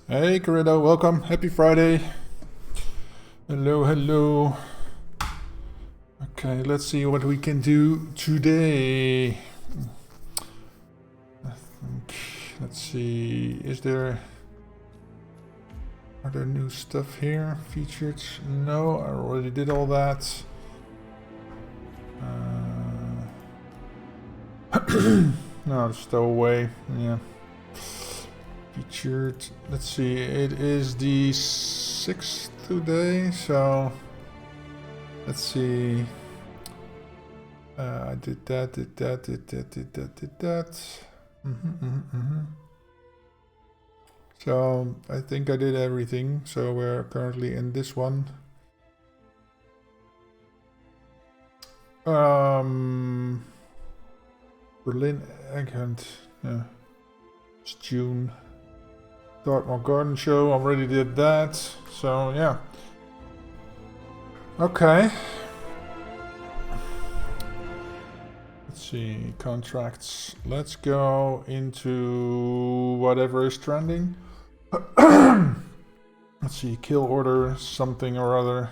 Hey, Corrido, welcome. Happy Friday. Hello, hello. Okay, let's see what we can do today. I think, let's see, are there new stuff here featured? No, I already did all that. No, stowaway, yeah. Featured, let's see, it is the 6th today, so let's see. I did that. So I think I did everything. So we're currently in this one. Berlin Egg Hunt. Yeah. It's June. Dartmoor Garden Show. Already did that. So yeah. Okay. Let's see, contracts. Let's go into whatever is trending. Let's see, kill order, something or other.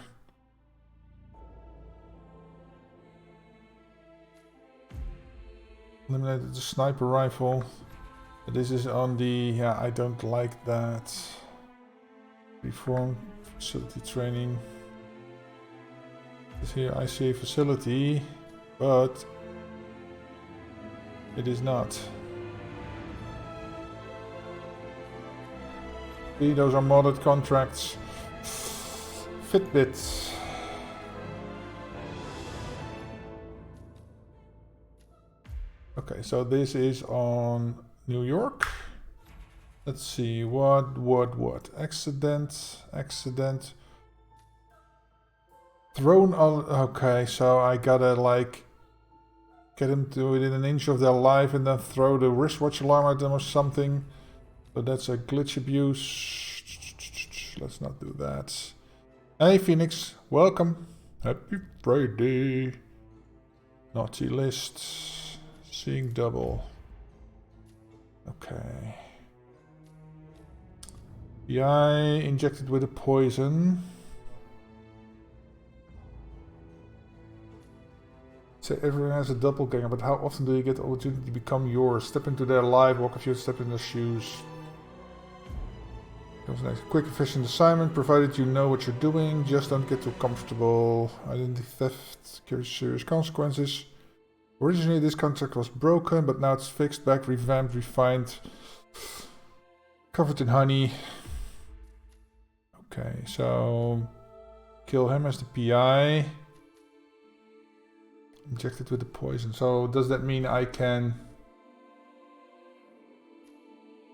Eliminated the sniper rifle. This is on the, yeah, I don't like that. Reform facility training. Here I see a facility, but it is not. See, those are modded contracts. Fitbit. Okay, so this is on New York. Let's see, what? Accident. Thrown on, okay, so I gotta like get them to within an inch of their life and then throw the wristwatch alarm at them or something. But that's a glitch abuse. Let's not do that. Hey Phoenix, welcome. Happy Friday. Naughty list. Seeing double. Okay. PI injected with a poison. So everyone has a doppelganger, but how often do you get the opportunity to become yours? Step into their life, walk a few steps in their shoes. Comes next. Quick, efficient assignment, provided you know what you're doing. Just don't get too comfortable. Identity theft carries serious consequences. Originally, this contract was broken, but now it's fixed, back, revamped, refined, covered in honey. Okay, so kill him as the PI. Injected with the poison. So does that mean I can,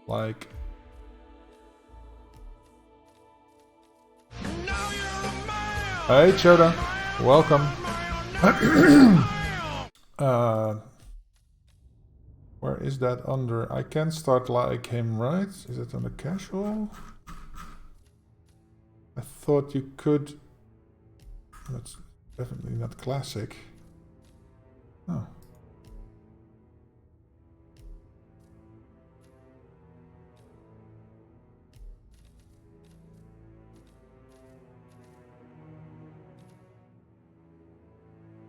like, hey Choda, welcome. Where is that under? I can start like him, right? Is it under casual? I thought you could. That's definitely not classic. Oh.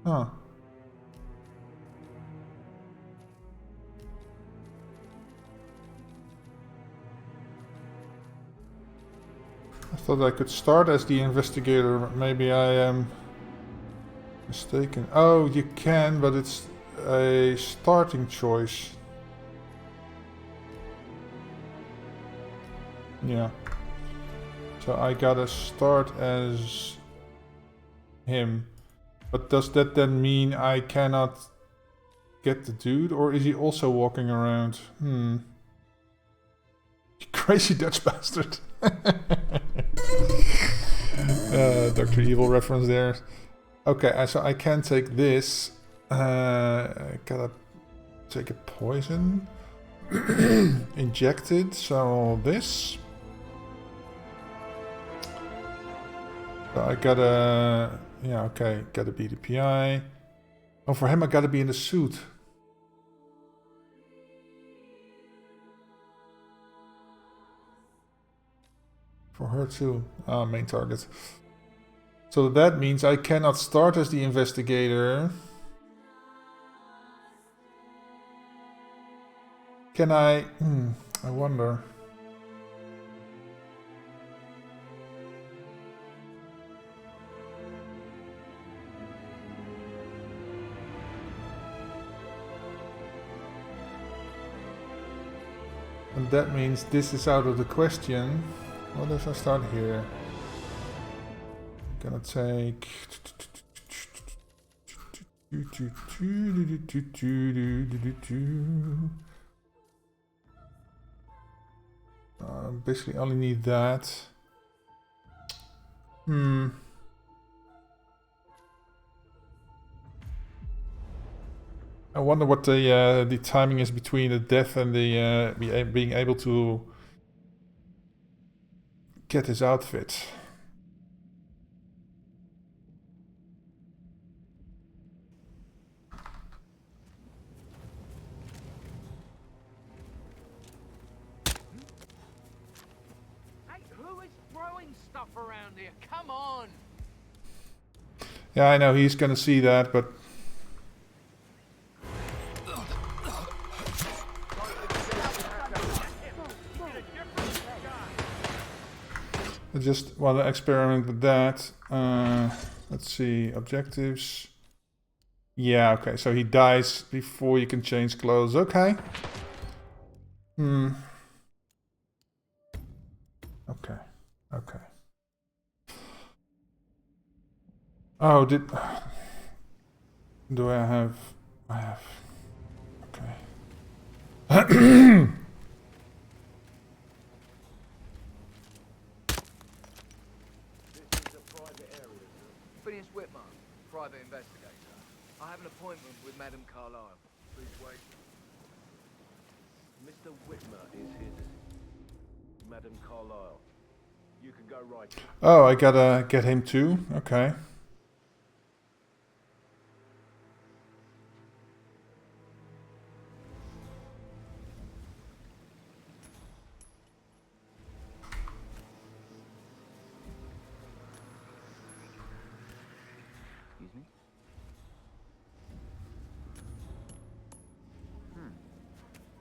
Huh. I thought I could start as the investigator. Maybe I am mistaken. Oh, you can, but it's a starting choice. Yeah. So I gotta start as him. But does that then mean I cannot get the dude? Or is he also walking around? You crazy Dutch bastard. Dr. Evil reference there. Okay, so I can take this. I gotta take a poison. Injected, so this. So I gotta... Yeah, okay, gotta be the PI. Oh, for him I gotta be in the suit. For her too. Main target. So that means I cannot start as the investigator. Can I? I wonder. And that means this is out of the question. What if I start here? I'm gonna take... basically only need that. I wonder what the timing is between the death and the being able to get his outfit. Hey, who is throwing stuff around here? Come on! Yeah, I know he's gonna see that, but I just want to experiment with that. Let's see, objectives. Yeah, okay, so he dies before you can change clothes. Okay. Okay. Okay. Oh, do I have... I have... Okay. Phineas Whitmer, private investigator. I have an appointment with Madame Carlyle. Please wait. Mr. Whitmer is his Madame Carlyle. You can go right. Oh, I gotta get him too? Okay. Excuse me?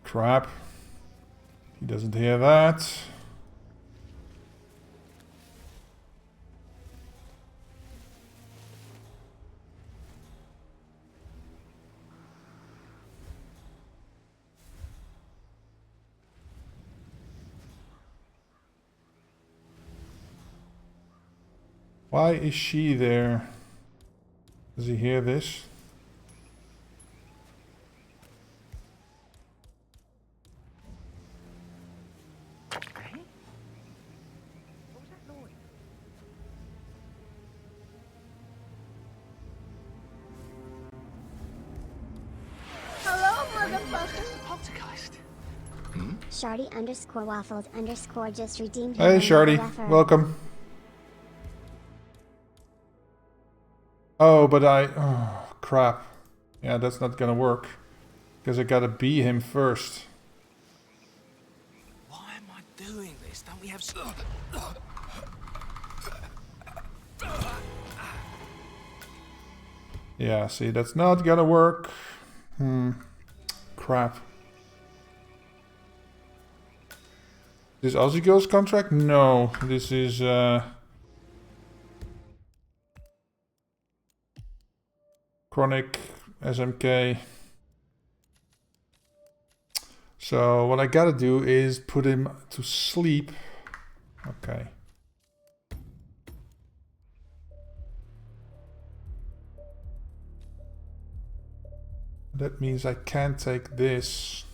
Crap. He doesn't hear that. Why is she there? Does he hear this? Hey? What was that noise? Hello, motherfucker. Poltergeist. Shardy _ waffles _ just redeemed. Hey, Shardy. Welcome. Oh, but oh, crap. Yeah, that's not gonna work. Because I gotta be him first. Why am I doing this? Don't we have some... Yeah, see, that's not gonna work. Crap. This Aussie Girls contract? No, this is Chronic SMK. So what I gotta do is put him to sleep. Okay. That means I can't take this.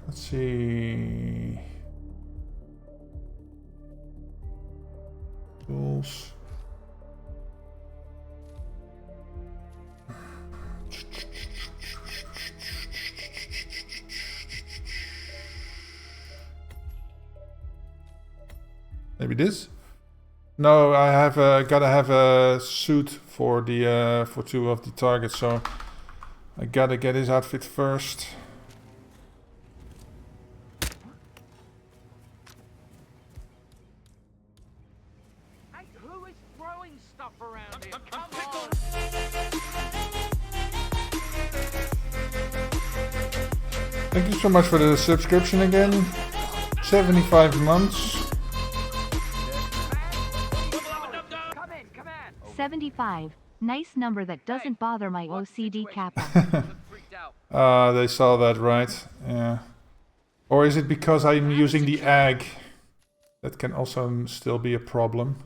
Let's see. Tools. Maybe this? No, I have gotta have a suit for the for 2 of the targets, so I gotta get his outfit first. Hey, who is throwing stuff around here? Come on! Thank you so much for the subscription again. 75 months. Come in! 75. Nice number that doesn't bother my OCD kappa. Freaked out. They saw that, right? Yeah. Or is it because I'm using the egg? That can also still be a problem.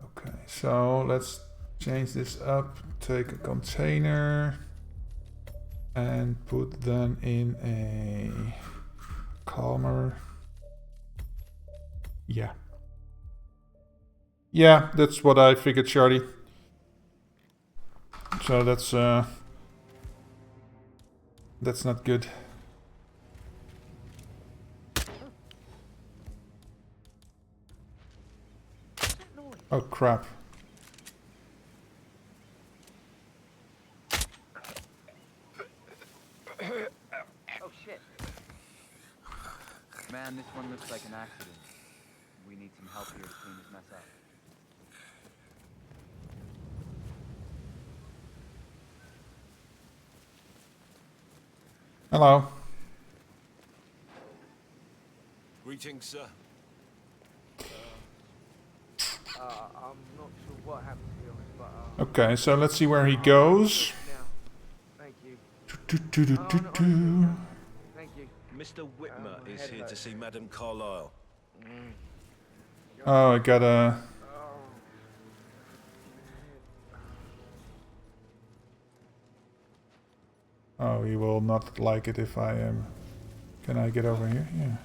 Okay, so let's change this up. Take a container and put them in a calmer. Yeah. Yeah, that's what I figured, Charlie. So that's not good. Oh crap. Oh shit. Man, this one looks like an accident. We need some help here to clean this mess up. Hello. Greetings, sir. I'm not sure what happened to be honest, but Okay, so let's see where he goes. now. Thank you. Thank you. Mr. Whitmer is here to see Madame Carlyle. Oh, I gotta... Oh, he will not like it if I am... Can I get over here? Yeah.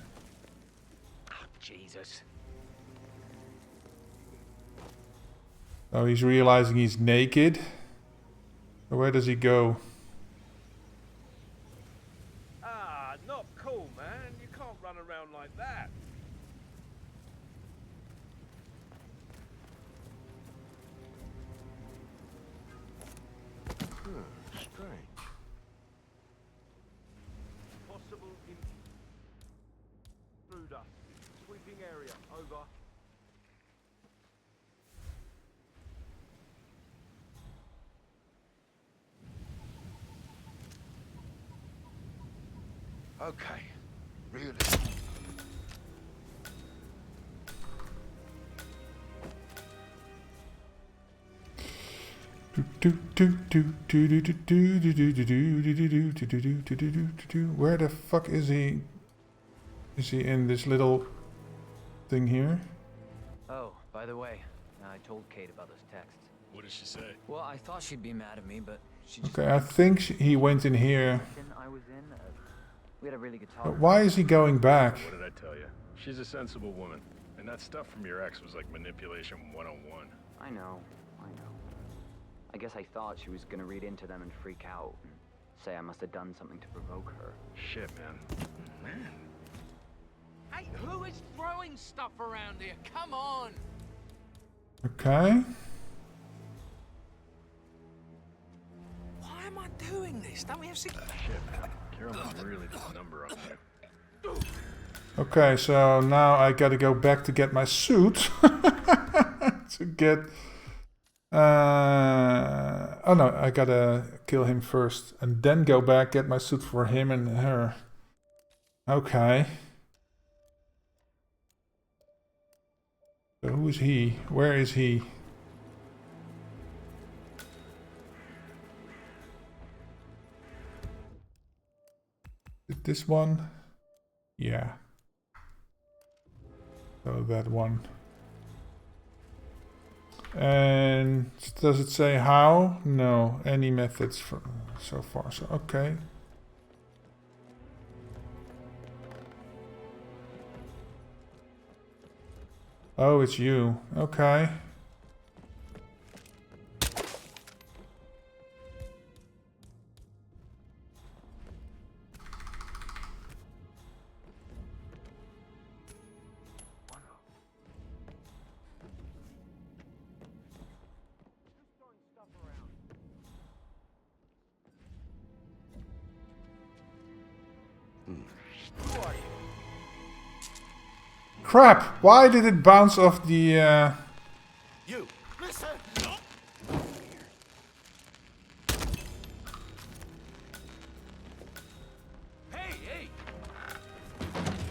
Jesus. Oh, he's realizing he's naked. So where does he go? Ah, not cool, man. You can't run around like that. Strange. Possible intruder. Sweeping area. Over. Okay, really. Where the fuck is he? Is he in this little thing here? Oh, by the way, I told Kate about those texts. What did she say? Well, I thought she'd be mad at me, but she just... Okay, I think he went in here. I was in, we had a really good talk. But why is he going back? What did I tell you? She's a sensible woman. And that stuff from your ex was like manipulation 101. I know. I guess I thought she was gonna read into them and freak out. And say I must have done something to provoke her. Shit, man. Hey, who is throwing stuff around here? Come on! Okay. Why am I doing this? Don't we have Shit, man. Carolyn really put a number on you. Okay, so now I gotta go back to get my suit. To get... oh no, I gotta kill him first. And then go back, get my suit for him and her. Okay. So who is he? Where is he? Is it this one? Yeah. So that one. And does it say how? No, any methods for so far. So okay. Oh, it's you. Okay. Crap! Why did it bounce off the... You, listen! Hey, hey!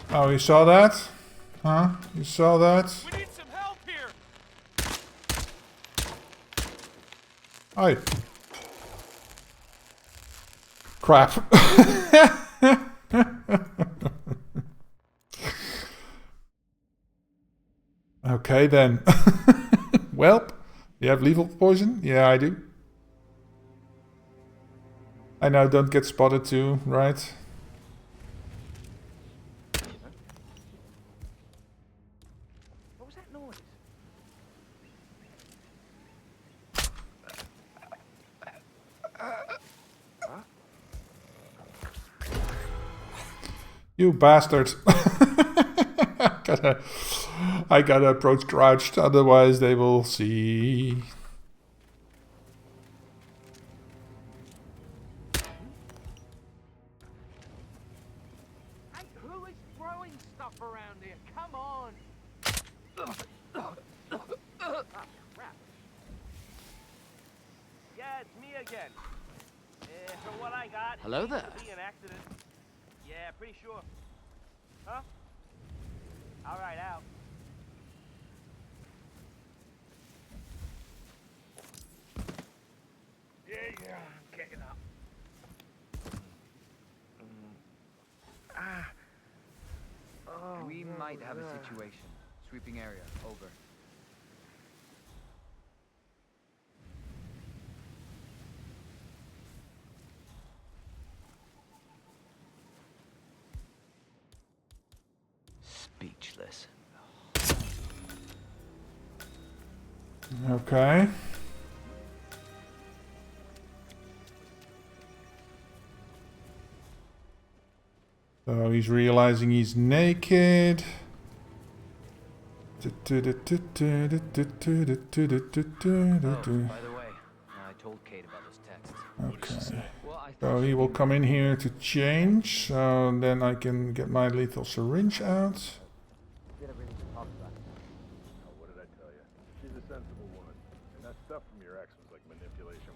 Oh, you saw that? Huh? You saw that? We need some help here! Hi. Crap. Okay then. Welp, you have lethal poison? Yeah, I do. I know, don't get spotted too, right? What was that noise? You bastard. I gotta approach crouched, otherwise they will see. Hey, who is throwing stuff around here? Come on! Oh, crap. Yeah, it's me again. From what I got, Hello it seems there. to be an accident. Yeah, pretty sure. Huh? All right, out. Yeah, I'm getting up. Oh, We might have a situation. Sweeping area. Over. Speechless. Okay. So he's realizing he's naked. Oh, by the way, I told Kate about those texts. Okay. Well, I So thought he she'd will be come in here to change. So then I can get my lethal syringe out. Get everything to talk about. Oh, what did I tell you? She's a sensible woman. And that stuff from your ex was like manipulation.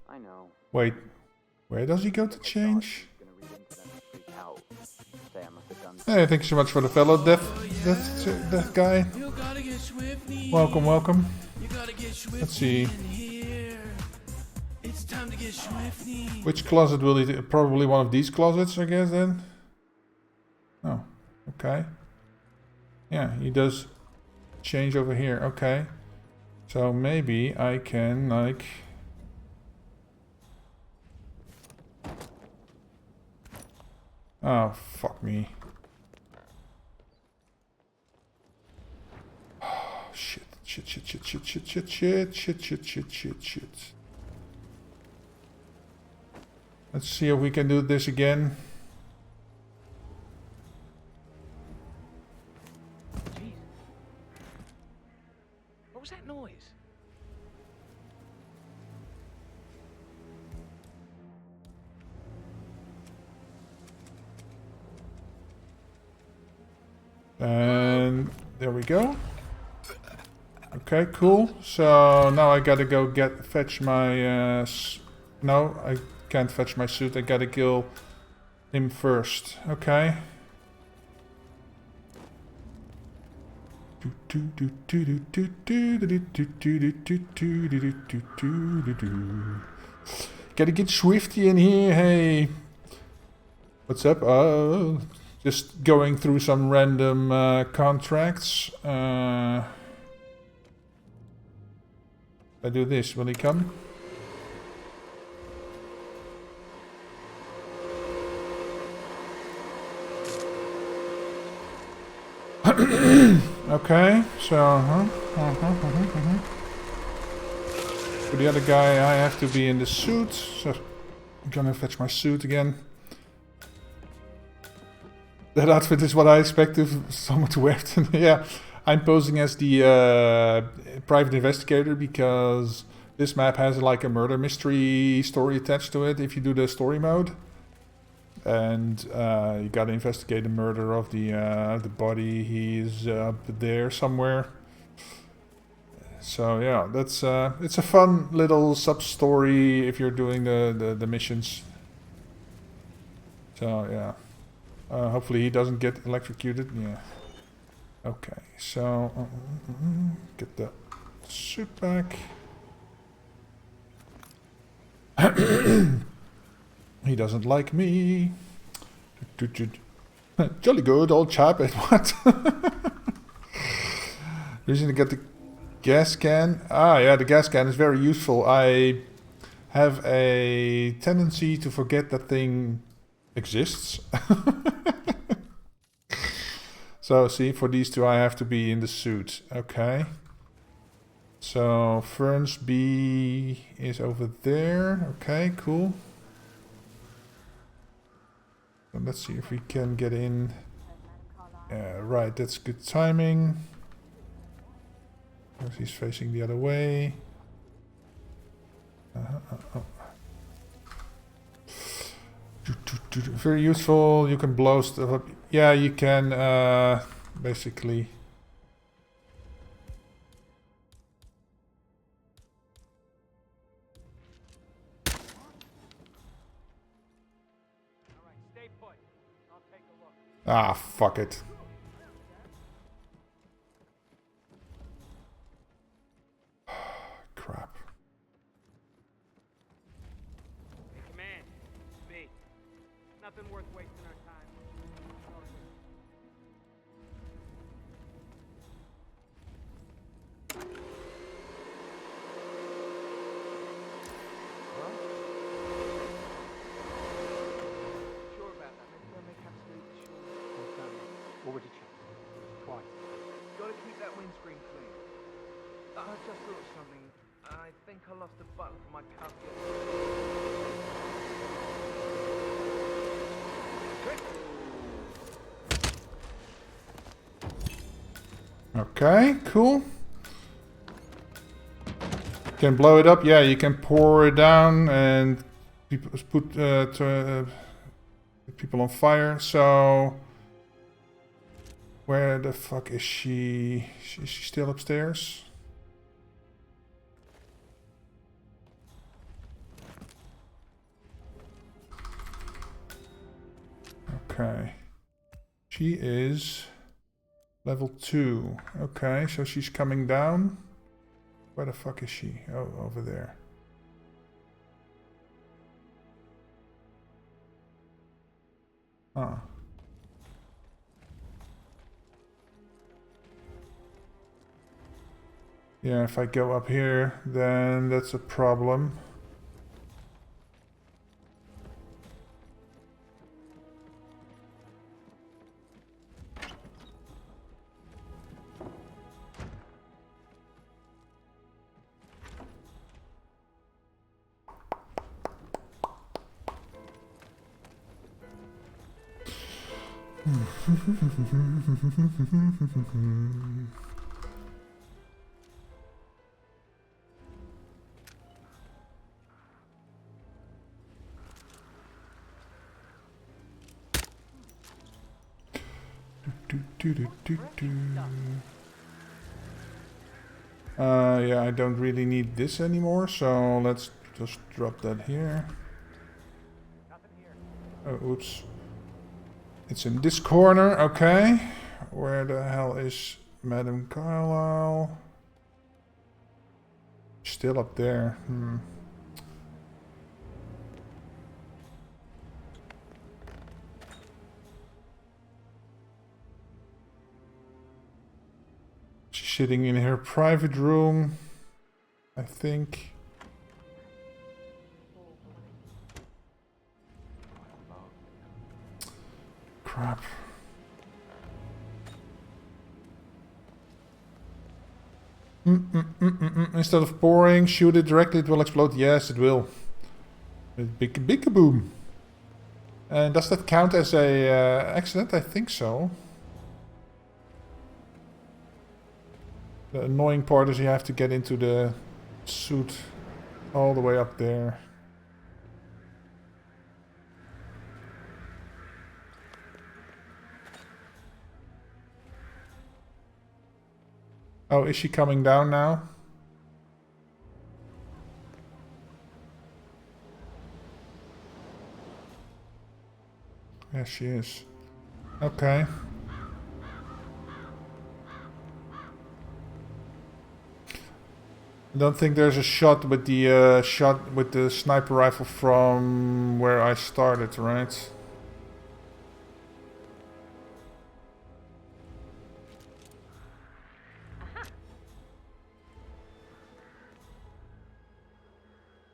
I know. Wait. Where does he go to I thought change? she was gonna read into them and freak out. Say I must have done Hey, thank you so much for the fellow death guy. Welcome, welcome. Let's see. Which closet will he... Probably one of these closets, I guess, then? Oh, okay. Yeah, he does change over here. Okay. So maybe I can, like... Oh, fuck me. Oh, shit. Shit. Let's see if we can do this again. Jeez. What was that noise? And there we go. Okay, cool. So now I gotta go fetch my... no, I can't fetch my suit. I gotta kill him first. Okay. Gotta get Swifty in here. Hey. What's up? Oh, just going through some random contracts. I do this. Will he come? Okay, so for the other guy, I have to be in the suit. So I'm gonna fetch my suit again. That outfit is what I expect someone to wear. Yeah, I'm posing as the private investigator because this map has like a murder mystery story attached to it if you do the story mode. and you gotta investigate the murder of the body. He's up there somewhere. So yeah, that's it's a fun little sub story if you're doing the missions. So yeah, hopefully he doesn't get electrocuted. Yeah. Okay, so get the suit back. He doesn't like me. Jolly good, old chap. What? Reason to get the gas can. Ah, yeah, the gas can is very useful. I have a tendency to forget that thing exists. So, see, for these two I have to be in the suit. Okay. So, Ferns B is over there. Okay, cool. So let's see if we can get in. Right, that's good timing. Because he's facing the other way. Very useful. You can blow stuff up. Yeah, you can basically. Alright, stay put. I'll take a look. Ah, fuck it. Crap. Hey, Command. It's me. Nothing worth wasting our time. Sure about that. Maybe they'll make absolutely sure. Confirm it. Already checked. Twice. Gotta keep that windscreen clean. I just thought of something. I think I lost a button for my cup. Okay, cool. Can blow it up. Yeah, you can pour it down and put people on fire. So where the fuck is she? Is she still upstairs? Okay. She is level 2. Okay, so she's coming down. Where the fuck is she? Oh, over there. Ah. Yeah, if I go up here, then that's a problem. Yeah, I don't really need this anymore, so let's just drop that here. Oh, oops. It's in this corner, okay. Where the hell is Madame Carlyle? Still up there. She's sitting in her private room, I think. Crap. Instead of pouring, shoot it directly, it will explode. Yes, it will. Big kaboom. And does that count as a accident? I think so. The annoying part is you have to get into the suit all the way up there. Oh, is she coming down now? Yes, she is. Okay. I don't think there's a shot with the sniper rifle from where I started, right?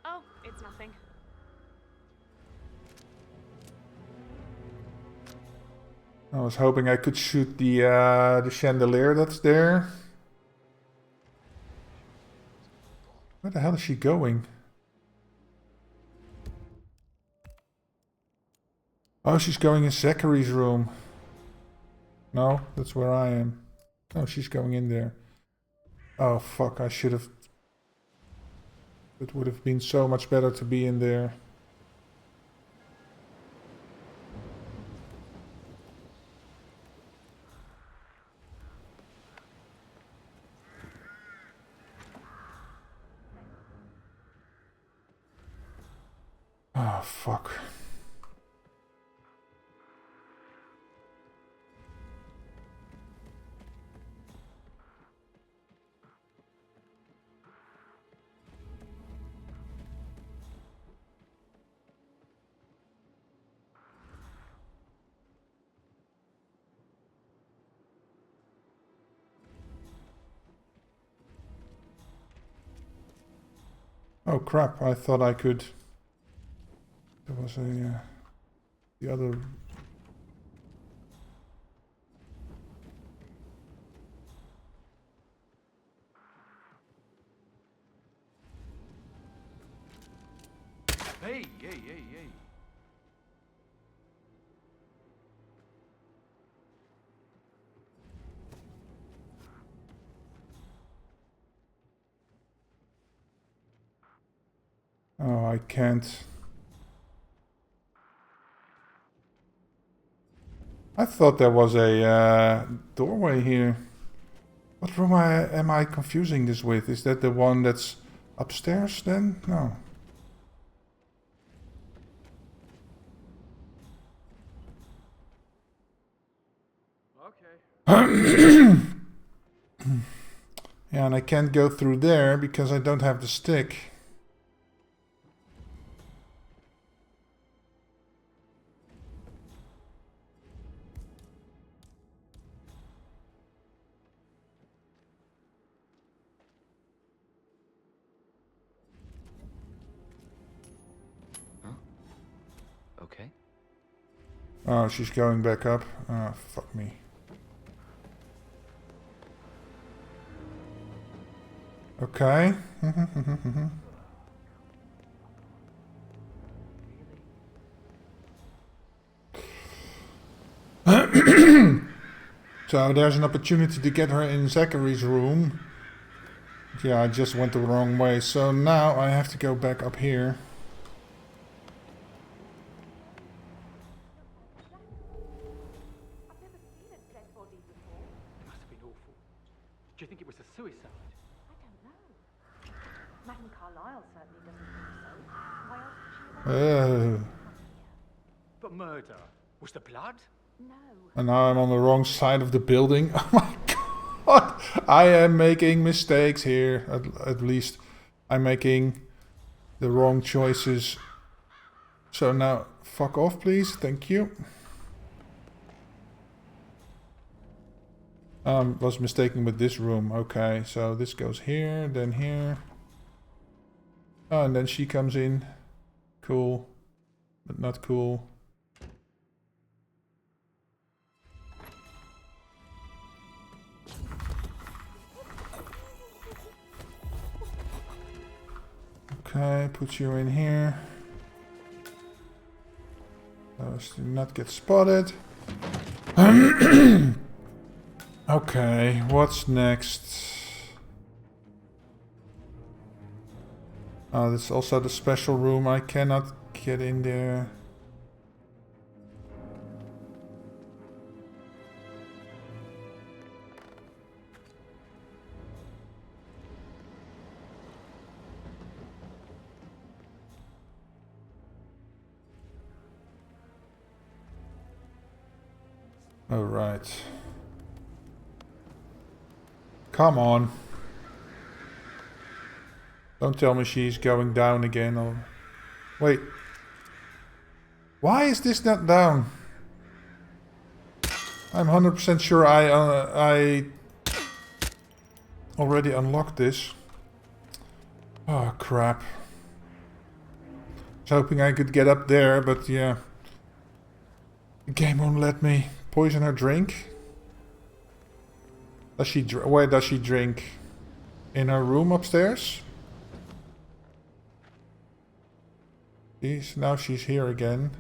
Oh, it's nothing. I was hoping I could shoot the chandelier that's there. Where the hell is she going? Oh, she's going in Zachary's room. No, that's where I am. Oh, she's going in there. Oh, fuck, I should have... It would have been so much better to be in there. Oh, fuck. Oh crap, I thought I could... There was a... the other... Hey, hey, hey, hey. Oh, I can't... I thought there was a doorway here. What room am I confusing this with? Is that the one that's upstairs then? No. Okay. Yeah, and I can't go through there because I don't have the stick. Okay. Oh, she's going back up. Oh, fuck me. Okay. So there's an opportunity to get her in Zachary's room. Yeah, I just went the wrong way. So now I have to go back up here. I've never seen a dead body before. It must have been awful. Do you think it was a suicide? I don't know. Madame Carlyle certainly doesn't think so. Why else would she have Uh, But murder? Was the blood? No. and now I'm on the wrong side of the building. Oh my god! I am making mistakes here. At least I'm making the wrong choices. So now, fuck off please. Thank you. Was mistaken with this room. Okay, so this goes here, then here. Oh, and then she comes in. Cool. But not cool. Okay, put you in here. Those do not get spotted. Okay, what's next? Oh, this is also the special room. I cannot get in there. Alright. Come on. Don't tell me she's going down again. Or... Wait. Why is this not down? I'm 100% sure I already unlocked this. Oh crap. I was hoping I could get up there, but yeah. The game won't let me poison her drink. Does she where does she drink? In her room upstairs? Now she's here again.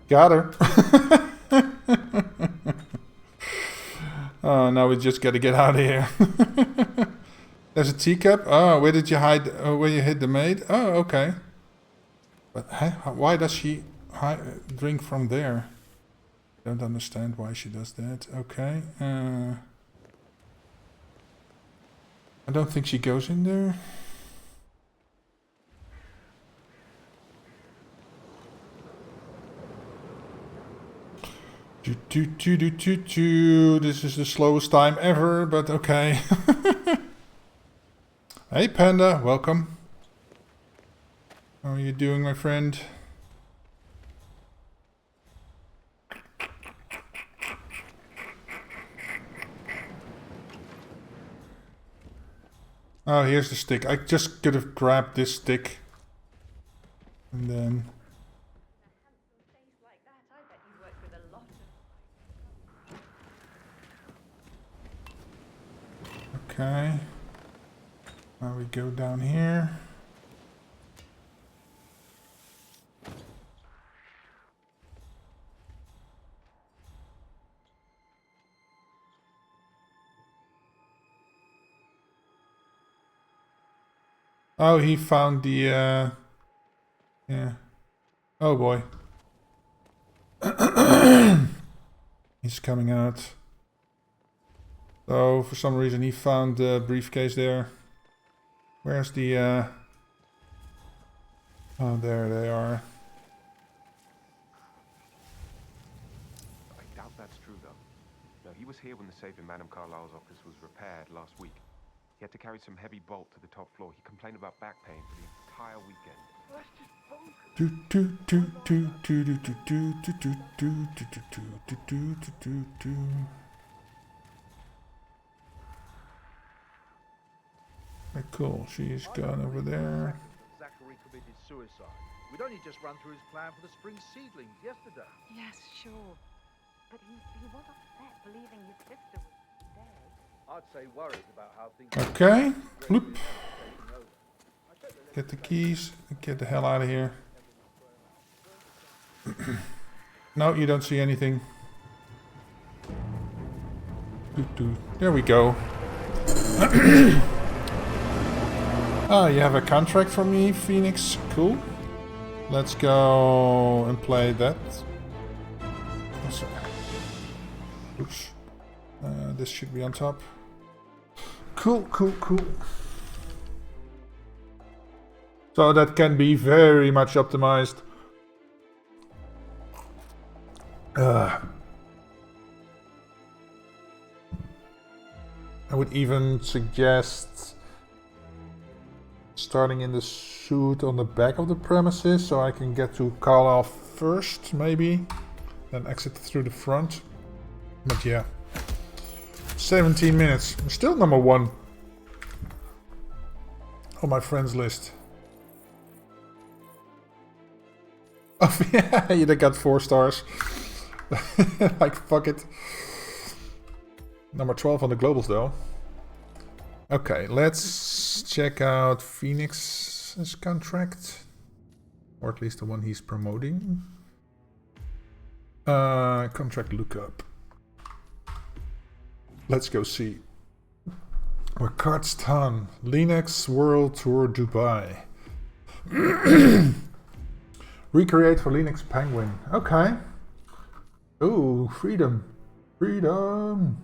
Got her. Oh, now we just gotta get out of here. There's a teacup. Oh, where did you hide? Where you hid the maid? Oh, okay. But why does she drink from there? Don't understand why she does that. Okay. I don't think she goes in there. This is the slowest time ever, but okay. Hey Panda, welcome. How are you doing, my friend? Oh, here's the stick. I just could have grabbed this stick. And then... Okay. Now we go down here. Oh, he found the, yeah. Oh boy. He's coming out. So, for some reason he found the briefcase there. Where's the, oh, there they are. I doubt that's true, though. No, he was here when the safe in Madame Carlyle's office was repaired last week. He had to carry some heavy bolt to the top floor. He complained about back pain for the entire weekend. Very cool. She's gone over there. Zachary committed suicide. We'd only just run through his plan for the spring seedlings yesterday. Yes, sure. But he was upset believing his sister was dead. I'd say worried about how things... Okay. Bloop. Get the keys. Get the hell out of here. No, you don't see anything. There we go. Oh, you have a contract for me, Phoenix. Cool. Let's go and play that. Oops. This should be on top. Cool, cool, cool. So that can be very much optimized. I would even suggest starting in the suit on the back of the premises so I can get to Carlisle first, maybe. Then exit through the front. But yeah. 17 minutes. I'm still number 1 on my friends list. Oh yeah, you got 4 stars. Like, fuck it. Number 12 on the globals though. Okay, let's check out Phoenix's contract. Or at least the one he's promoting. Contract lookup. Let's go see. Kazakhstan, Linux World Tour Dubai. Recreate for Linux Penguin. Okay. Ooh, freedom. Freedom.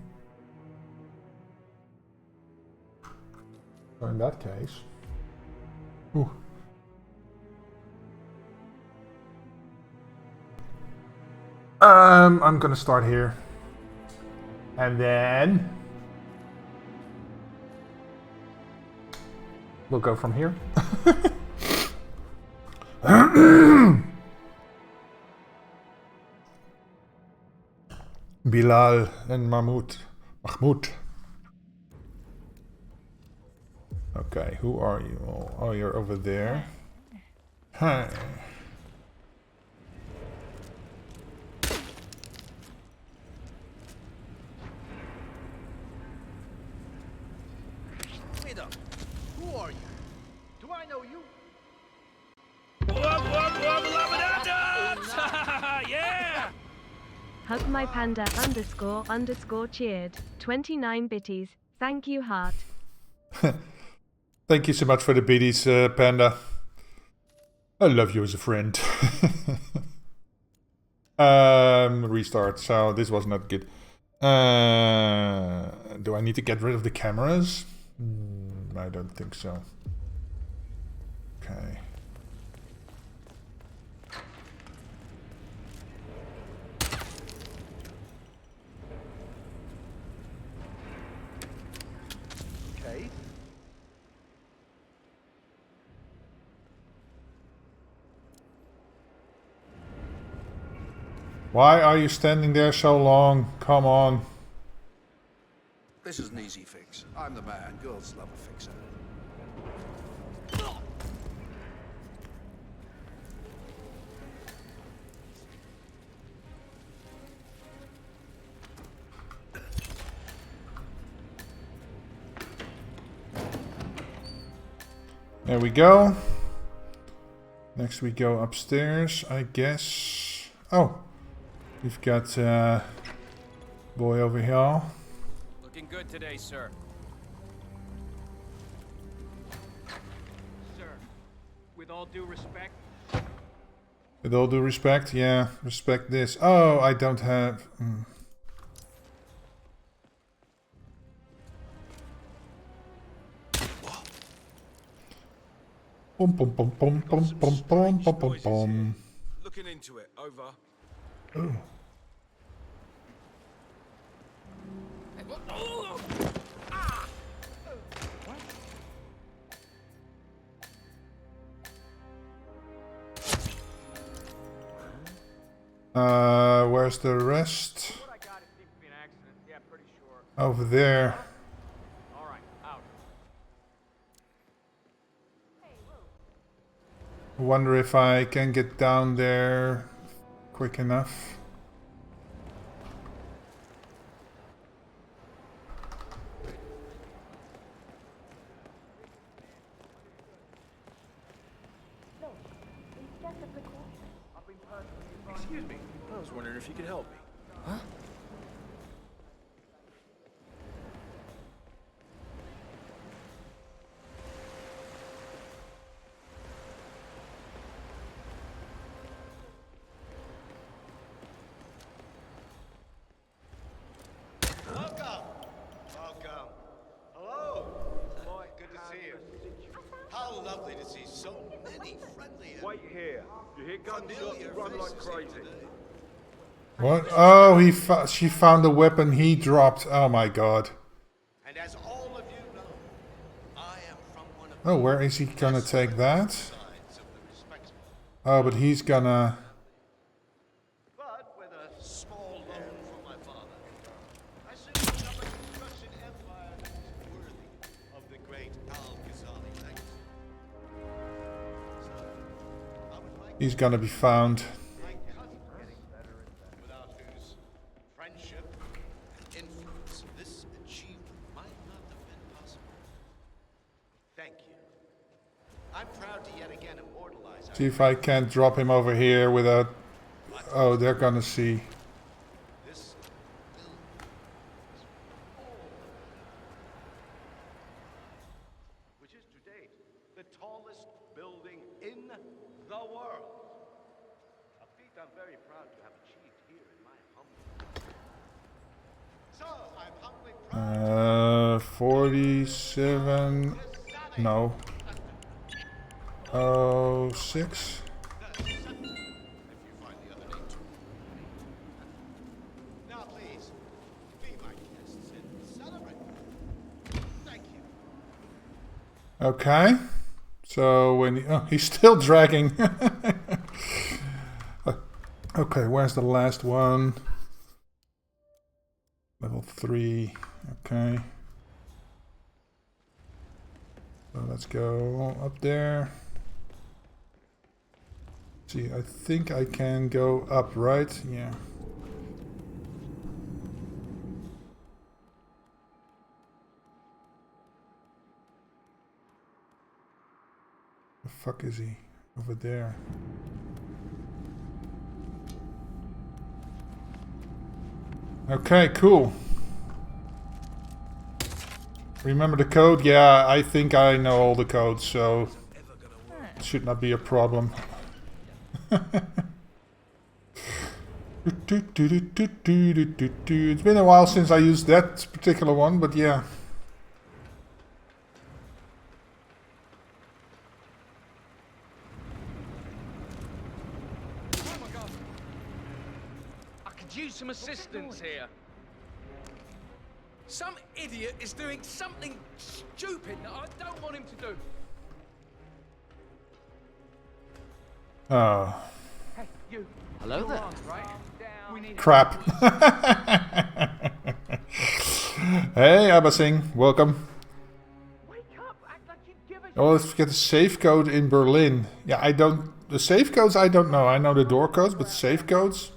So in that case. Ooh. I'm gonna start here. And then we'll go from here. Bilal and Mahmoud. Okay, who are you? Oh, you're over there. Hi. Wait up. Who are you? Do I know you? Yeah! Hug my panda _ cheered. 29 bitties. Thank you, heart. Thank you so much for the biddies, Panda. I love you as a friend. Restart. So this was not good. Do I need to get rid of the cameras? I don't think so. Okay. Okay. Why are you standing there so long? Come on. This is an easy fix. I'm the man. Girls love a fixer. There we go. Next we go upstairs, I guess. Oh, we've got boy over here. Looking good today, sir. Sir, with all due respect. With all due respect, yeah, respect this. Oh, I don't have. Pom pom pom pom pom pom pom pom pom pom. Looking into it. Over. Oh. Where's the rest? What I got, it seems to be an accident. Yeah, pretty sure. Over there. All right, out. I wonder if I can get down there quick enough. Excuse me. I was wondering if you could help me. Huh? Welcome. Hello. Boy, good to see you. How lovely to see so many friendly and Wait here. You hear gunshots, familiar run like faces here crazy. today. What? Oh, she found the weapon he dropped. Oh my god. And as all of you know, I am from one of Oh, where is he gonna take that? sides of the respectable, Oh, but he's gonna... but with a small loan from my father, I soon become a construction empire that is worthy of the great Al-Ghazali legacy. So, I would like He's gonna be found. my cousin, without whose friendship and influence this achievement might not have been possible. Thank you. I'm proud to yet again immortalize See if I can't drop him over here without... Oh, they're gonna see. this 37. No. 06. Now, please, be my guests and celebrate. Thank you. Okay. So when he's still dragging. Okay, where's the last one? Level 3. Okay. So let's go up there. See, I think I can go up, right? Yeah. The fuck is he? Over there. Okay, cool. Remember the code? Yeah, I think I know all the codes, so it should not be a problem. It's been a while since I used that particular one, but yeah. Use some assistance here. Some idiot is doing something stupid that I don't want him to do. Oh. Hey, you. Hello there. Right? We need Crap. Hey, Abbasing, welcome. Wake up, act like you give a Oh, let's get the safe code in Berlin. Yeah, I don't... The safe codes I don't know. I know the door codes, but safe codes?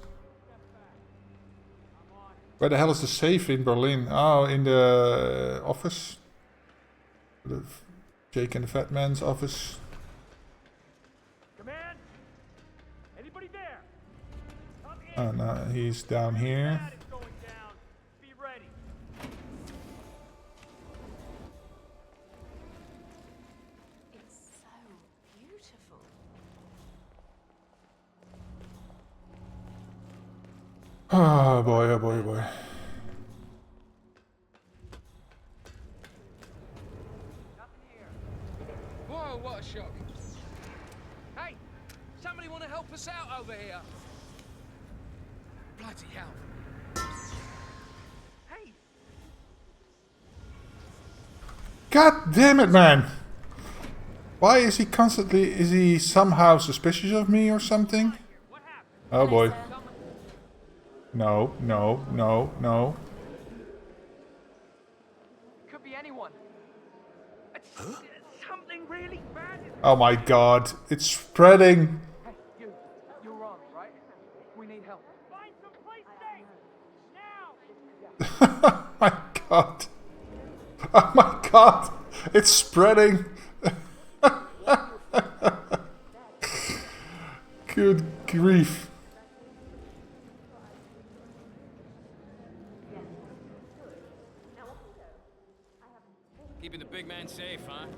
Where the hell is the safe in Berlin? Oh, in the office. The Jake and the Fat Man's office. Command? Anybody there? Oh no, he's down here. It's going down. Be ready. It's so beautiful. Oh boy, oh boy, oh boy. Whoa, what a shock. Hey, somebody want to help us out over here? Bloody hell. Hey. God damn it, man! Why is he constantly... Is he somehow suspicious of me or something? Oh boy. No, no, no, no. Could be anyone. Something really bad is... Oh my god, it's spreading! Hey, you're wrong, right? We need help. Find some place safe. Now. Oh my god. Oh my god, it's spreading! Good grief. Keeping the big man safe, huh? Yeah,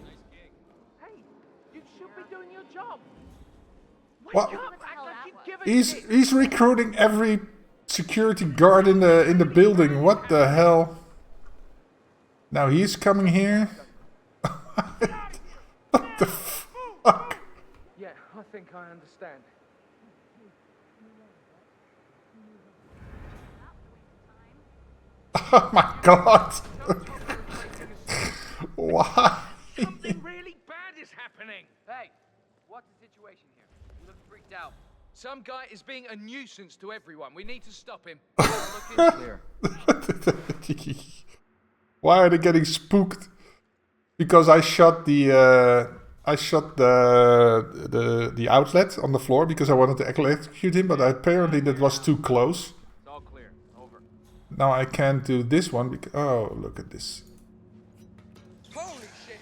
nice gig. Hey, you should be doing your job. Wake What? up, act like you give a shit. He's recruiting every security guard in the building. What the hell? Now he's coming here? What the fuck? Yeah, I think I understand. Oh my god. Why? Something really bad is happening. Hey, what's the situation here? You look freaked out. Some guy is being a nuisance to everyone. We need to stop him. Looking clear. Why are they getting spooked? Because I shot the outlet on the floor because I wanted to execute him, but apparently that was too close. It's all clear. Over. Now I can't do this one because... Oh, look at this. Holy shit!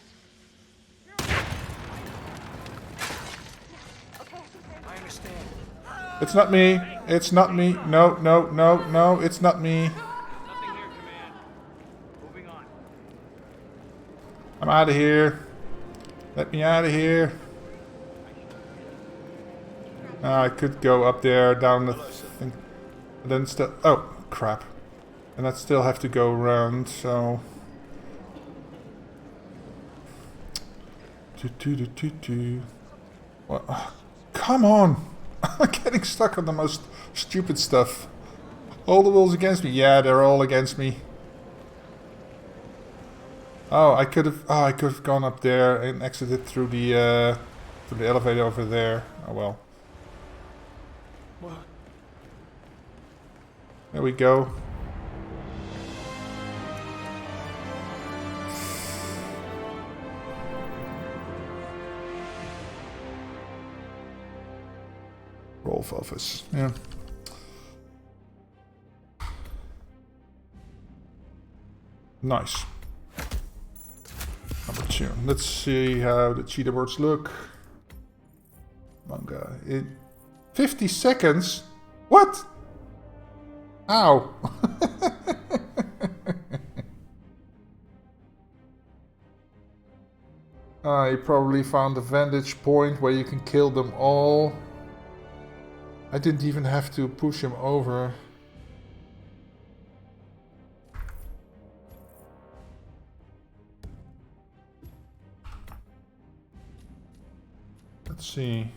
I understand. It's not me. It's not me. No, no, no, no. It's not me. Nothing here, Command. Moving on. I'm out of here. Let me out of here. I could go up there, down the thing. And then still... Oh, crap. And I'd still have to go around, so... Well, come on! I'm getting stuck on the most stupid stuff. All the walls against me. Yeah, they're all against me. Oh, I could have gone up there and exited through the elevator over there. Oh well. There we go. Rolf office. Yeah. Nice. Number 2. Let's see how the cheater boards look. Manga. In 50 seconds? What? Ow. I probably found a vantage point where you can kill them all. I didn't even have to push him over. Let's see.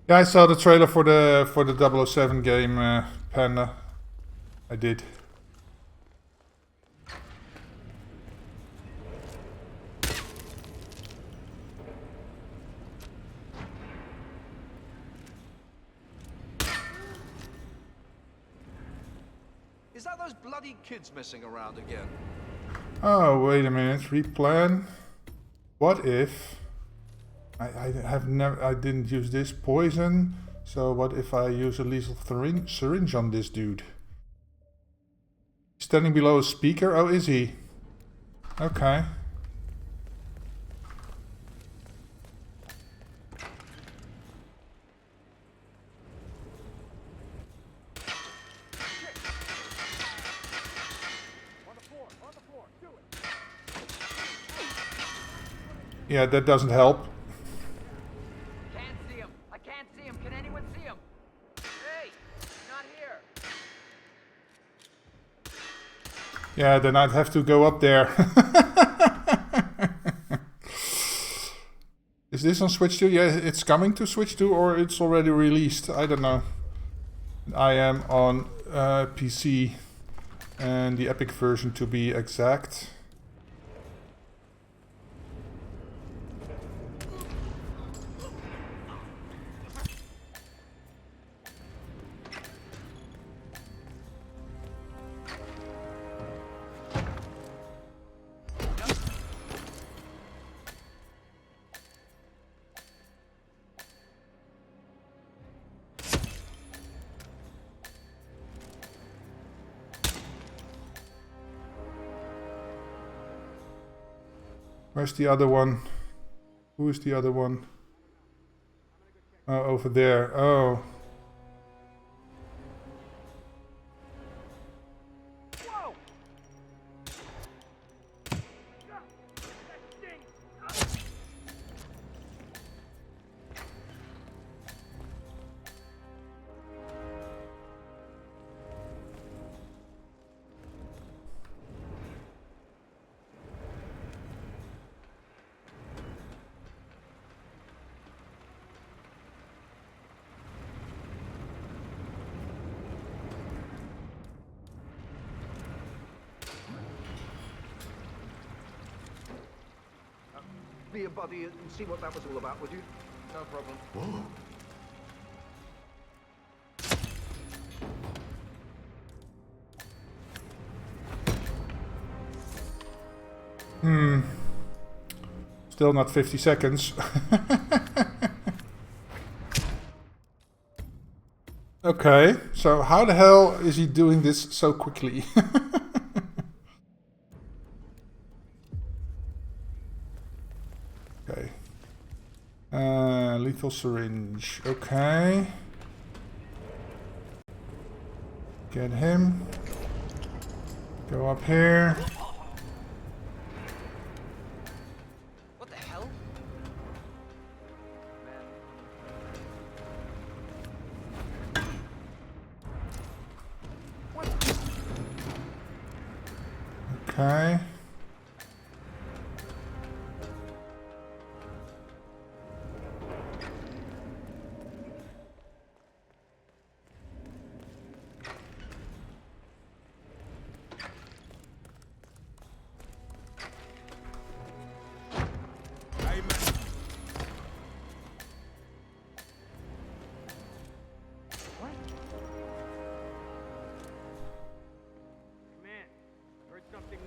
Yeah, I saw the trailer for the 007 game, Panda. I did. Is that those bloody kids messing around again? Oh, wait a minute. Replan. What if I didn't use this poison? So what if I use a lethal syringe on this dude? Standing below a speaker? Oh, is he? Okay. Yeah, that doesn't help. Can't see him. I can't see him. Can anyone see him? Hey, not here. Yeah, then I'd have to go up there. Is this on Switch 2? Yeah, it's coming to Switch 2 or it's already released. I don't know. I am on PC and the Epic version to be exact. Where's the other one? Who is the other one? Oh, over there. Oh. Be a buddy and see what that was all about, would you? No problem. Whoa. Still not 50 seconds. Okay, so how the hell is he doing this so quickly? Okay. Lethal syringe. Okay. Get him. Go up here. What the hell? Okay.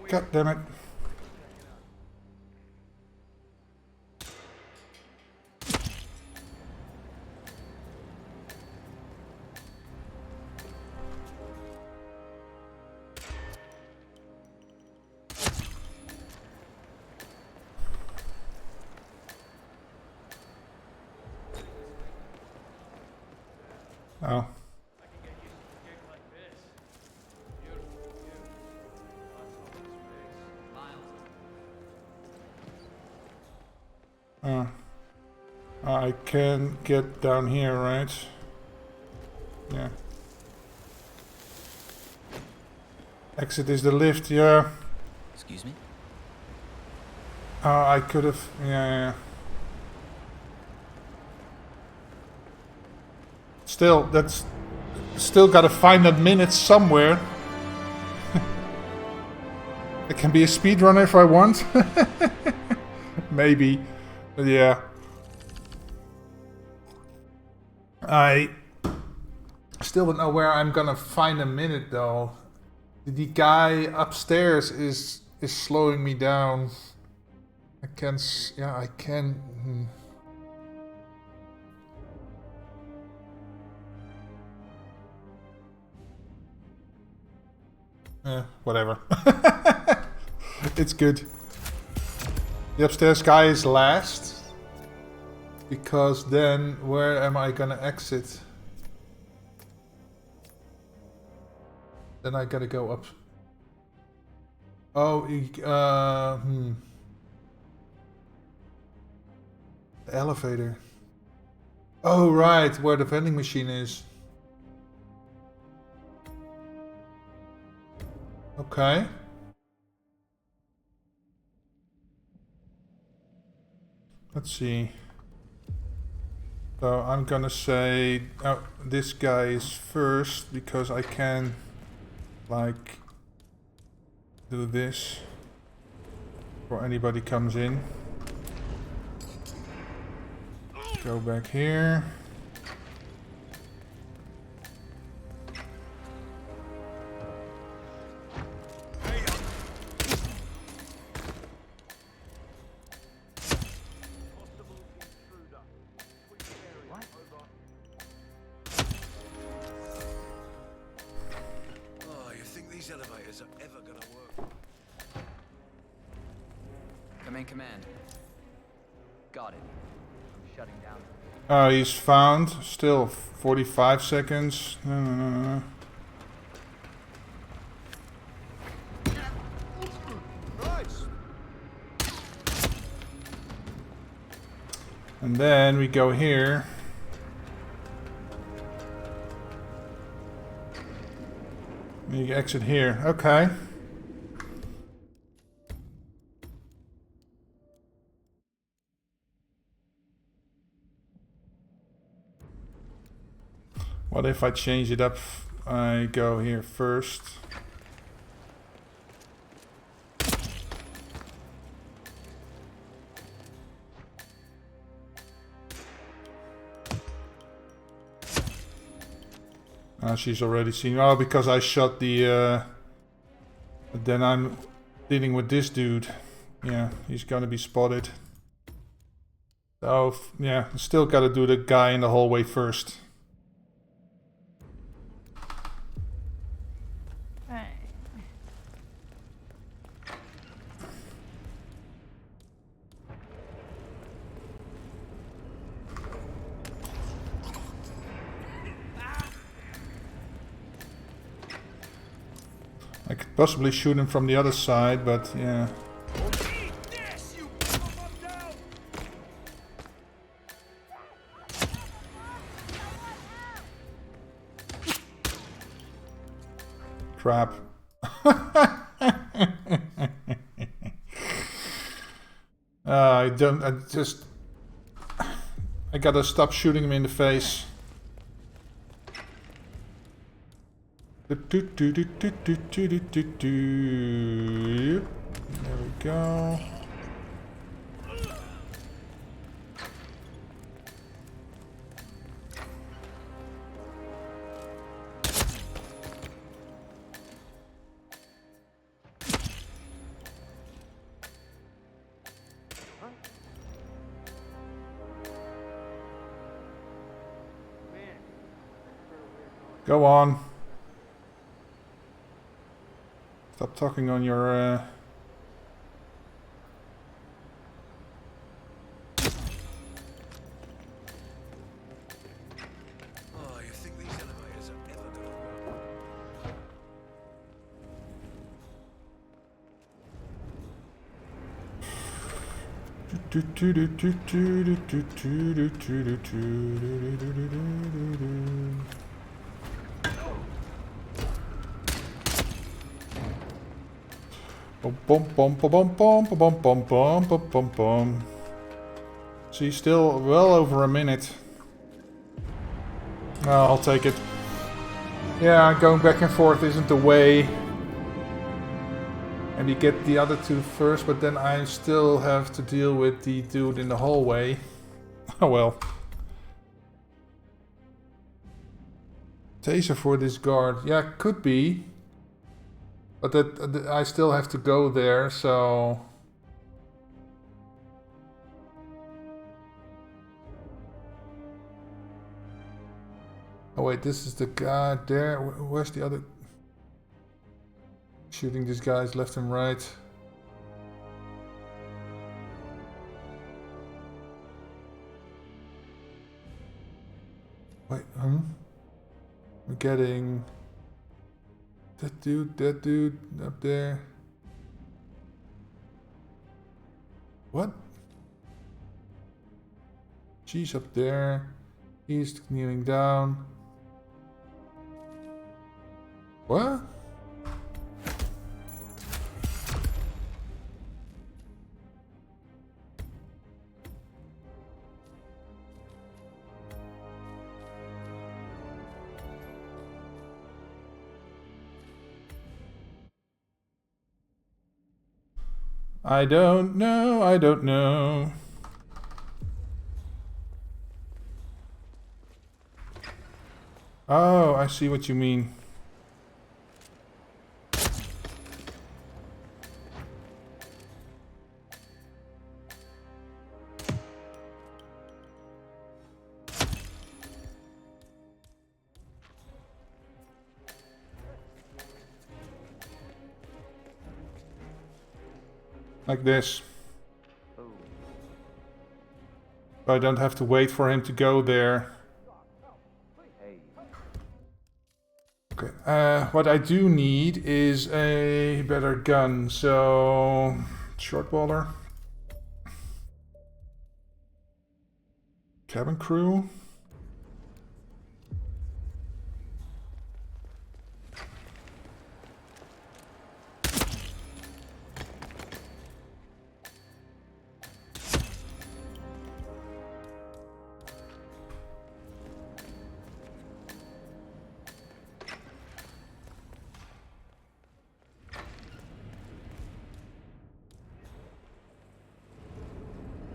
God damn it. Oh. I can get down here, right? Yeah. Exit is the lift, yeah. Excuse me? I could have, yeah. Still, that's still gotta find that minute somewhere. It can be a speedrunner if I want. Maybe, but yeah. I still don't know where I'm gonna find a minute though. The guy upstairs is slowing me down. I can, yeah, I can. Whatever. It's good. The upstairs guy is last. Because then, where am I gonna exit? Then I gotta go up. Oh, The elevator. Oh, right, where the vending machine is. Okay. Let's see. So I'm gonna say, oh, this guy is first because I can, like, do this before anybody comes in. Go back here. Command. Got it. I'm shutting down. Oh, he's found. Still 45 seconds. No. And then we go here. You exit here. Okay. What if I change it up? I go here first. She's already seen. Oh, because I shot the... then I'm dealing with this dude. Yeah, he's gonna be spotted. So, yeah, still gotta do the guy in the hallway first. I could possibly shoot him from the other side, but yeah. Crap. don't. I just. I gotta stop shooting him in the face. There we go. Go on. Stop talking on your... Oh, you think these elevators are ever gonna Bum bum bum bum bum bum bum bum bum bum bum. She's still well over a minute. Well, I'll take it. Yeah, going back and forth isn't the way. And you get the other two first, but then I still have to deal with the dude in the hallway. Oh well. Taser for this guard. Yeah, could be. But that I still have to go there, so... Oh wait, this is the guy there. Where's the other... Shooting these guys left and right. Wait, We're getting... that dude up there. What? She's up there. He's kneeling down. What? I don't know, I don't know. Oh, I see what you mean. Like this. I don't have to wait for him to go there. Okay, what I do need is a better gun, so... short baller. Cabin crew.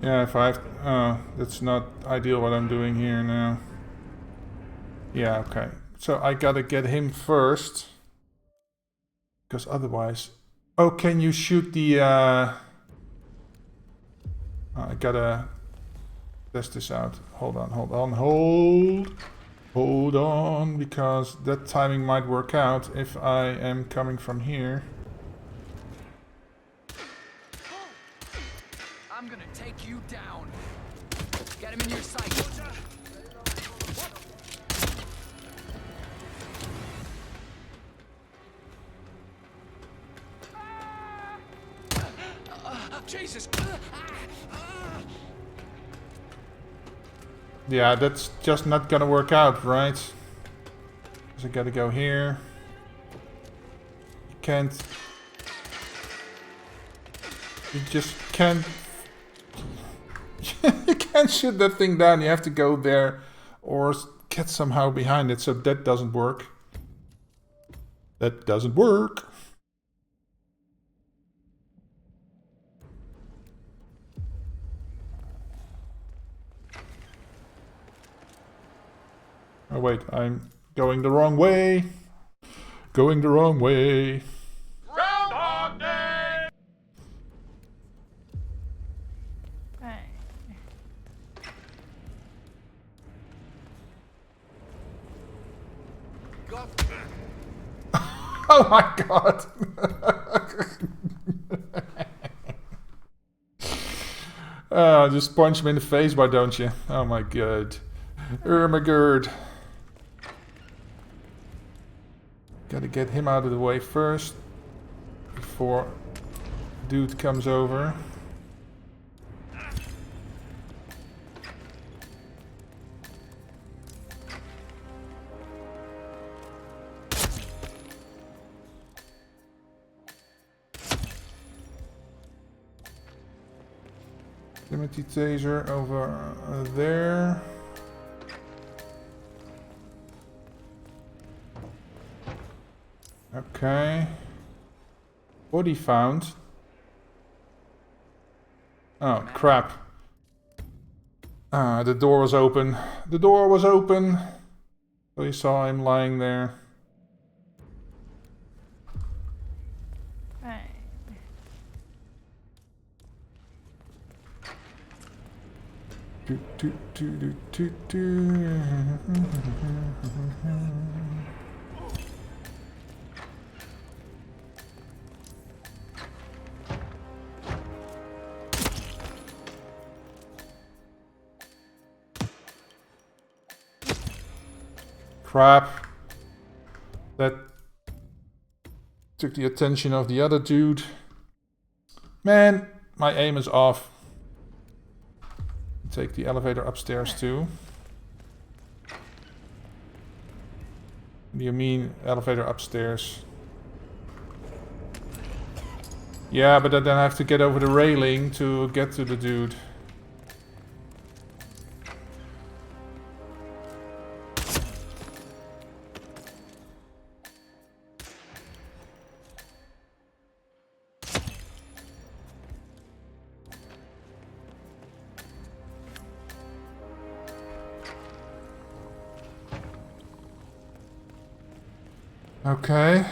Yeah, if I have... that's not ideal what I'm doing here now. Yeah, okay. So I gotta get him first. Because otherwise... Oh, can you shoot the... I gotta test this out. Hold on, hold on, hold on, because that timing might work out if I am coming from here. I'm gonna take you down. Get him in your sight. Jesus! Yeah, that's just not gonna work out, right? Because I gotta go here. You can't... You just can't... can't shoot that thing down. You have to go there or get somehow behind it. So that doesn't work. That doesn't work. Oh wait, I'm going the wrong way. Going the wrong way. Groundhog Day! Oh my god. Just punch him in the face, why don't you? Oh my god. Ermagerd. Gotta get him out of the way first. Before dude comes over. Timothy taser over there. Okay. Body found. Oh, crap. The door was open. The door was open. So you saw him lying there. Crap. That took the attention of the other dude. Man, my aim is off. Take the elevator upstairs too. Do you mean elevator upstairs? Yeah, but then I have to get over the railing to get to the dude. Okay.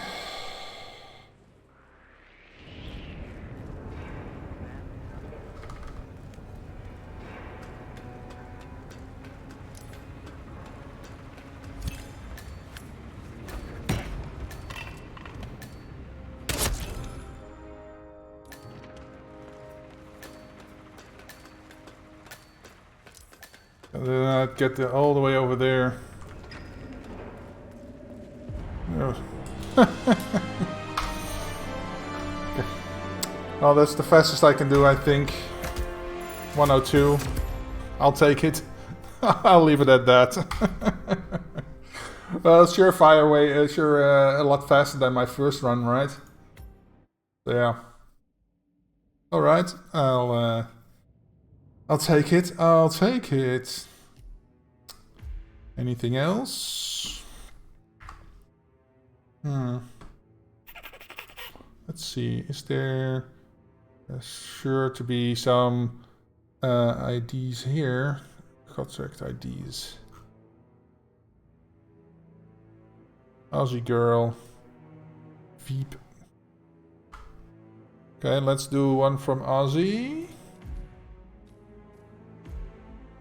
And then I'd get all the way over there. Oh. Well, that's the fastest I can do, I think. 102. I'll take it. I'll leave it at that. Well, surefire way, sure a lot faster than my first run, right? So, yeah. All right, I'll take it. I'll take it. Anything else? Let's see. Is there sure to be some IDs here? Contract IDs. Aussie girl. Veep. Okay, let's do one from Aussie.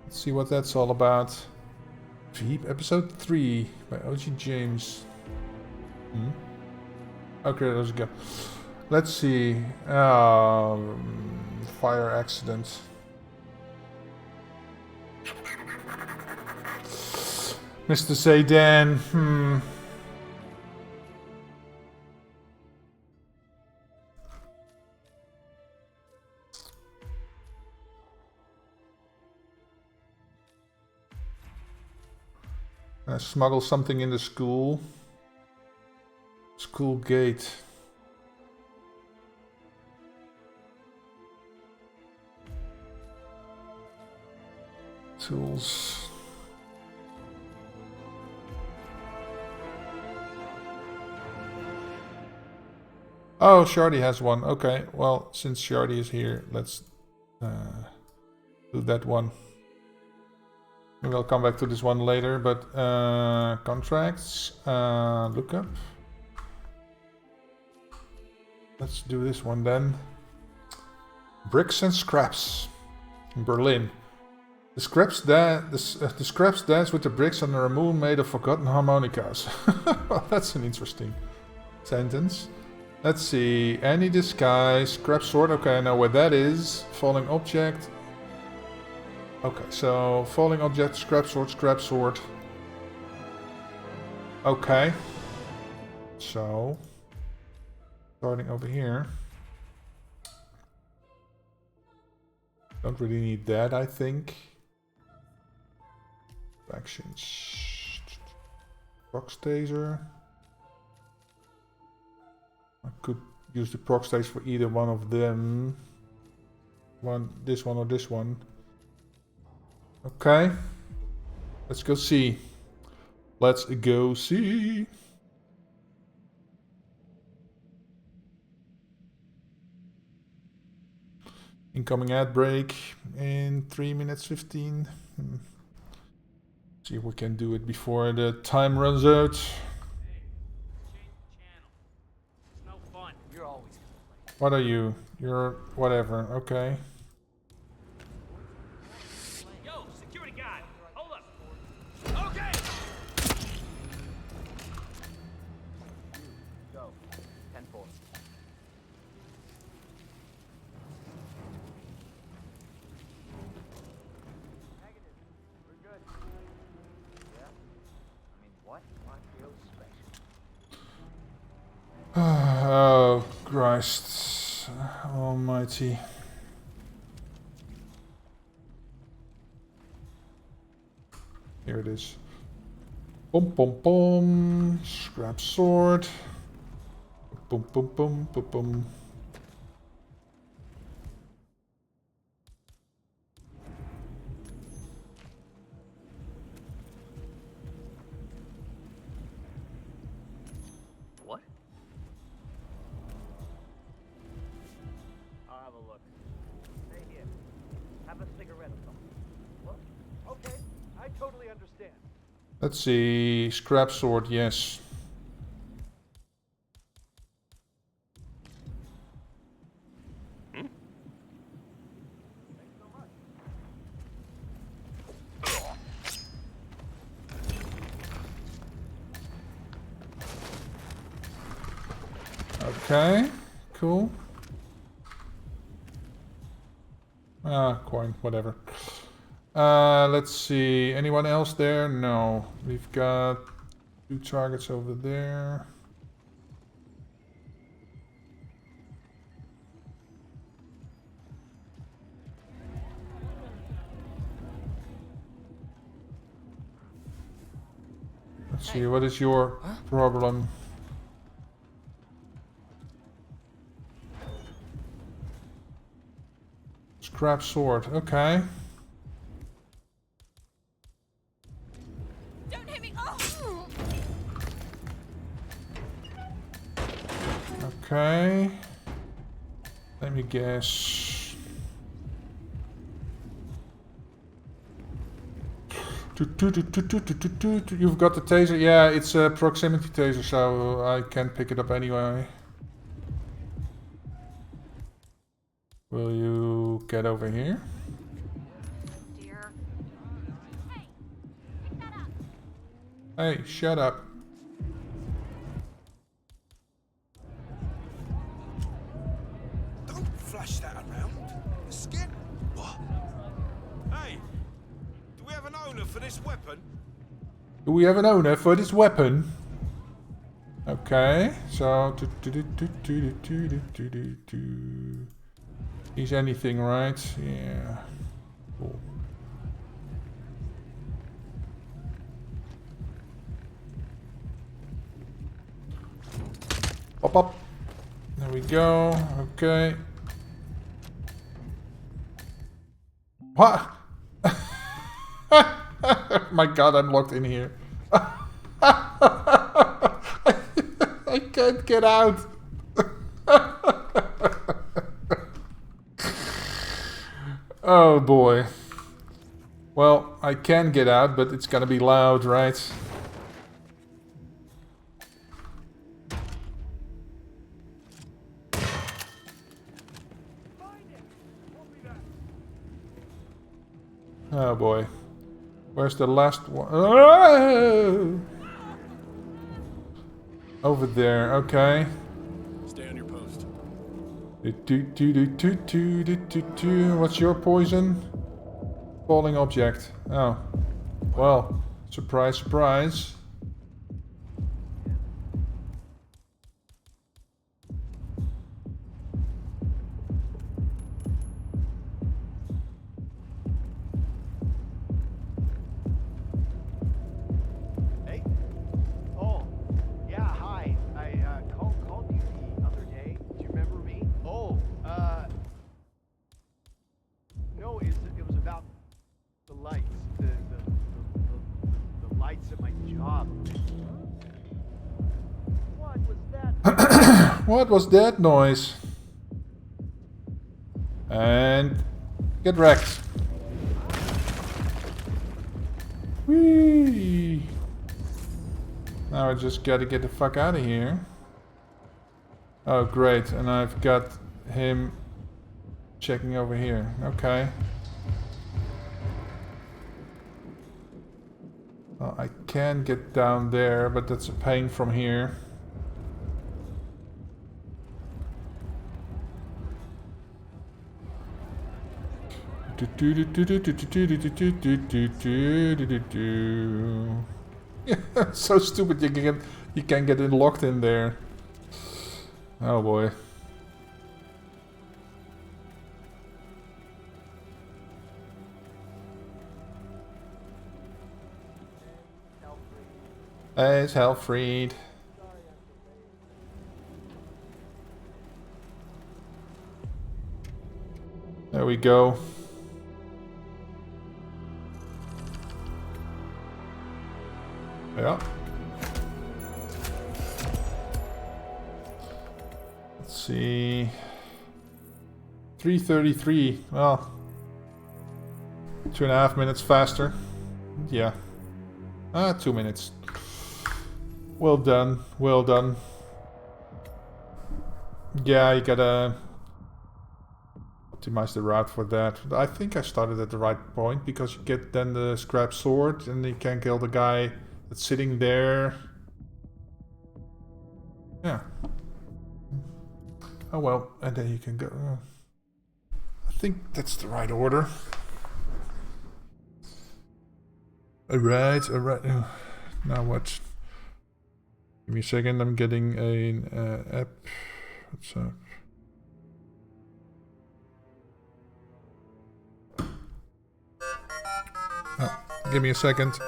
Let's see what that's all about. Veep, episode 3 by OG James. Okay, let's go. Let's see. Fire accident. Mr. Zaydan. Smuggle something in the school. School gate. Tools. Oh, Shardy has one. Okay, well, since Shardy is here, let's do that one. Maybe I'll come back to this one later, but contracts, lookup. Let's do this one then. Bricks and scraps in Berlin. The scraps dance with the bricks under a moon made of forgotten harmonicas. Well, that's an interesting sentence. Let's see. Any disguise, scrap sword. Okay, I know what that is. Falling object. Okay, so falling object, scrap sword, scrap sword. Okay. So starting over here. Don't really need that, I think. Actions. Prox taser. I could use the prox taser for either one of them. This one or this one. Okay. Let's go see. Let's go see. Incoming ad break in 3 minutes 15. See if we can do it before the time runs out. What are you? You're whatever, okay. Yo, security guy, hold up. Okay. Go. 10-4. Negative. We're good. Yeah? I mean, what? What feels special? Oh, Christ almighty. Here it is. Boom, boom, boom. Scrap sword. Boom, boom, boom, boom, boom. What? I'll have a look. Stay here. Have a cigarette or something. What? Okay, I totally understand. Let's see. Scrap sword, yes. Okay, cool. Coin, whatever. Let's see. Anyone else there? No. We've got 2 targets over there. Let's see, what is your problem? Scrap sword, okay. Don't hit me! Oh. Okay. Let me guess. You've got the taser? Yeah, it's a proximity taser, so I can pick it up anyway. Will you get over here? Dear. Hey, shut up. Don't flash that around. It's scared. What? Hey, do we have an owner for this weapon? Do we have an owner for this weapon? Okay, so... He's anything, right? Yeah. Cool. Pop up. There we go. Okay. My god, I'm locked in here. I can't get out. Oh boy. Well, I can get out, but it's gonna be loud, right? Oh boy. Where's the last one? Oh! Over there, okay. Stay on your post. What's your poison? Falling object. Oh. Well, surprise, surprise. Hey. Oh, yeah, hi. I called you the other day. Do you remember me? Oh, no, it was about the lights. The lights at my job. What was that? What was that noise? And get wrecked. Whee! Now I just gotta get the fuck out of here. Oh great, and I've got him checking over here. Okay. Well, I can get down there, but that's a pain from here. So stupid you can get it locked in there. Oh boy. It's Helfried. There we go. Yeah. Let's see. 3:33. Well, 2.5 minutes faster. Yeah. 2 minutes. Well done. Well done. Yeah, you gotta optimize the route for that. I think I started at the right point because you get then the scrap sword and you can kill the guy that's sitting there. Yeah. Oh well, and then you can go. I think that's the right order. Alright, alright. Now what? Give me a second, I'm getting an app. What's up? Oh, give me a second.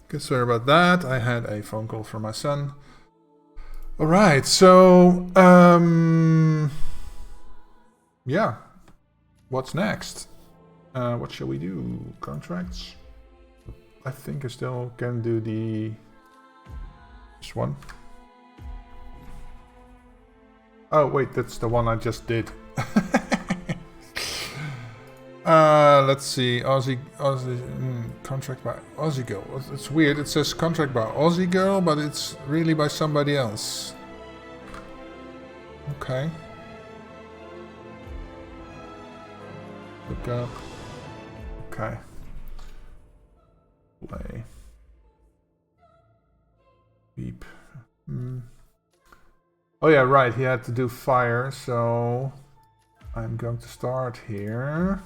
Okay, sorry about that. I had a phone call from my son. Alright, so yeah. What's next? What shall we do? Contracts? I think I still can do this one. Oh wait, that's the one I just did. Let's see. Aussie contract by Aussie Girl. It's weird. It says contract by Aussie Girl, but it's really by somebody else. Okay. Look up. Okay. Play. Beep. Oh yeah, right. He had to do fire, so I'm going to start here.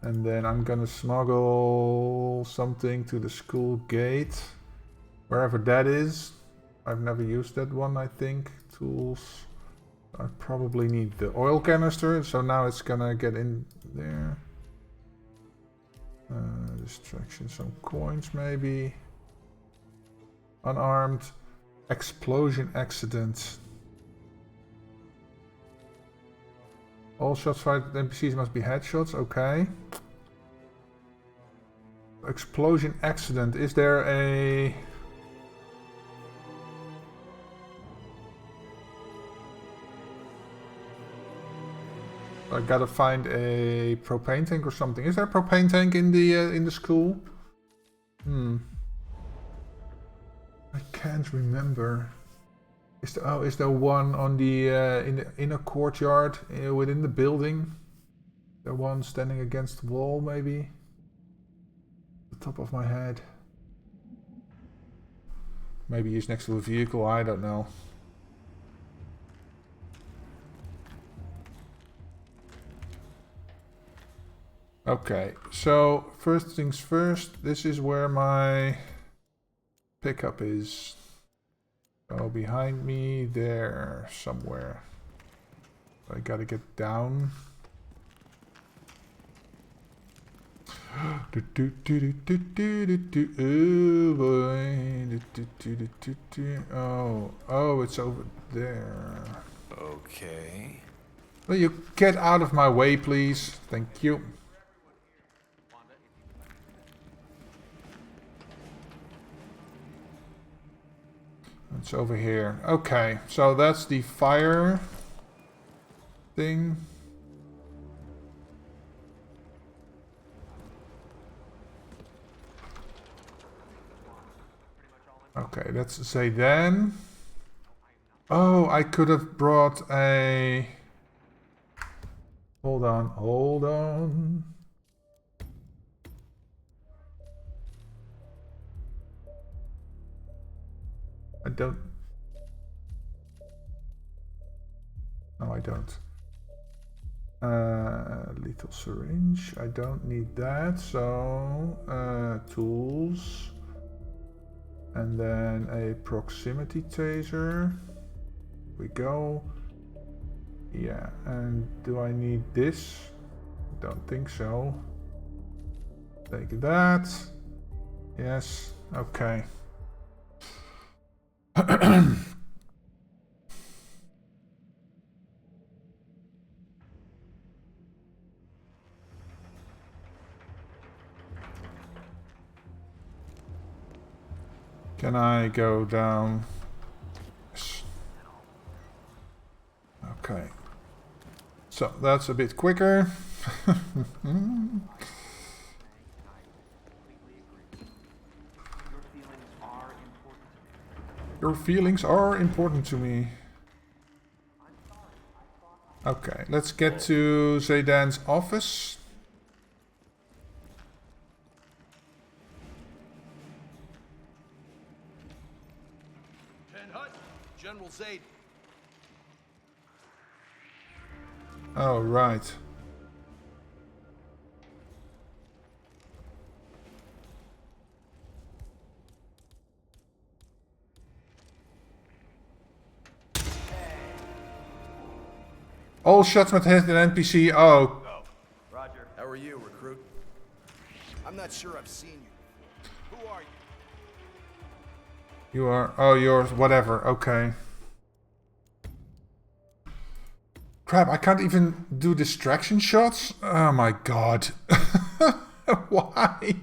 And then I'm gonna smuggle something to the school gate. Wherever that is. I've never used that one, I think. Tools. I probably need the oil canister, so now it's gonna get in there. Distraction, some coins maybe. Unarmed. Explosion accident. All shots fired at NPCs must be headshots, okay. Explosion accident, is there a... I gotta find a propane tank or something. Is there a propane tank in the school? I can't remember. Is there one on the in the inner courtyard within the building? The one standing against the wall, maybe. The top of my head. Maybe he's next to a vehicle. I don't know. Okay, so first things first. This is where my pickup is. Oh, behind me there somewhere. I gotta get down. Oh boy. Oh, it's over there. Okay. Will you get out of my way, please? Thank you. It's over here. Okay, so that's the fire thing. Okay, let's say then. Oh, I could have brought a... Hold on, hold on. I don't... No, I don't. Lethal syringe. I don't need that. So, tools. And then a proximity taser. We go. Yeah, and do I need this? Don't think so. Take that. Yes, okay. Can I go down? Yes. Okay. So that's a bit quicker. Your feelings are important to me. Okay, let's get to Zaydan's office. General Zaid. Oh, right. All shots met hit an NPC. Oh. Roger. How are you, recruit? I'm not sure I've seen you. Who are you? You are... Oh, you're... Whatever. Okay. Crap, I can't even do distraction shots? Oh my god. Why?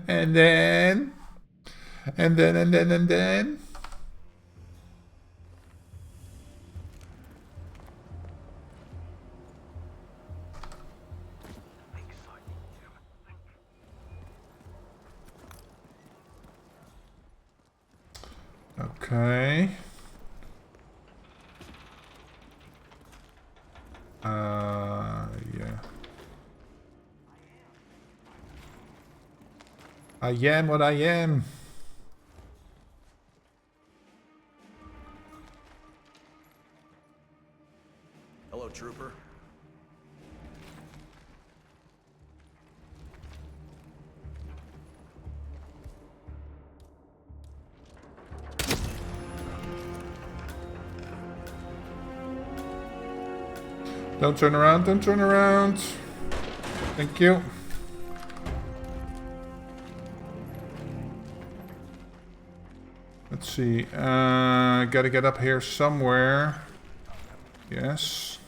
And then... And then... Okay. Yeah. I am what I am. Hello, trooper. Don't turn around, don't turn around. Thank you. Let's see. Gotta get up here somewhere. Yes.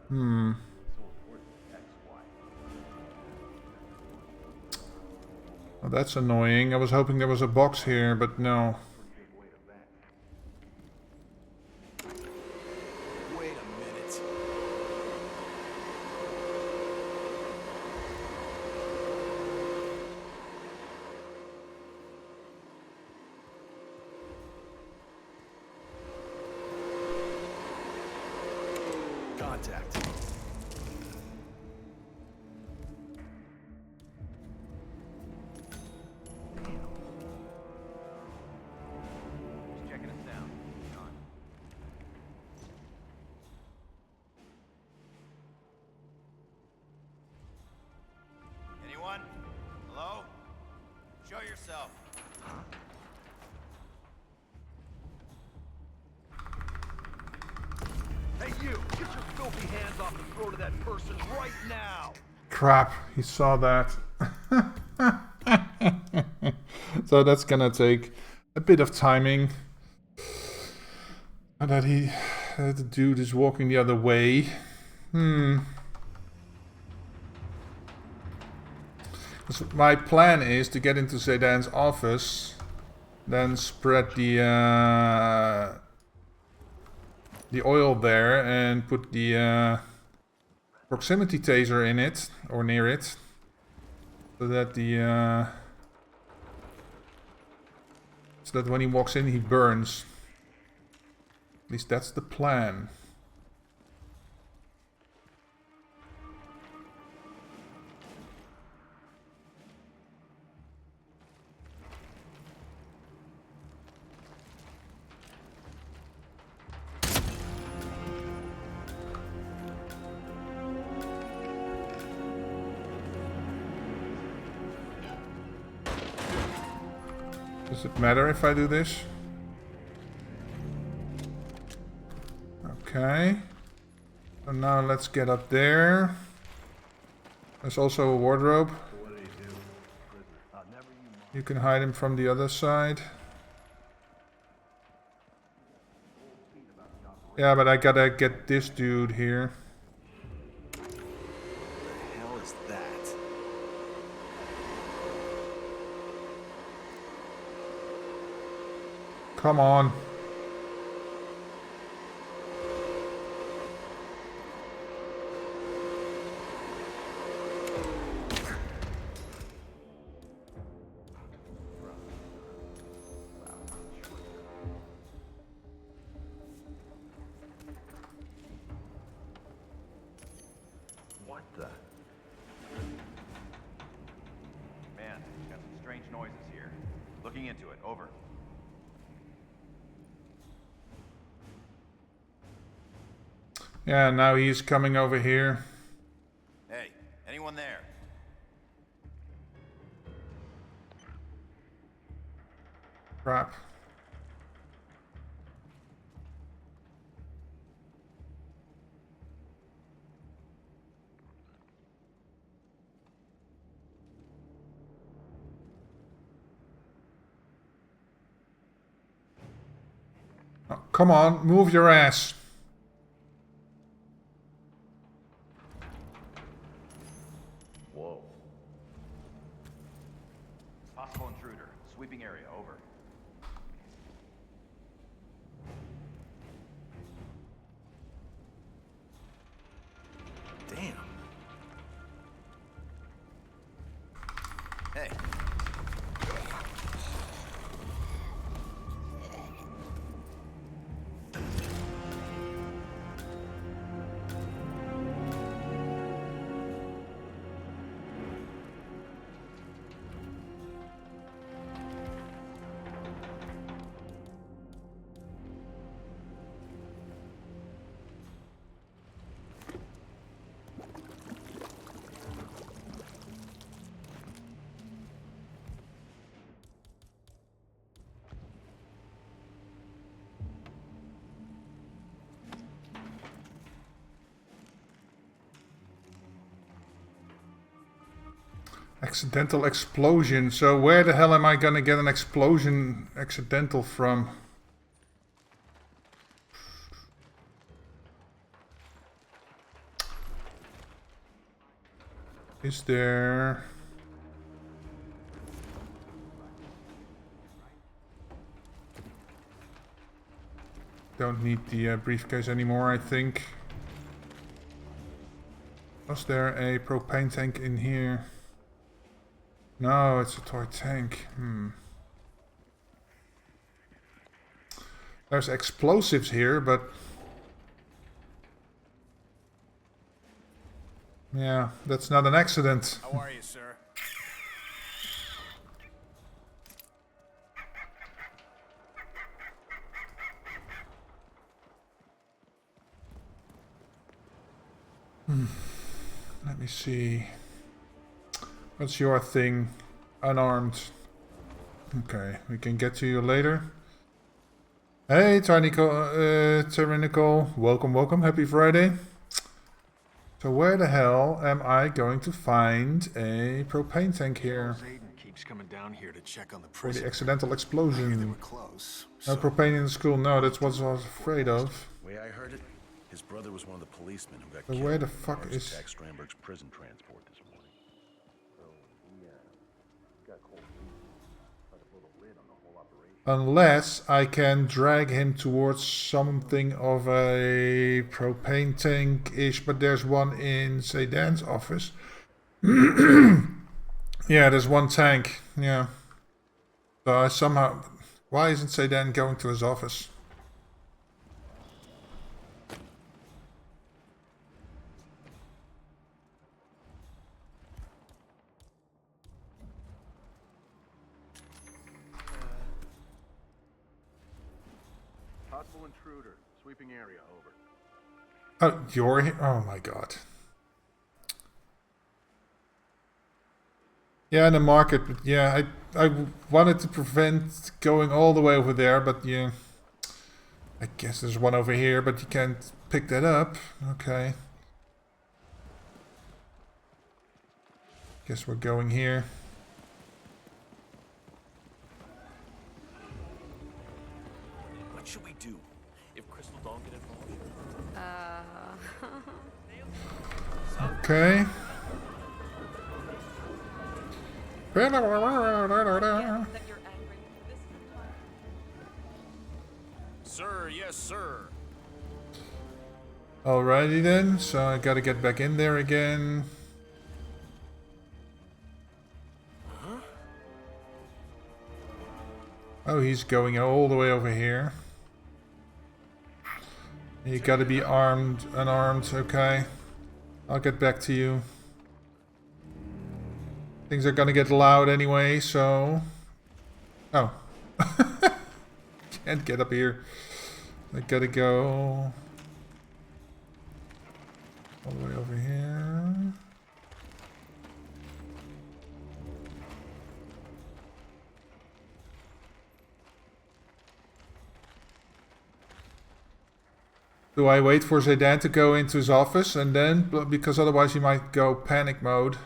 Hmm. Well, that's annoying. I was hoping there was a box here, but no. Wait a minute. Contact. Just checking us down. John. Anyone? Hello? Show yourself. Hey, you! Get your filthy hands off the throat of that person right now! Crap, he saw that. So that's gonna take a bit of timing. And that the dude is walking the other way. So my plan is to get into Zedan's office, then spread the oil there and put the proximity taser in it or near it, so that when he walks in he burns. At least that's the plan. Does it matter if I do this? Okay. So now let's get up there. There's also a wardrobe. You can hide him from the other side. Yeah, but I gotta get this dude here. What the hell is that? Come on. What the? Man, got some strange noises here. Looking into it. Over. Yeah, now he's coming over here. Hey, anyone there? Crap. Oh, come on, move your ass. Whoa. Possible intruder. Sweeping area. Over. Hey. Accidental explosion. So where the hell am I gonna get an explosion accidental from? Is there... Don't need the briefcase anymore, I think. Was there a propane tank in here? No, it's a toy tank. There's explosives here, but... Yeah, that's not an accident. How are you, sir? Let me see. What's your thing? Unarmed. Okay, we can get to you later. Hey, Tyrannical. Welcome, welcome. Happy Friday. So where the hell am I going to find a propane tank here? Keeps coming down here to check on the For the prison. accidental explosion. They were close. No propane in the school. No, that's what I was afraid of. Way I heard it, his brother was one of the policemen who got But killed. where the when fuck arms is... attacked Strandberg's prison transport this morning. Unless I can drag him towards something of a propane tank-ish, but there's one in Sedan's office. Yeah, there's one tank, yeah. So I somehow... Why isn't Sedan going to his office? Possible intruder. Sweeping area, over. Oh, you're here? Oh my god. Yeah, in the market, but yeah, I wanted to prevent going all the way over there, but yeah. I guess there's one over here, but you can't pick that up. Okay. Guess we're going here. What should we do if Crystal don't get involved? Okay. Sir, yes, sir. Alrighty then, so I gotta get back in there again. Oh, he's going all the way over here. You gotta be armed, unarmed, okay. I'll get back to you. Things are gonna get loud anyway, so... Oh. Can't get up here. I gotta go... all the way over here. Do I wait for Zaydan to go into his office and then... because otherwise he might go panic mode.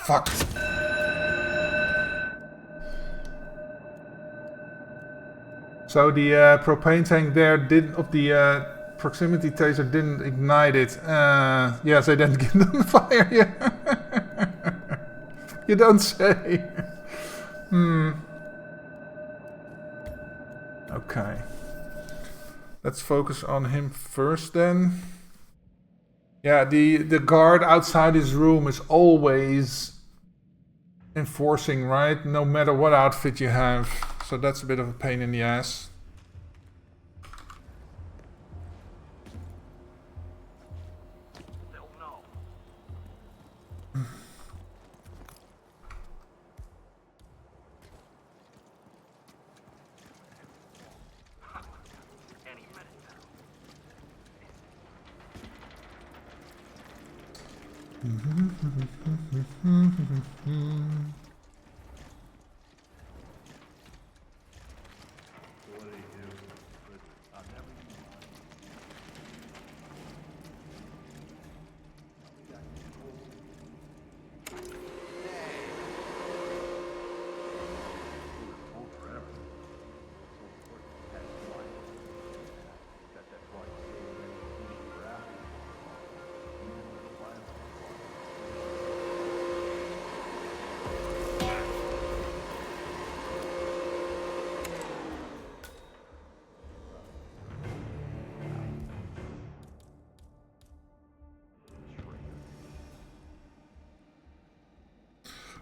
fuck. So the propane tank there didn't, of the proximity taser didn't ignite it. Yes, I didn't get on fire. Yeah. You don't say. Okay. Let's focus on him first then. Yeah, the guard outside his room is always enforcing, right? No matter what outfit you have. So that's a bit of a pain in the ass.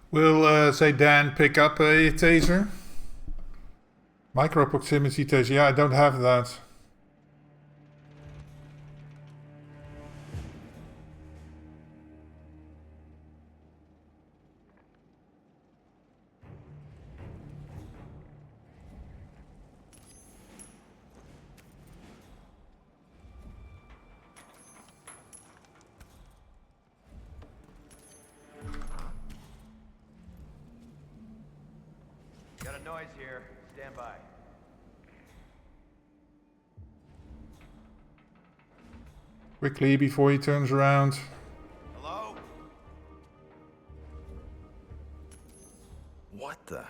Will, say Dan, pick up a taser? Micro proximity taser. Yeah, I don't have that. Got a noise here. Stand by. Quickly before he turns around. Hello? What the?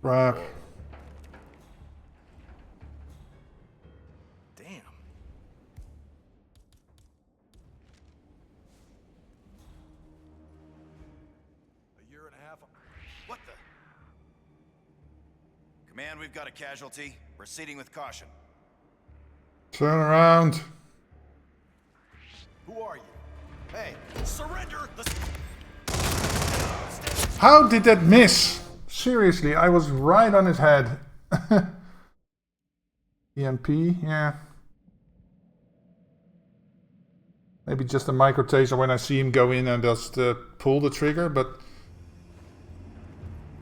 Crap. Damn. A year and a half. What the? Command, we've got a casualty. Proceeding with caution. Turn around. Who are you? Hey, surrender the... How did that miss? Seriously, I was right on his head. EMP, yeah. Maybe just a micro taser when I see him go in and just pull the trigger, but...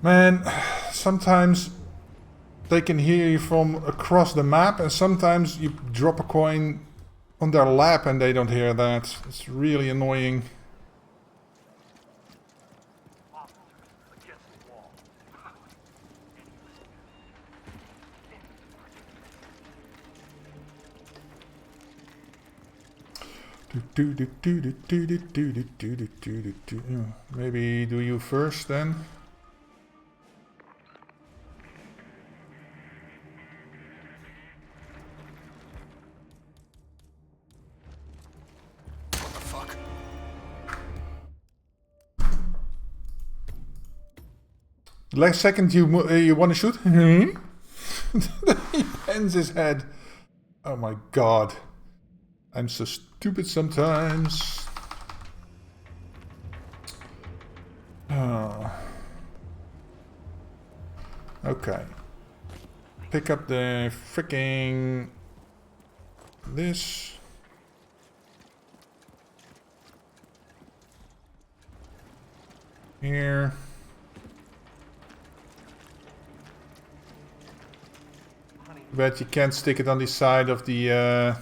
Man, sometimes they can hear you from across the map, and sometimes you drop a coin on their lap and they don't hear that. It's really annoying. Maybe do you first then? Last second you want to shoot? He bends his head. Oh my god. I'm so stupid sometimes. Oh. Okay. Pick up the freaking... this. Here. But you can't stick it on the side of the...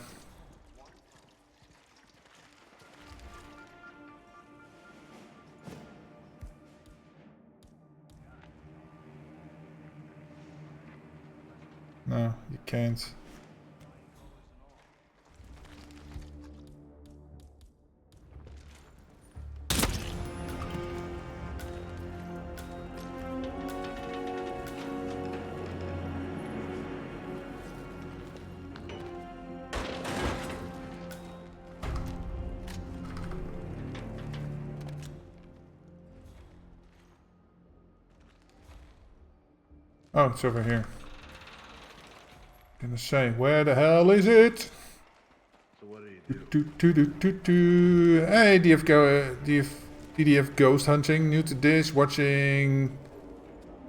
No, you can't. Oh, it's over here. Gonna say, where the hell is it? So what do you do? Hey, DDF Ghost Hunting, new to this, watching...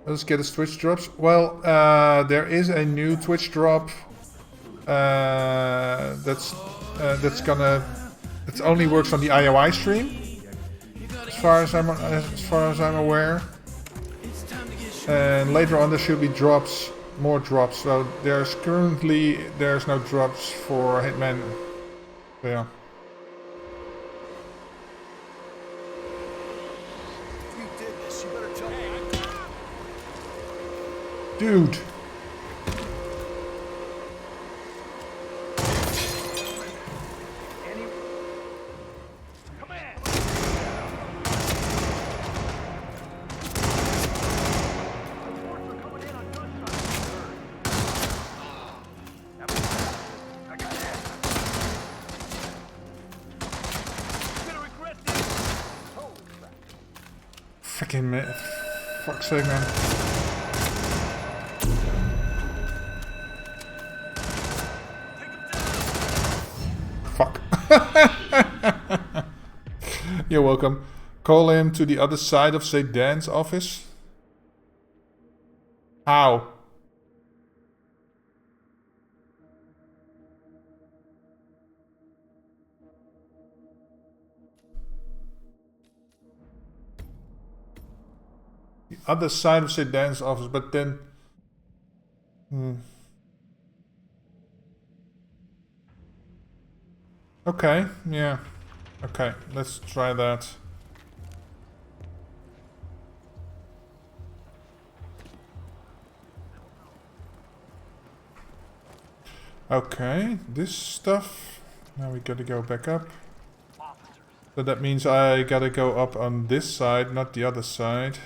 Let's get his Twitch drops. Well, there is a new Twitch drop. That's gonna... It only works on the IOI stream. As far as I'm aware. And later on there should be drops, more drops. So there's no drops for Hitman. So yeah. You did this, you better tell me. Dude. Fucking man. Fuck's sake, man. Fuck. You're welcome. Call him to the other side of St. Dan's office. How? The other side of St. Dan's office, but then... Okay, yeah. Okay, let's try that. Okay, this stuff. Now we gotta go back up. So that means I gotta go up on this side, not the other side.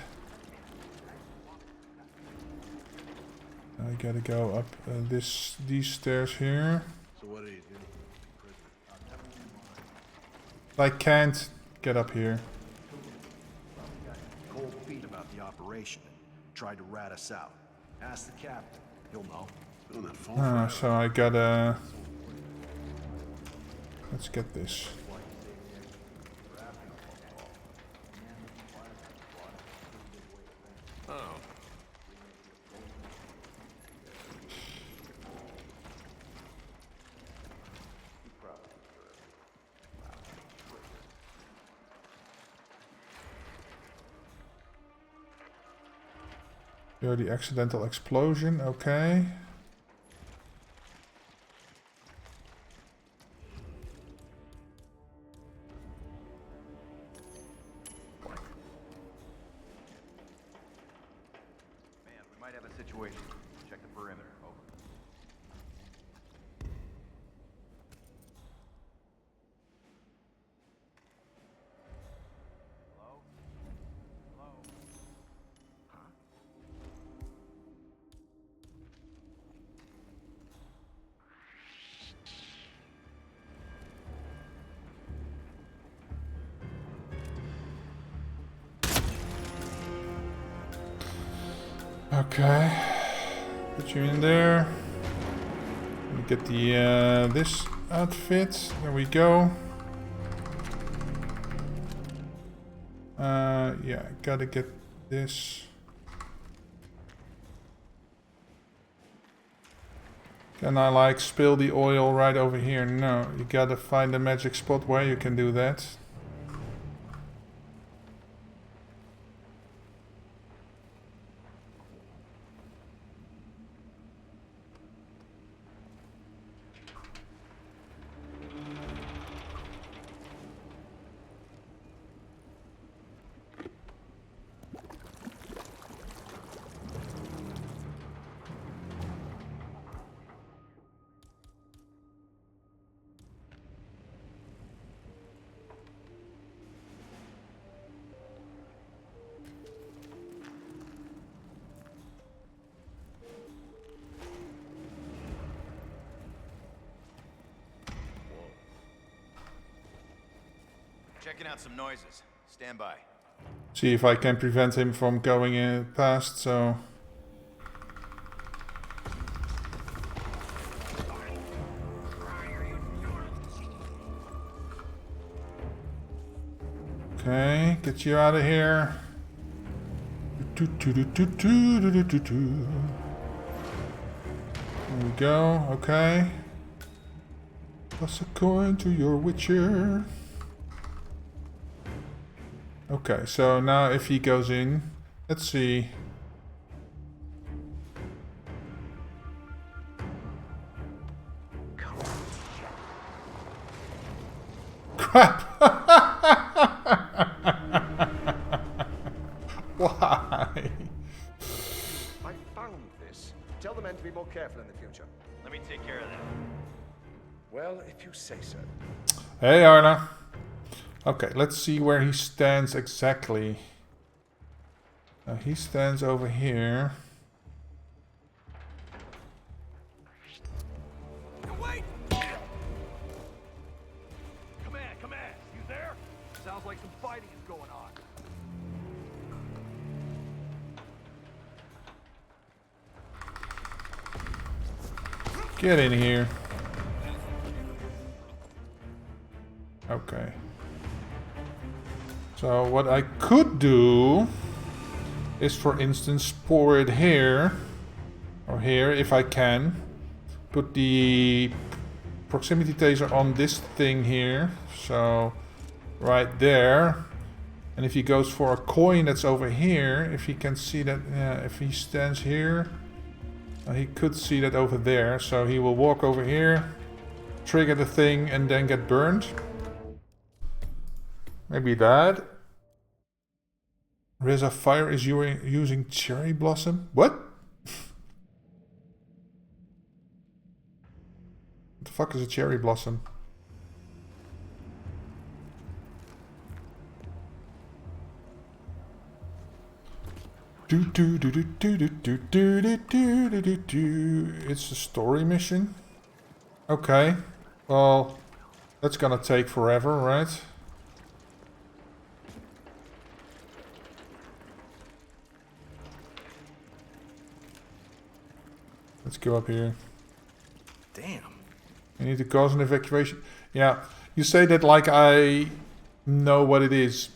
I gotta go up these stairs here. So what do you do? I can't get up here. Cold feet about the operation. Tried to rat us out. Ask the captain. He'll know. Been on that phone So I gotta... Let's get this. Oh. Here, the accidental explosion, okay. Man, we might have a situation. Check the perimeter. Over. Hello? Hello? Huh? Okay. Put you in there. Let me get the this outfit. There we go. Yeah, gotta get this. Can I like spill the oil right over here? No, you gotta find a magic spot where you can do that. Checking out some noises. Stand by. See if I can prevent him from going in past, so... Okay, get you out of here. There we go, okay. Toss a coin to your witcher. Okay, so now if he goes in, let's see. Crap! Why? I found this. Tell the men to be more careful in the future. Let me take care of that. Well, if you say so. Hey, Arna. Okay, let's see where he stands exactly. He stands over here. Wait! Come on. You there? Sounds like some fighting is going on. Get in here. Okay. So what I could do is, for instance, pour it here. Or here, if I can. Put the proximity taser on this thing here. So, right there. And if he goes for a coin that's over here, if he can see that, yeah, if he stands here, he could see that over there. So he will walk over here, trigger the thing, and then get burned. Maybe that. Reza Fire is using Cherry Blossom. What? What the fuck is a Cherry Blossom? It's a story mission. Okay. Well, that's gonna take forever, right? Let's go up here. Damn. I need to cause an evacuation. Yeah, you say that like I know what it is.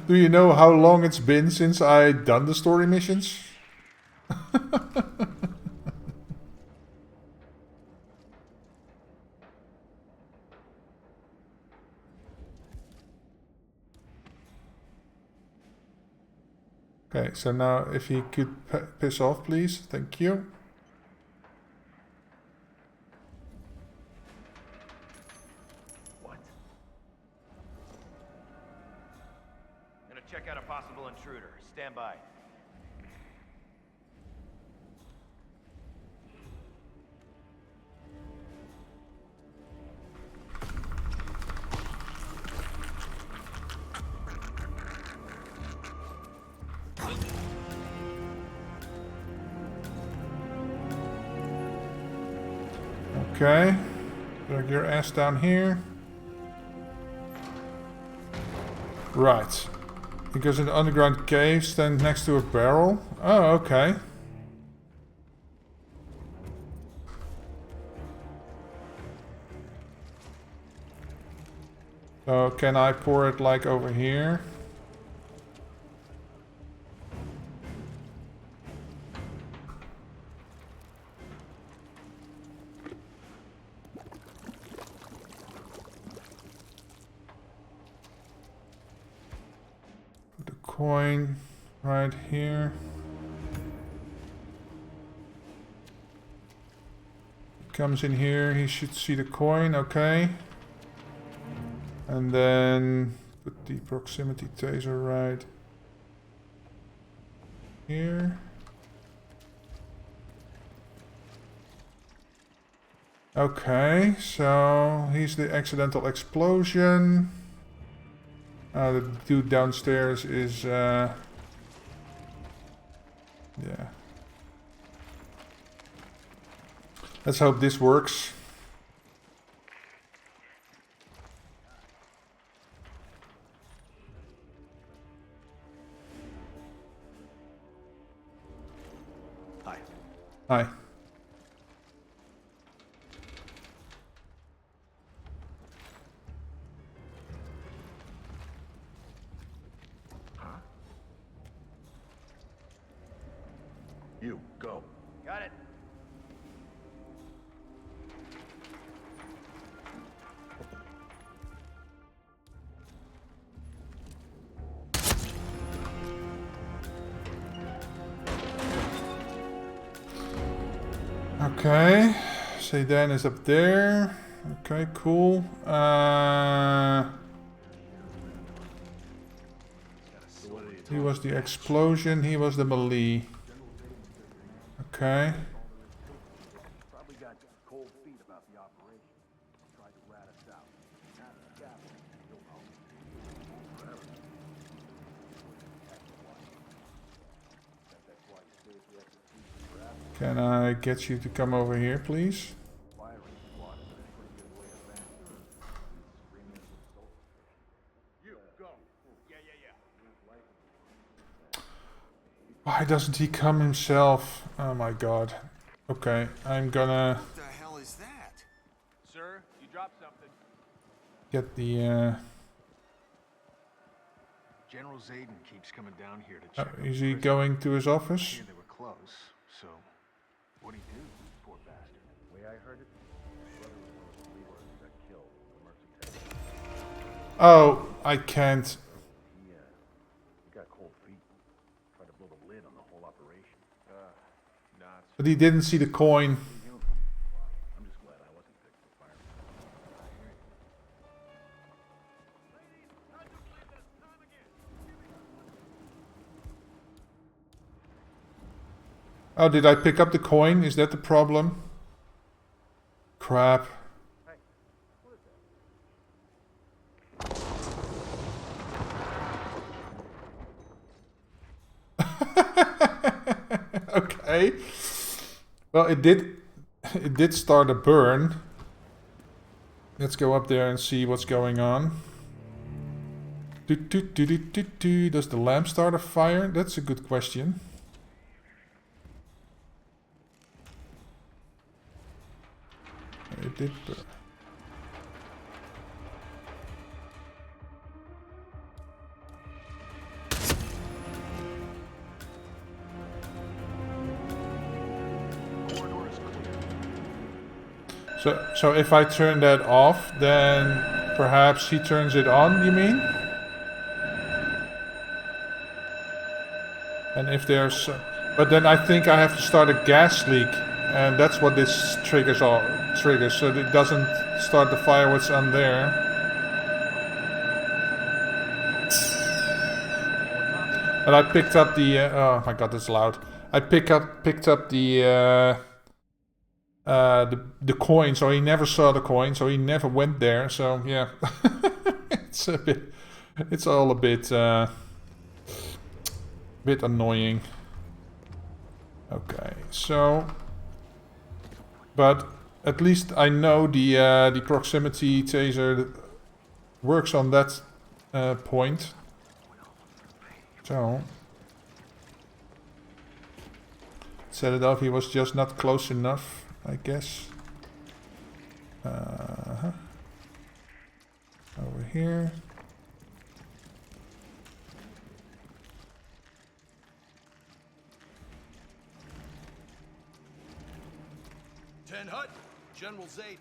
Do you know how long it's been since I done the story missions? Okay, so now if he could piss off, please. Thank you. What? Gonna check out a possible intruder. Stand by. Okay. Drag your ass down here. Right. He goes in the underground cave, stand next to a barrel. Oh, okay. So can I pour it like over here? Put the coin right here. Comes in here, he should see the coin, okay. And then put the proximity taser right here. Okay, so he's the accidental explosion. The dude downstairs is yeah. Let's hope this works. Hi. Hi. You, go. Got it. Okay, Sedan is up there. Okay, cool. He was the explosion, he was the melee. Okay. Probably got cold feet about the operation. Tried to rat us out. Not the captain. You'll know. Forever. That's why you stay at the execution forever. Can I get you to come over here, please? Firing squad is a pretty good way of answering. Screaming with soul. You, go. Yeah. Why doesn't he come himself? Oh my god. Okay, I'm gonna What the hell is that? Sir, you dropped something. get the General Zayden keeps coming down here to check. is he going to his office? Here they were close, so what'd he do? Poor bastard. The way I heard it, his brother was one of the leaders who got killed in the Mercy. Oh, I can't. He got cold feet. Tried to blow the lid on the whole operation. Nuts. But he didn't see the coin. I'm just glad I wasn't picked for fire. Oh, did I pick up the coin? Is that the problem? Crap. Okay. Well, it did start a burn. Let's go up there and see what's going on. Does the lamp start a fire? That's a good question. It did burn. So if I turn that off, then perhaps he turns it on, you mean? And if there's... but then I think I have to start a gas leak. And that's what this triggers, so it doesn't start the fire what's on there. And I picked up the... oh my god, that's loud. I picked up the coin, so he never saw the coin, so he never went there. So yeah, it's all a bit annoying. Okay, so, but at least I know the proximity taser works on that point. So set it off. He was just not close enough, I guess. Over here. Ten Hut, General Zayden.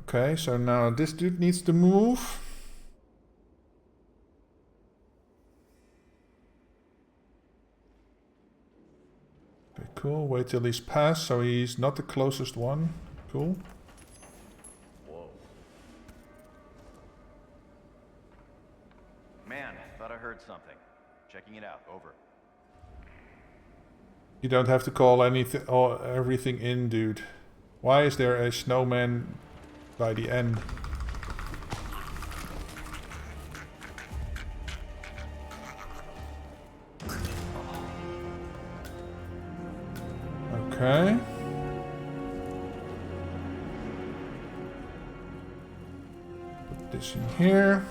Okay, so now this dude needs to move. Okay, cool. Wait till he's passed, so he's not the closest one. Cool. Whoa. Man, thought I heard something. Checking it out. Over. You don't have to call anything or everything in, dude. Why is there a snowman by the end? Okay. Put this in here.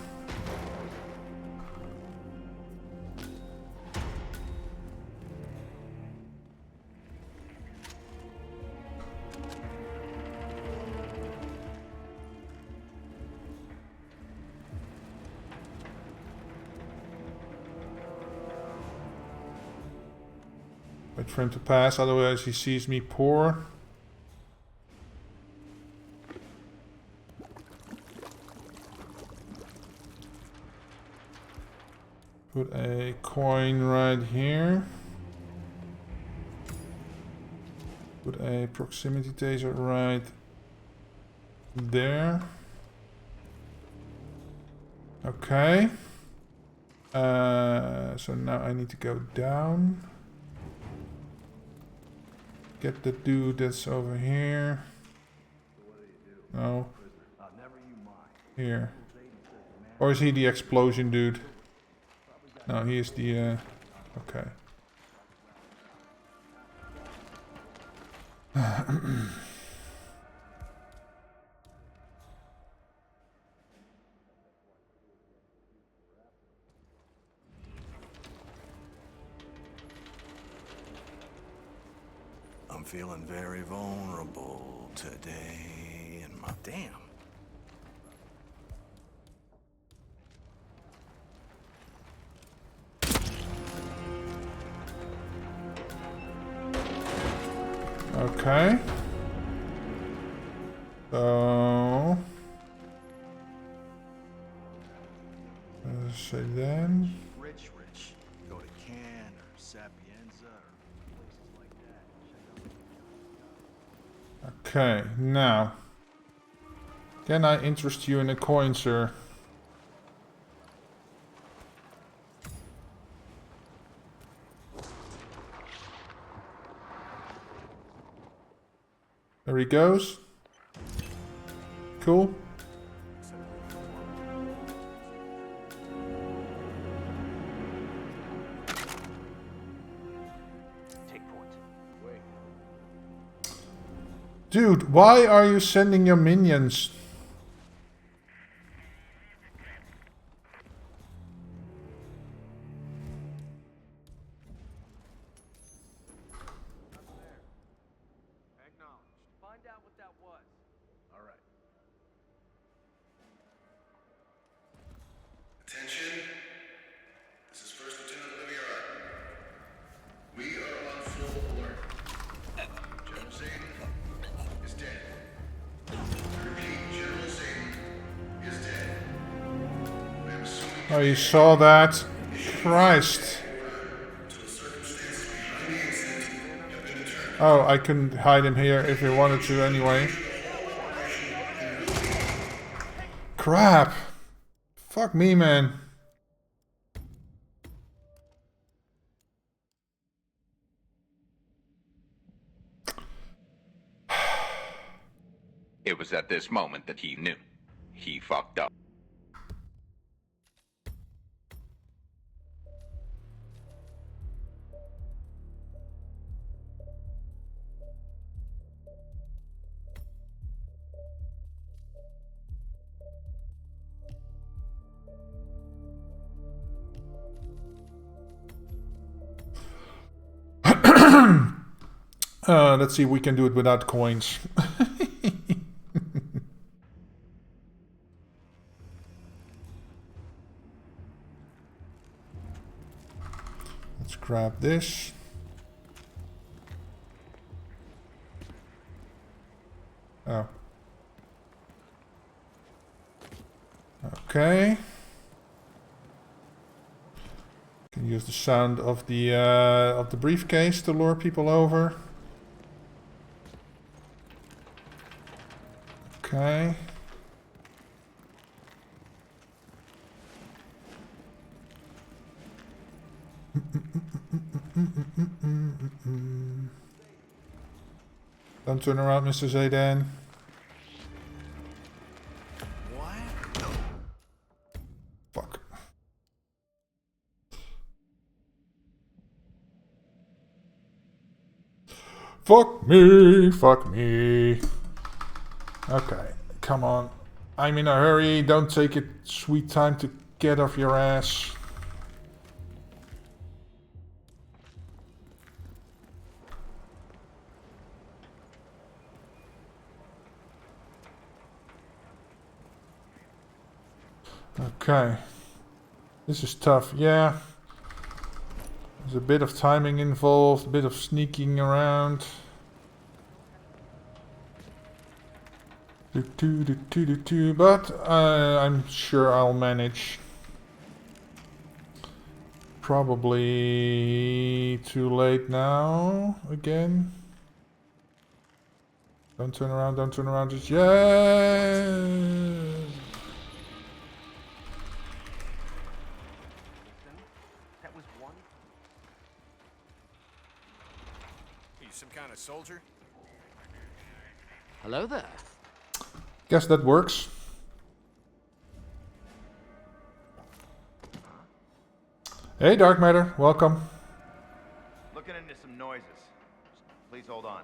Wait for him to pass, otherwise he sees me pour. Put a coin right here. Put a proximity taser right there. Okay. So now I need to go down. Get the dude that's over here. No. Here. Or is he the explosion dude? No, he is the... okay. I'm feeling very vulnerable today, and my damn. Okay. So... let's say then... Rich. Go to Cannes or Sapienza or places like that. Okay, now... can I interest you in a coin, sir? There he goes. Cool. Take point. Wait. Dude, why are you sending your minions? Find out what that was. All right. Attention. This is First Lieutenant Olivia. We are on full alert. General Zayden is dead. I repeat, General Zayden is dead. I am assuming... Oh, you saw that? Christ. Oh, I couldn't hide him here if we wanted to anyway. Crap. Fuck me, man. It was at this moment that he knew. He fucked up. Let's see if we can do it without coins. Let's grab this. Oh. Okay. Can use the sound of the briefcase to lure people over. Okay. Don't turn around, Mr. Zayden. What? Fuck. Fuck me, fuck me. Okay, come on. I'm in a hurry. Don't take it sweet time to get off your ass. Okay. This is tough, yeah. There's a bit of timing involved, a bit of sneaking around. But I'm sure I'll manage. Probably too late now again. Don't turn around just yet. That was one. You some kind of soldier? Hello there. Guess that works. Hey, Dark Matter, welcome. Looking into some noises. Please hold on.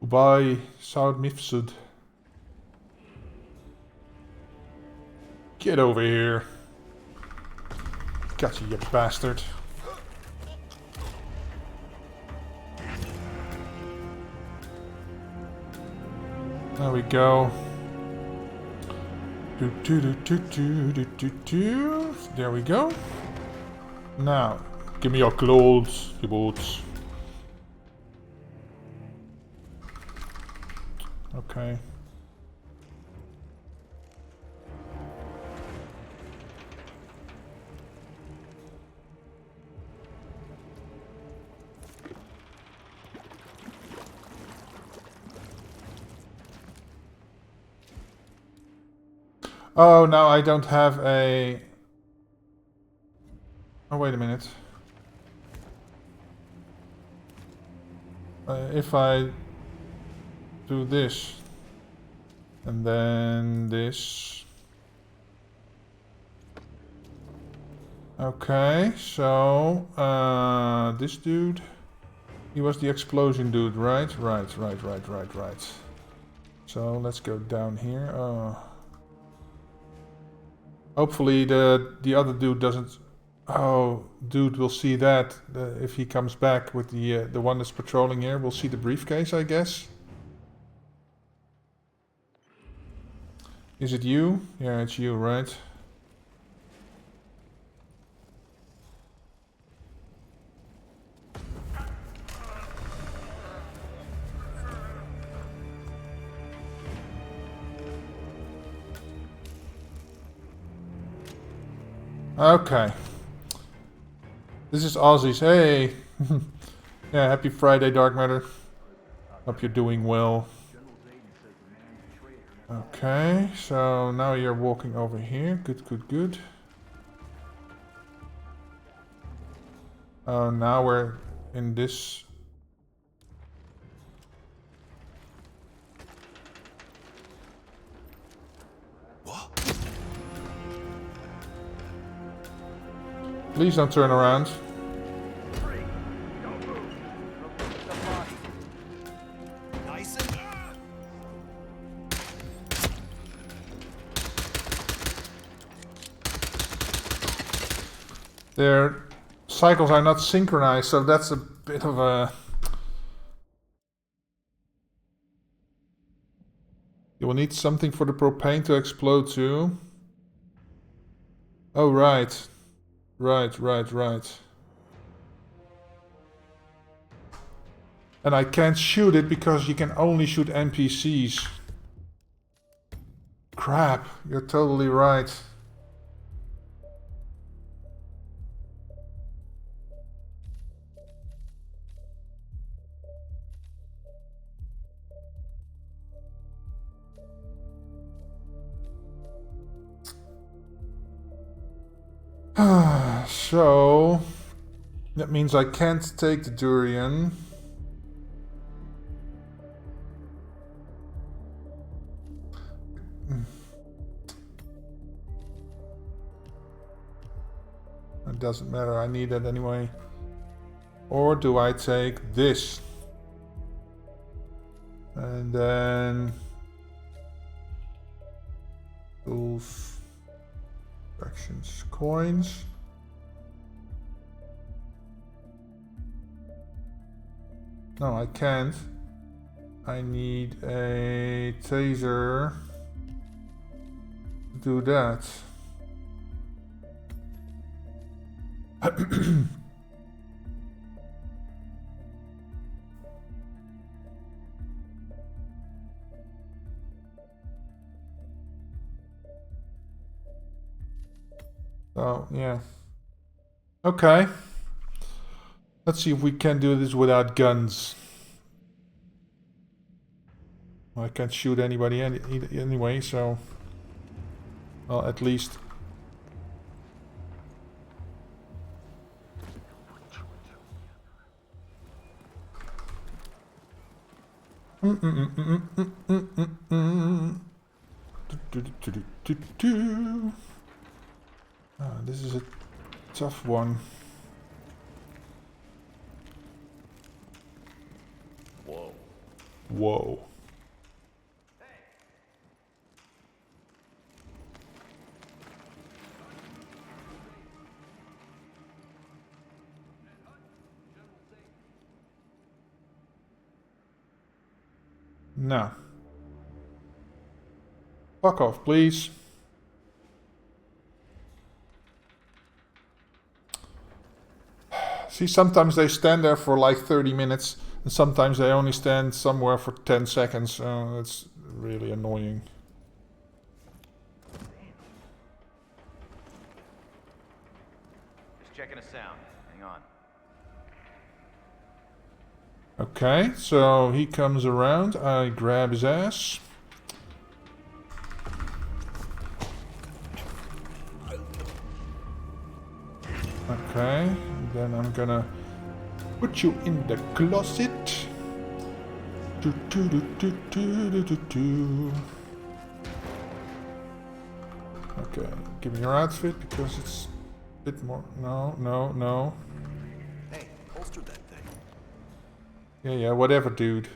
Goodbye, Saud Mifsud. Get over here. Gotcha, you bastard. There we go. There we go. Now, give me your clothes, your boots. Okay. Oh, now I don't have a... Oh, wait a minute. If I do this, and then this. Okay, so this dude, he was the explosion dude, right? Right. So let's go down here. Hopefully the other dude doesn't. Oh, dude, we'll see that if he comes back with the one that's patrolling here. We'll see the briefcase, I guess. Is it you? Yeah, it's you, right? Okay. This is Aussie's. Hey! Yeah, happy Friday, Dark Matter. Hope you're doing well. Okay, so now you're walking over here. Good. Oh, now we're in this... Please don't turn around. Their cycles are not synchronized, so that's a bit of a... You will need something for the propane to explode too. Oh, right. Right. And I can't shoot it because you can only shoot NPCs. Crap, you're totally right. So, that means I can't take the durian. It doesn't matter, I need it anyway. Or do I take this? And then... tools, fractions, coins. No, I can't. I need a taser to do that. So, yeah. Okay. Let's see if we can do this without guns. I can't shoot anybody anyway, so... Well, at least... This is a tough one. Whoa. Whoa. No. Fuck off, please. See, sometimes they stand there for like 30 minutes, and sometimes they only stand somewhere for 10 seconds. That's really annoying. Just checking a sound. Hang on. Okay, so he comes around. I grab his ass. Okay, then I'm gonna put you in the closet. Do, do, do, do, do, do, do, do. Okay, give me your outfit because it's a bit more. No, no, no. Hey, holster that thing. Yeah, yeah, whatever, dude.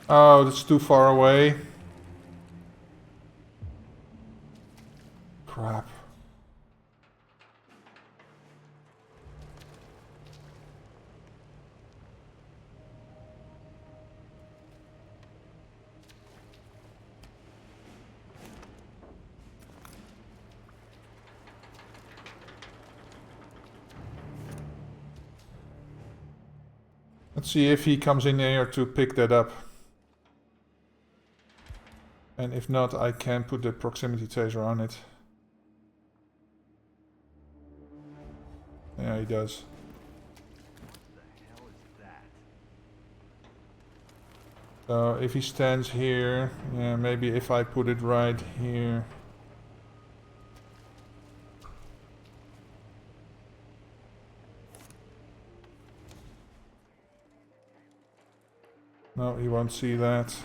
Oh, that's too far away. Crap. Let's see if he comes in here to pick that up. And if not, I can put the proximity taser on it. Yeah, he does. So if he stands here, yeah, maybe if I put it right here. No, he won't see that.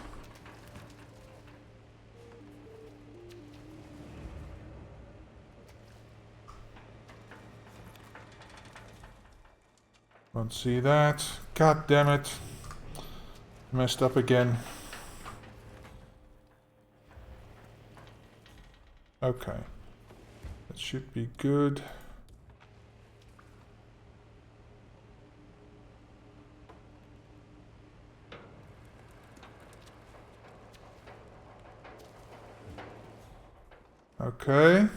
Won't see that. God damn it. Messed up again. Okay. That should be good. Okay.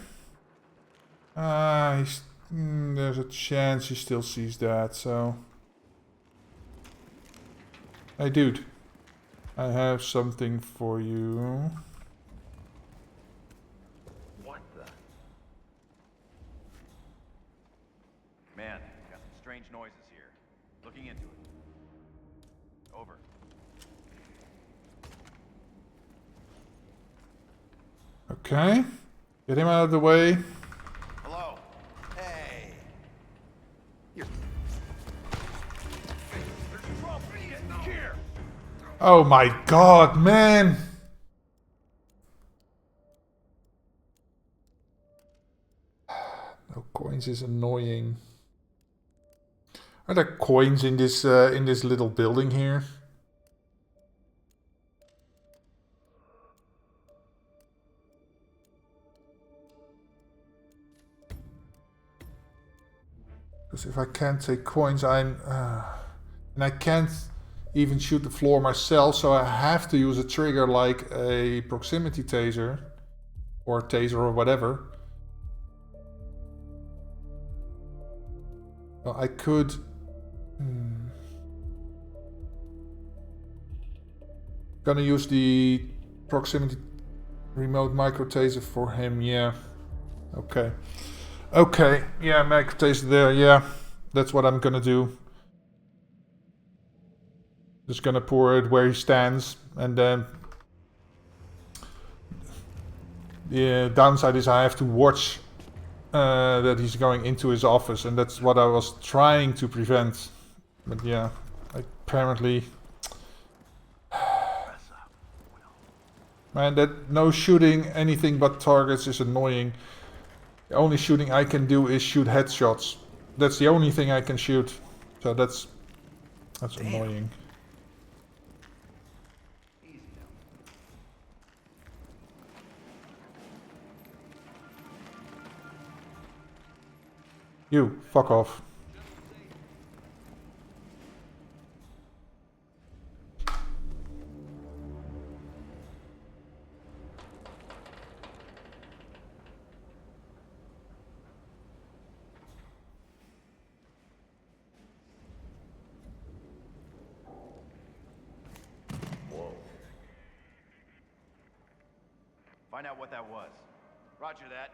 There's a chance he still sees that, so... Hey dude, I have something for you. What the? Man, got some strange noises here. Looking into it. Over. Okay. Get him out of the way. Hello. Hey. Oh my god, man! No coins is annoying. Are there coins in this little building here? Because if I can't take coins, and I can't even shoot the floor myself, so I have to use a trigger like a proximity taser or taser or whatever. Well, I could... Gonna use the proximity remote micro taser for him, yeah. Okay. Okay, yeah, micro taser there, yeah. That's what I'm gonna do. Just gonna pour it where he stands, and then the downside is I have to watch that he's going into his office, and that's what I was trying to prevent. But yeah, apparently... Man, that no shooting anything but targets is annoying. The only shooting I can do is shoot headshots. That's the only thing I can shoot. So that's annoying. You, fuck off. Find out what that was. Roger that.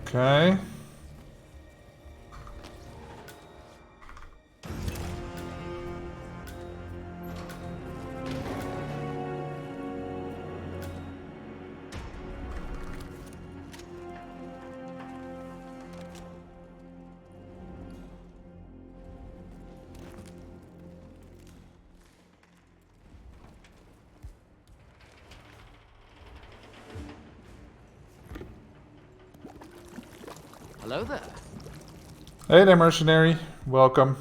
Okay. Hello there. Hey there, mercenary. Welcome.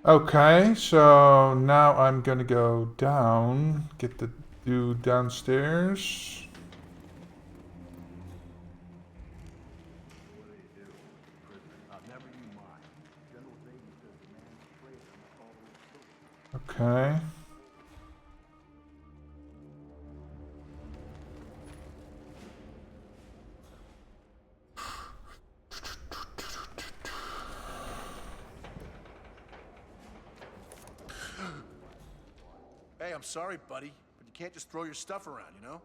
Okay, so now I'm gonna go down, get the dude downstairs. Okay. Hey, I'm sorry, buddy, but you can't just throw your stuff around, you know?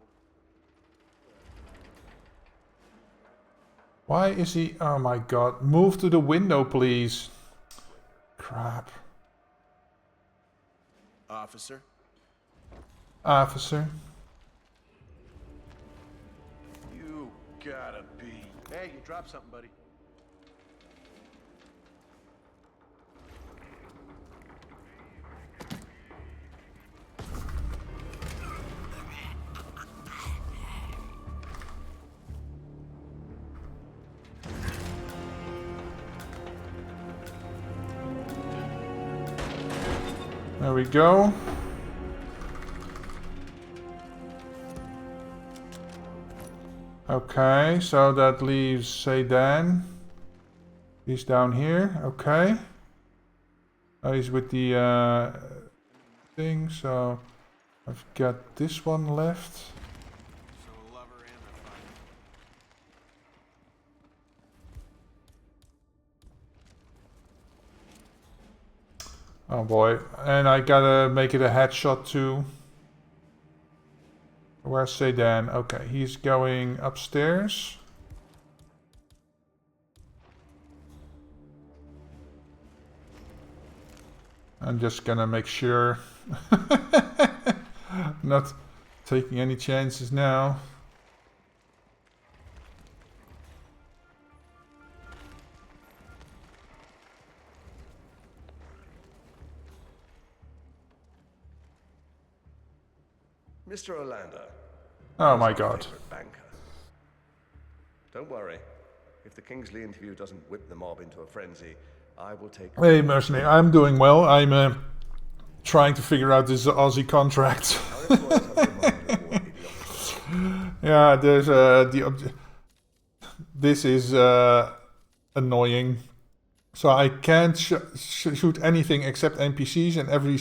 Why is he... Oh my god. Move to the window, please. Crap. Officer? Officer. You gotta be... Hey, you dropped something, buddy. There we go. Okay, so that leaves Sedan. He's down here, okay. Oh, he's with the thing, so I've got this one left. Oh boy, and I gotta make it a headshot too. Where's Sedan? Okay, he's going upstairs. I'm just gonna make sure not taking any chances now. Mr. Orlando. Oh my god. Banker. Don't worry. If the Kingsley interview doesn't whip the mob into a frenzy, I will take... Hey mercenary, I'm doing well. I'm trying to figure out this Aussie contract. Yeah, there's this is annoying. So I can't shoot anything except NPCs, and every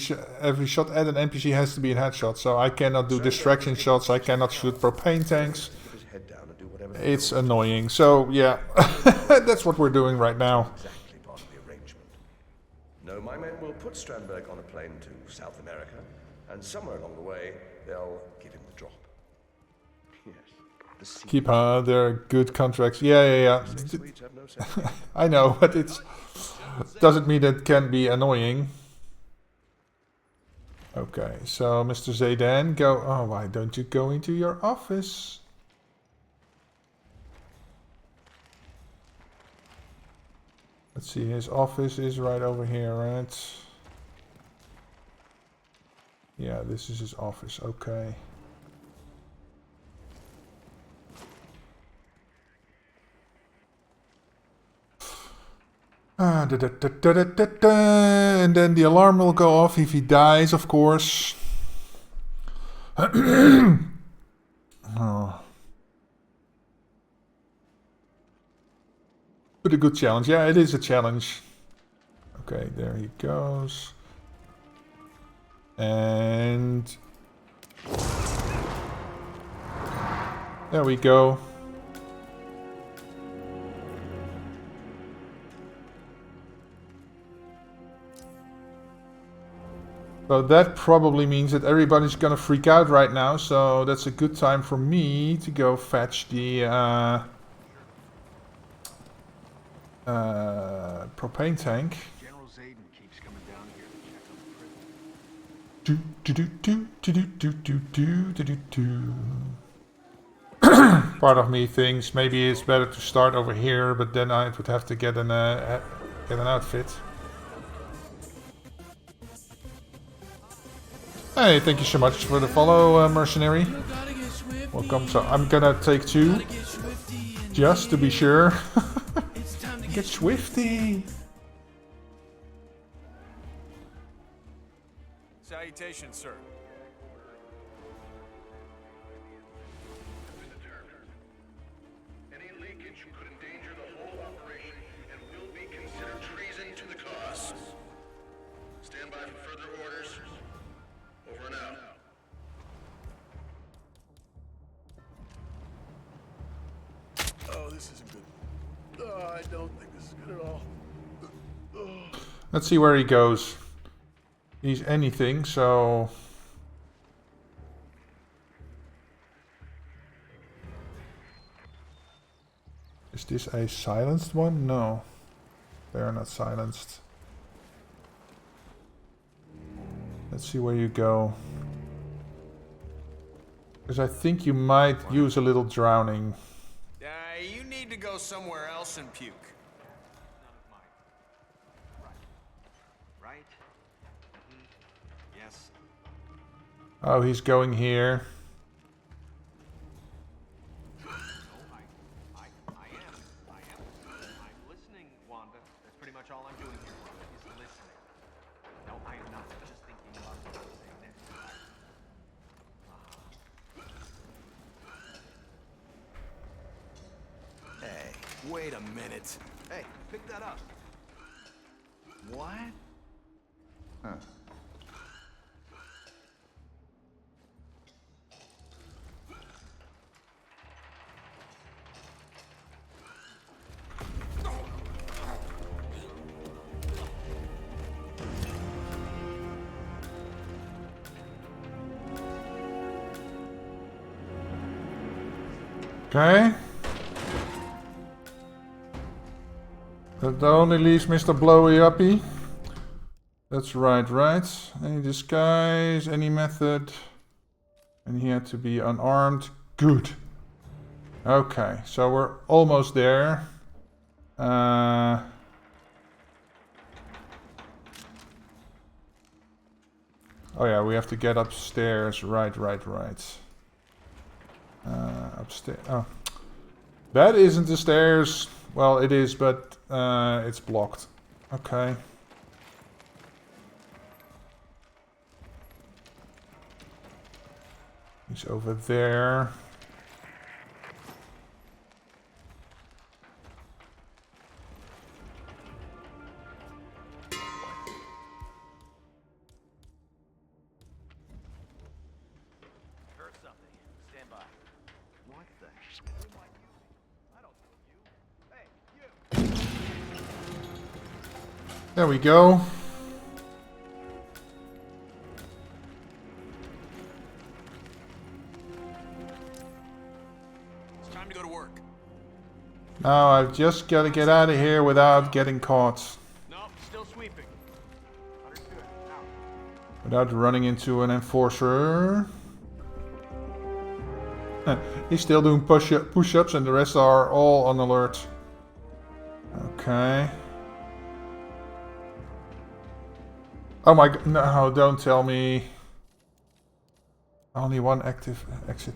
shot at an NPC has to be a headshot. So I cannot do distraction shots, I cannot shoot propane tanks. Put his head down and do whatever he It's wants. annoying. So yeah, that's what we're doing right now. Exactly part of the arrangement. No, my men will put Strandberg on a plane to South America, and somewhere along the way, they'll give him the drop. Yes. The sea. Keep they're good contracts. Yeah. Swedes have no sense. I know, but it doesn't mean it can be annoying. Okay, so Mr. Zaydan, go. Oh, why don't you go into your office? Let's see, his office is right over here, right? Yeah, this is his office, okay. And then the alarm will go off if he dies, of course. Oh. But a good challenge. Yeah, it is a challenge. Okay, there he goes. And there we go. So that probably means that everybody's gonna freak out right now, so that's a good time for me to go fetch the propane tank. General Zayden keeps coming down here to check on the prison. Part of me thinks maybe it's better to start over here, but then I would have to get an outfit. Hey, thank you so much for the follow, mercenary. Welcome. So I'm gonna take 2, just to be sure. Get swifty. Salutations, sir. Any leakage could endanger the whole operation and will be considered treason to the cause. Stand by for further orders. Over and out. Oh, this isn't good. Oh, I don't think this is good at all. Let's see where he goes. He's anything, so... Is this a silenced one? No. They are not silenced. Let's see where you go. Because I think you might use a little drowning. You need to go somewhere else and puke. Right? Yes. Oh, he's going here. I am. I'm listening, Wanda. That's pretty much all I'm doing here, is listening. No, I am not just thinking about what I'm saying next. Hey, wait a minute. Hey, pick that up. What? Huh. Okay. That only leaves Mr. Blowy Uppy. That's right. Any disguise, any method. And he had to be unarmed. Good. Okay, so we're almost there. Oh yeah, we have to get upstairs. Right. Upstairs. Oh. That isn't the stairs. Well, it is, but it's blocked. Okay. He's over there. What the hell am I using? I don't know you. Hey, you! There we go. It's time to go to work. Now I've just got to get out of here without getting caught. No, still sweeping. Understood. Out. Without running into an enforcer. He's still doing push-ups and the rest are all on alert. Okay. Oh my god, no, don't tell me. Only one active exit.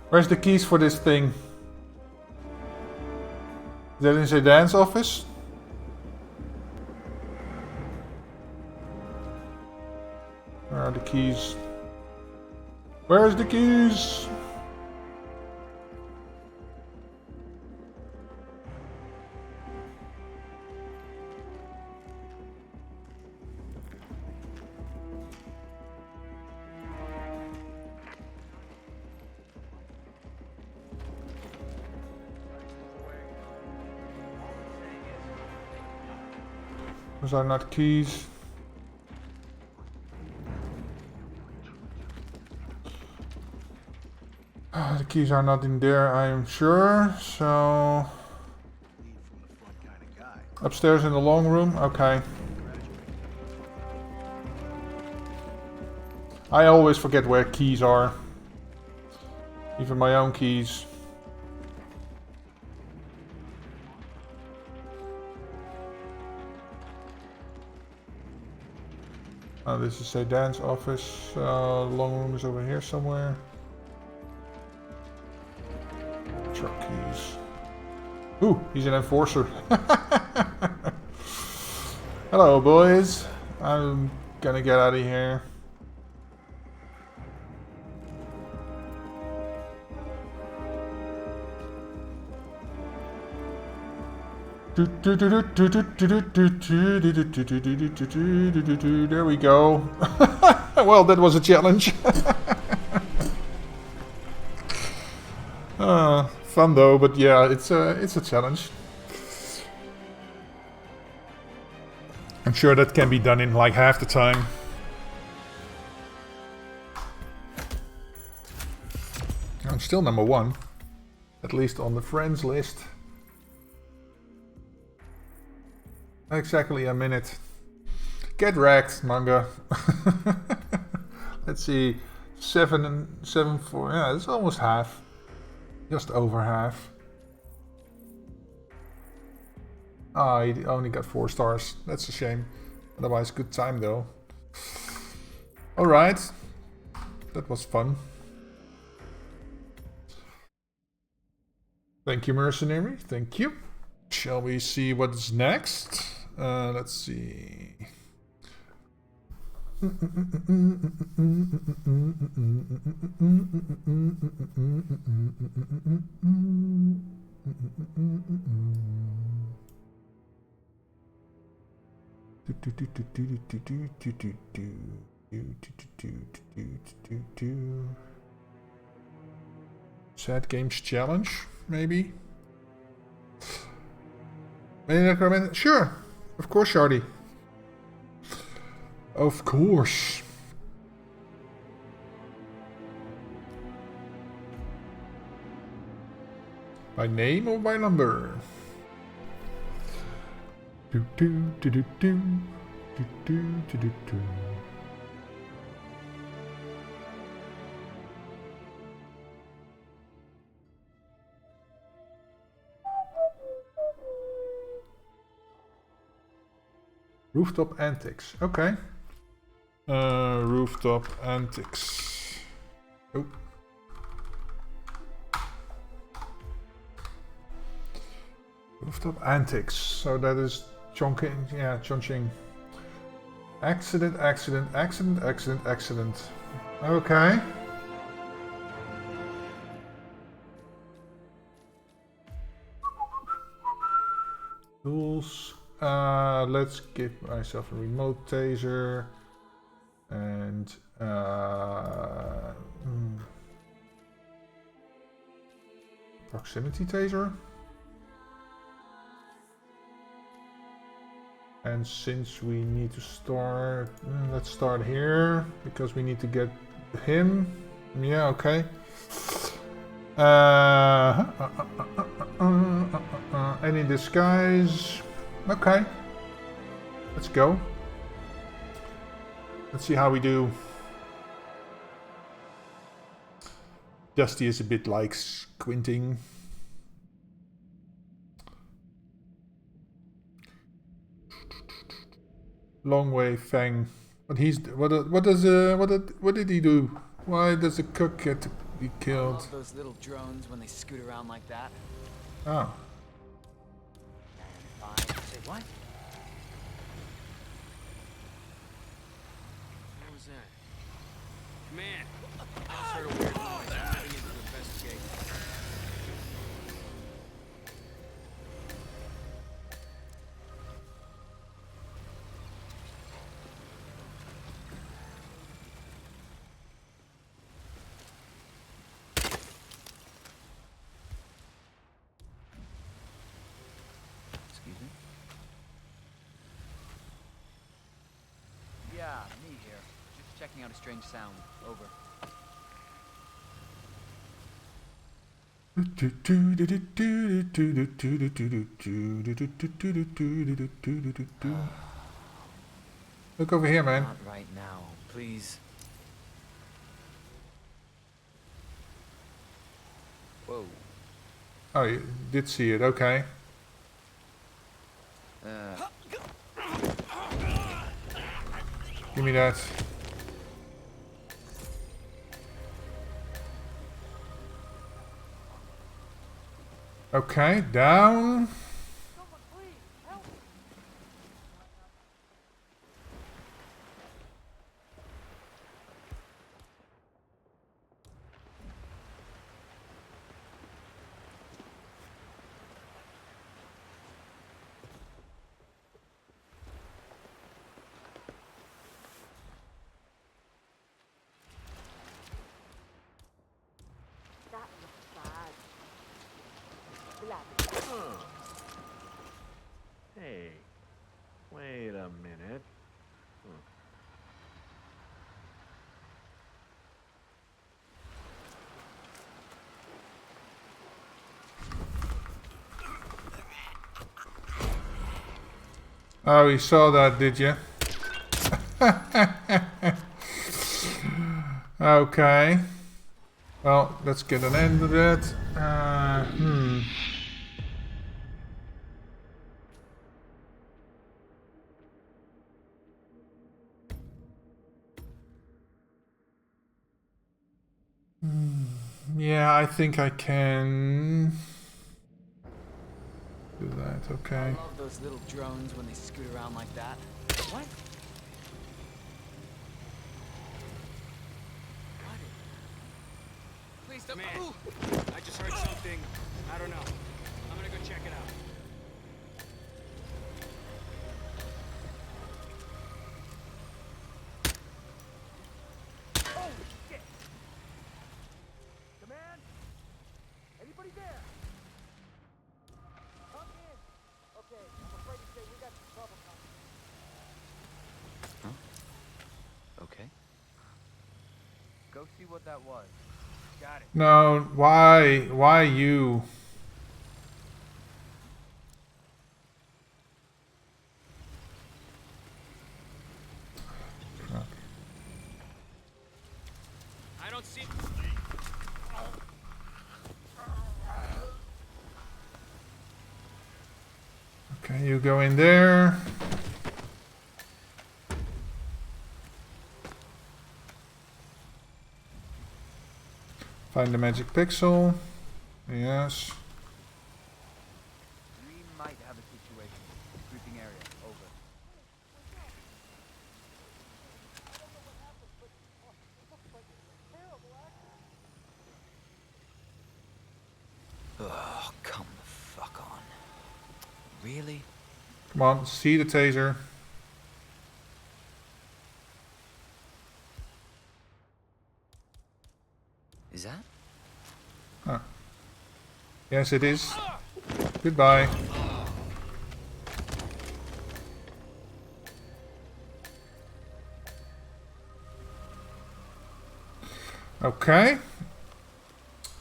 Where's the keys for this thing? Is that in Zedan's office? Where are the keys? Where's the keys? Those are not keys. The keys are not in there, I am sure. So upstairs in the long room. Okay. I always forget where keys are. Even my own keys. Oh, this is Zedan's office. The long room is over here somewhere. Truck keys. Ooh, he's an enforcer. Hello, boys. I'm gonna get out of here. There we go. Well, that was a challenge. Fun though, but yeah, it's a challenge. I'm sure that can be done in like half the time. I'm still number 1, at least on the friends list. Exactly a minute. Get wrecked, manga. Let's see, 7 and 7 4. Yeah, it's almost half. Just over half. Ah, he only got 4 stars. That's a shame. Otherwise, good time though. Alright. That was fun. Thank you, Mercenary. Thank you. Shall we see what's next? Let's see. Sad Games Challenge, maybe? Any recommend? Sure, of course, Shardy. Of course. By name or by number? Do do do do do do do do do do. Rooftop Antics. Okay. Rooftop Antics. Oh. Rooftop Antics. So that is Chongqing. Yeah, Chongqing. Accident, accident, accident, accident, accident. Okay. Tools. Let's give myself a remote taser. And proximity taser. And since we need to start, let's start here because we need to get him. Yeah, okay. Any disguise? Okay. Let's go. Let's see how we do. Dusty is a bit like squinting. Long way, Fang. What did he do? Why does the cook get to be killed? I love those little drones when they scoot around like that. Oh. Say what? What was that? Man, I just heard a weird noise. I'm heading in to investigate. Excuse me? Yeah, me here. Just checking out a strange sound. Over. Look over here, man. Not right now, please. Whoa. Oh, you did see it. Okay. Give me that. Okay, down. Hey, wait a minute. Oh, you saw that, did you? Okay. Well, let's get an end of that. Yeah, I think I can do that. Okay. I love those little drones when they scoot around like that. What? Please don't. Ooh. I just heard something. I don't know. I'm gonna go check it out. Oh, shit! Command? Anybody there? Come in. Okay, I'm afraid to say we got some trouble coming. Okay. Go see what that was. Got it. No, why? Why you? I don't see. Okay, you go in there. Find the magic pixel. Yes. We might have a situation. Creeping area. Over. Oh, come the fuck on. Really? Come on, see the taser. Is that? Huh. Yes, it is. Goodbye. Okay.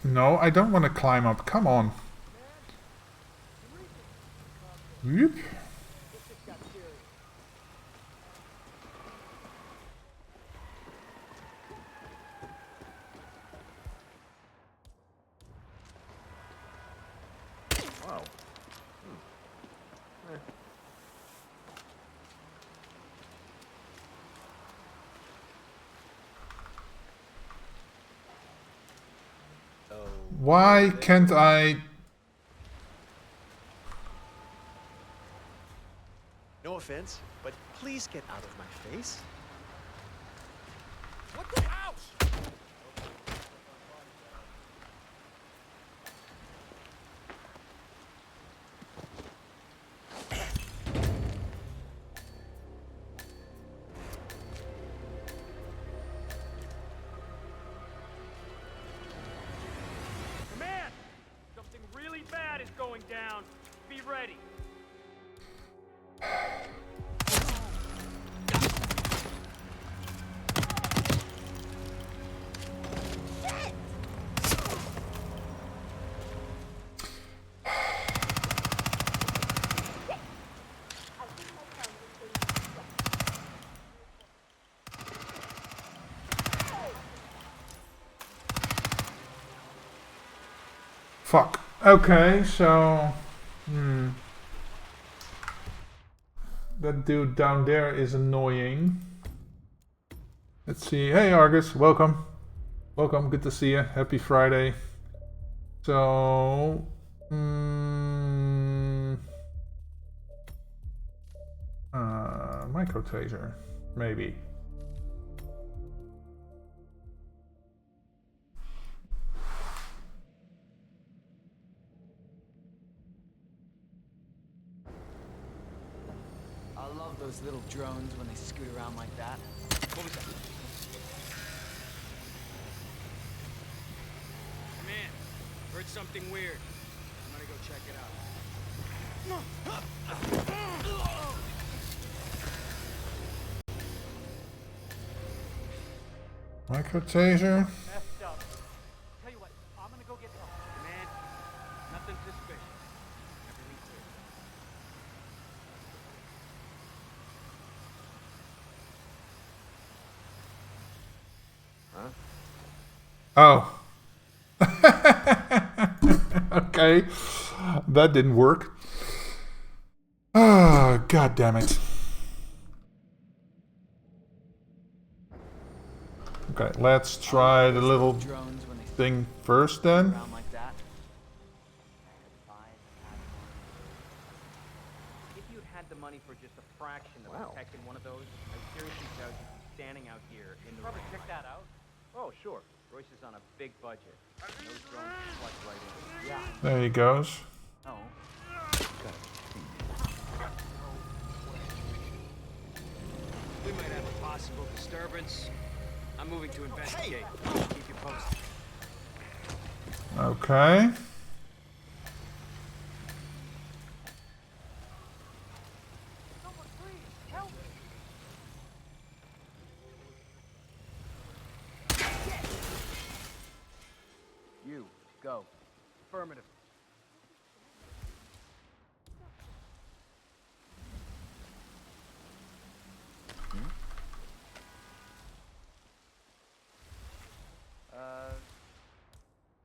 No, I don't want to climb up. Come on. Whoop. Wow. Why can't I... No offense, but please get out of my face. What the house? Command! Something really bad is going down. Be ready. Fuck. Okay, so... That dude down there is annoying. Let's see. Hey Argus, welcome. Welcome, good to see you. Happy Friday. So... micro taser, maybe. I love those little drones when they scoot around like that. What was that? Command, heard something weird. I'm gonna go check it out. Micro taser. Messed up. Tell you what, I'm gonna go get help. Command, nothing suspicious. Everything Oh. clear. Okay. That didn't work. Ah, god damn it. Okay, let's try the little thing first then. If you'd had the money for just a fraction of protecting one of those, I seriously doubt you'd be standing out here in the Probably rain. check that out. Oh, sure. Royce is on a big budget. Those drones can plug right in. Yeah. There he goes. Oh. We might have a possible disturbance. I'm moving to investigate. Keep you posted. Okay. Someone please, help me. You, go. Affirmative.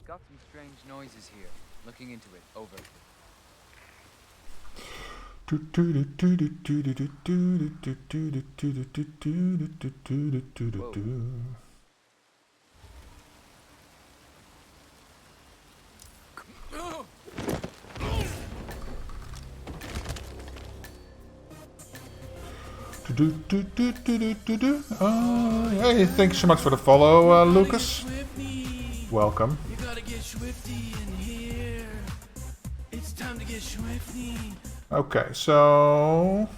Got some strange noises here. Looking into it. Over. Hey, thanks so much for the follow, Lucas. Welcome. You gotta get swifty in here. It's time to get swifty. Okay, so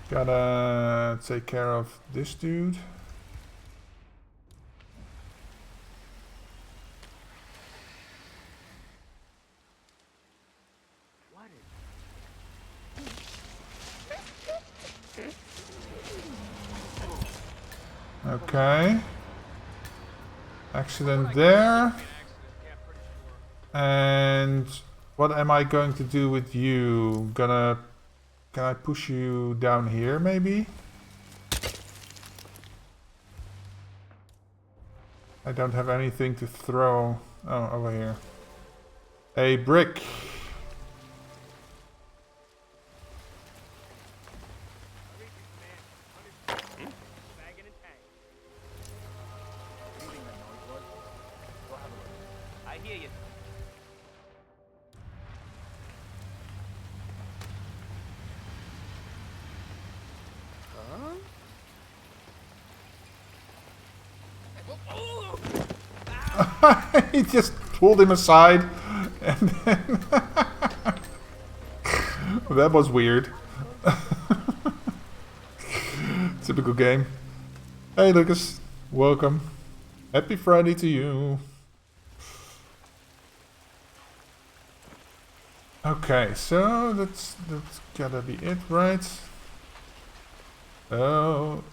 gotta take care of this dude. Okay. Accident there. And what am I going to do with you? Can I push you down here maybe? I don't have anything to throw. Oh, over here. A brick. I hear you. He just pulled him aside. And then that was weird. Typical game. Hey Lucas, welcome. Happy Friday to you. Okay, so that's gotta be it, right? Oh.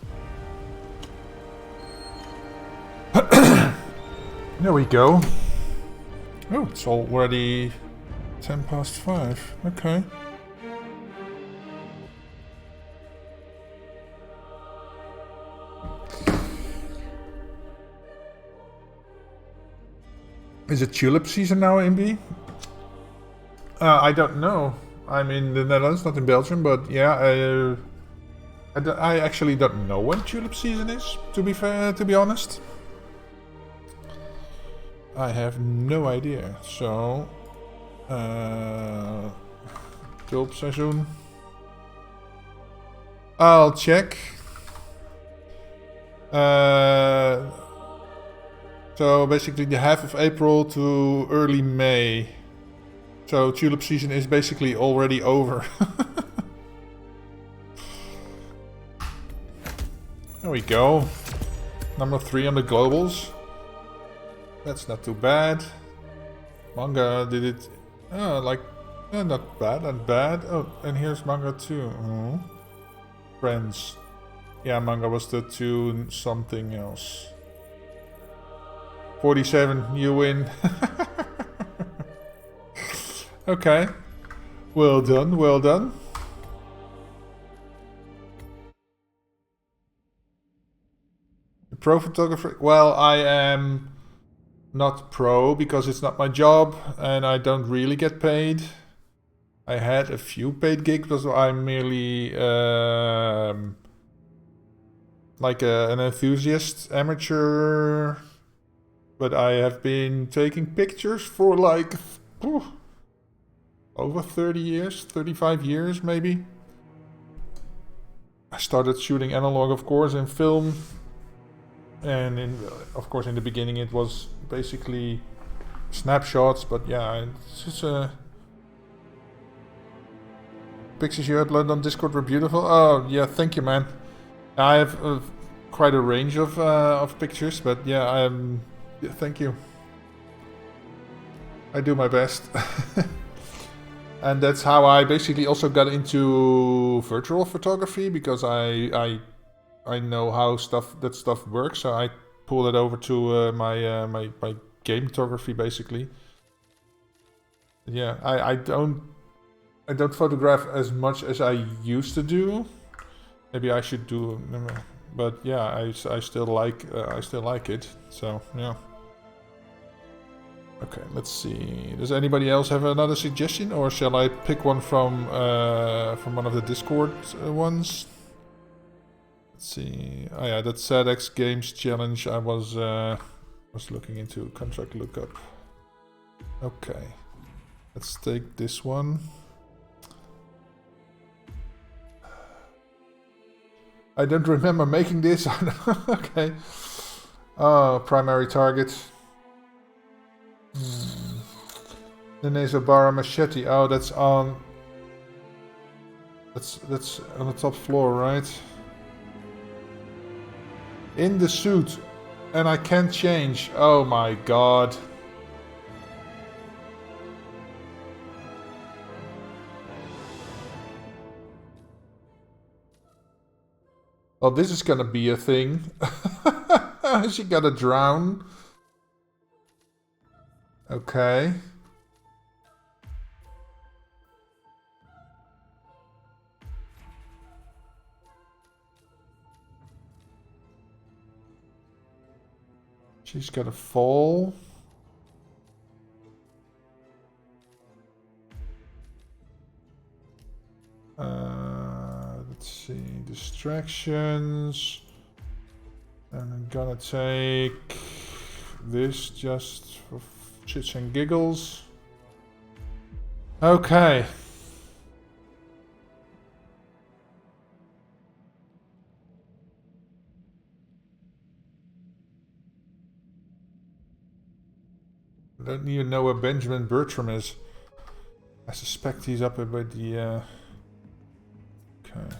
There we go. Oh, it's already 5:10. Okay. Is it tulip season now, MB? I don't know. I'm in the Netherlands, not in Belgium, but yeah, I actually don't know when tulip season is. To be fair, to be honest, I have no idea. So, tulip seizoen. I'll check. So basically the half of April to early May. So tulip season is basically already over. There we go. Number 3 on the globals. That's not too bad. Manga did it. Not bad, not bad. Oh, and here's manga 2. Oh. Friends. Yeah, manga was the 2 something else. 47, you win. Okay. Well done, well done. The pro photographer. Well, I am not pro because it's not my job and I don't really get paid. I had a few paid gigs, but I'm merely like an enthusiast amateur. But I have been taking pictures for like over 30 years, 35 years maybe. I started shooting analog, of course, in film. And of course in the beginning it was basically snapshots, but yeah, it's just pictures you upload on Discord were beautiful. Oh yeah, thank you, man. I have quite a range of pictures, but yeah, yeah, thank you. I do my best. And that's how I basically also got into virtual photography, because I know how that stuff works, so I pulled it over to my game photography basically. Yeah, I don't photograph as much as I used to do. Maybe I should do, but yeah, I still like it. So yeah. Okay, let's see. Does anybody else have another suggestion, or shall I pick one from one of the Discord ones? Let's see. Oh yeah, that SADX Games Challenge I was looking into. Contract lookup. Okay, let's take this one. I don't remember making this. Okay. Oh, primary target. The Nezobara machete. Oh, that's on the top floor, right? In the suit, and I can't change. Oh my god. Well, this is gonna be a thing. She gotta drown. Okay. She's gotta fall. Let's see, distractions. And I'm gonna take this just for shits and giggles. Okay. I don't even know where Benjamin Bertram is. I suspect he's up by the... Okay.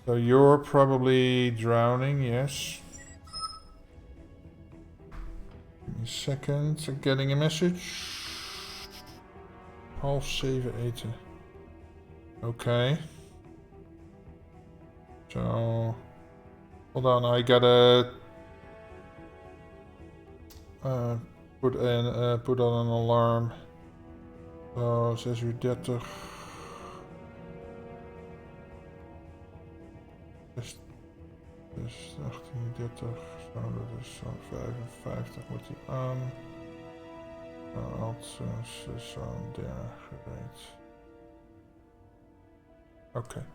So you're probably drowning, yes. Give me a second, I'm getting a message. Half save eten. Okay. So... Hold on, I gotta... put on an alarm. So 6:30. Dus 18:30, zo dat is zo'n 55 moet hij aan. Als zo'n der gereed. Oké.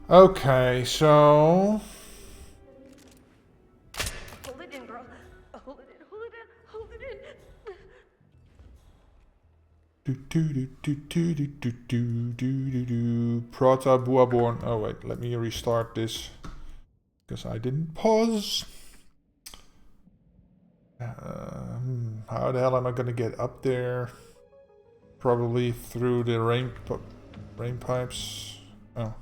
Okay, so... Hold it in, girl. Hold it in, hold it in, hold it in. Prata Buaborn. Oh wait, let me restart this. Because I didn't pause. How the hell am I gonna get up there? Probably through the rain pipes. Oh.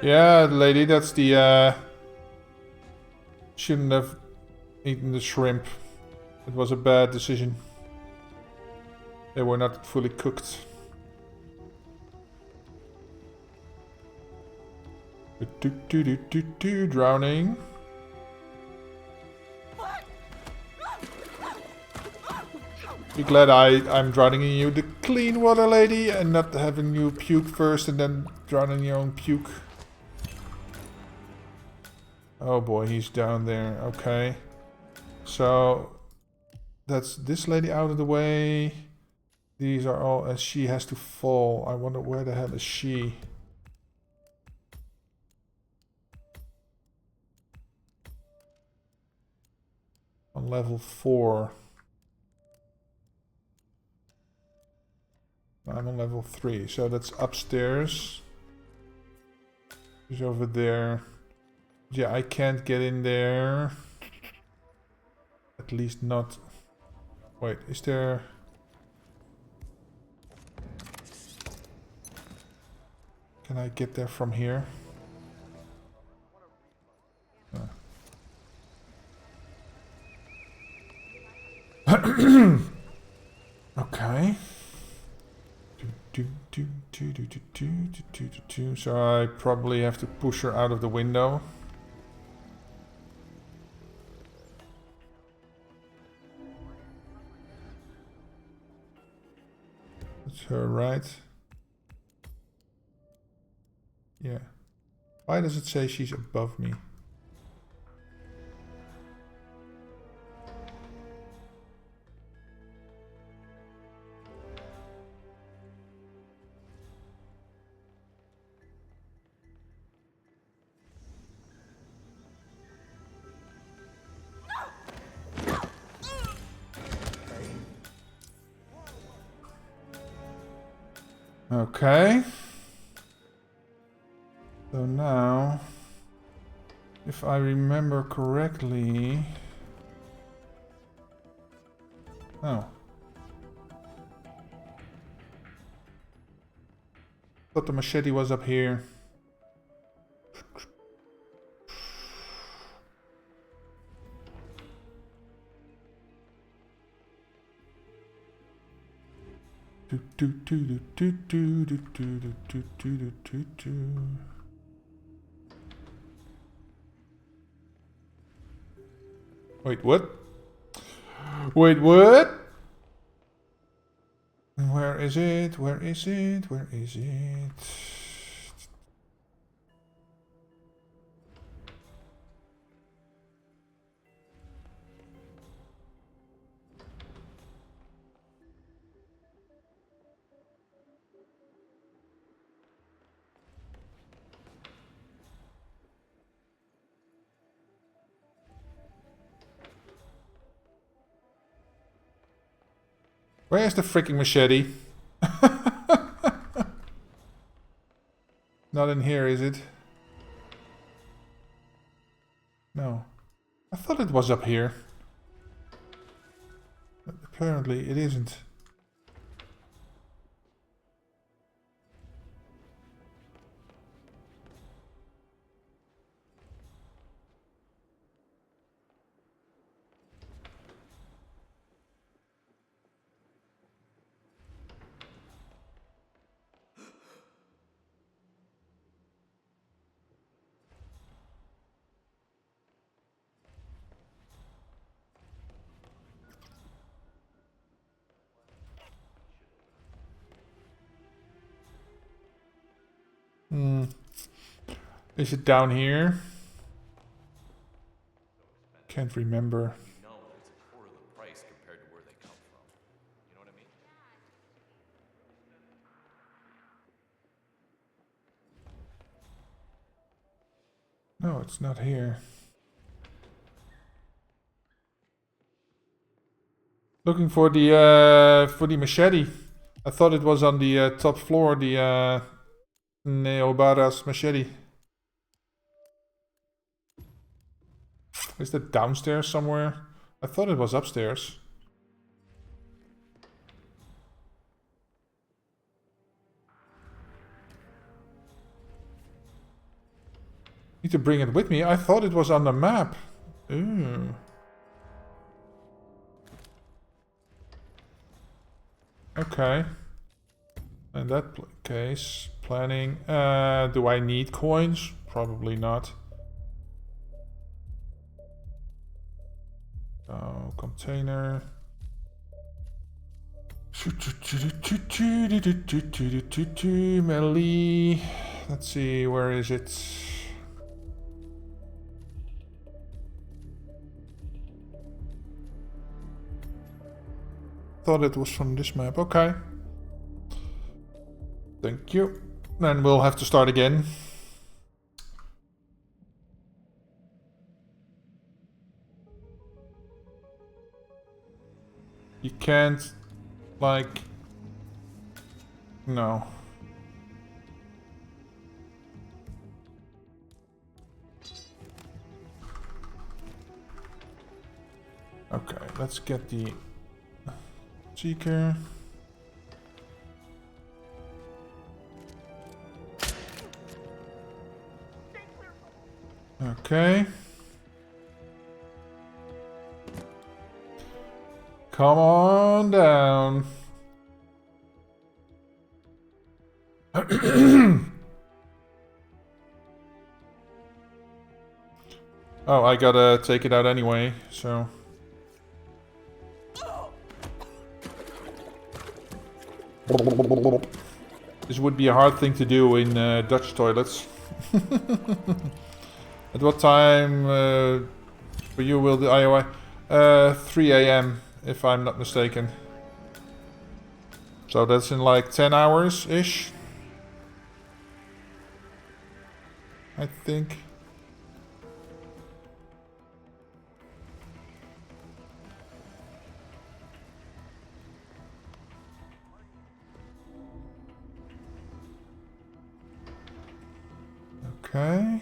Yeah, lady, that's the, shouldn't have eaten the shrimp. It was a bad decision. They were not fully cooked. Drowning. Be glad I'm drowning in you, the clean water lady, and not having you puke first and then drowning in your own puke. Oh boy, he's down there. Okay. So that's this lady out of the way. These are all, and she has to fall. I wonder where the hell is she? On level 4. I'm on level 3, so that's upstairs. She's over there. Yeah, I can't get in there. At least not... Wait, is there... Can I get there from here? Okay. So I probably have to push her out of the window. That's her, right? Yeah. Why does it say she's above me? Okay. So now, if I remember correctly... Oh. Thought the machete was up here. Wait, what? Wait, what? Where is it? Where is it? Where is it? Where's the freaking machete? Not in here, is it? No. I thought it was up here. But apparently it isn't. Is it down here? Can't remember. No, it's a quarter of the price compared to where they come from. You know what I mean? No, it's not here. Looking for the machete. I thought it was on the top floor, the Neobara's machete. Is that downstairs somewhere? I thought it was upstairs. Need to bring it with me. I thought it was on the map. Ooh. Okay. In that case, planning. Do I need coins? Probably not. Oh, container. Melee. Let's see, where is it? Thought it was from this map. Okay. Thank you. Then we'll have to start again. You can't, like... No. Okay, let's get the seeker. Okay. Come on down. Oh, I gotta take it out anyway, so... This would be a hard thing to do in Dutch toilets. At what time for you will the IOI? 3 AM, if I'm not mistaken. So that's in like 10 hours-ish. I think. Okay.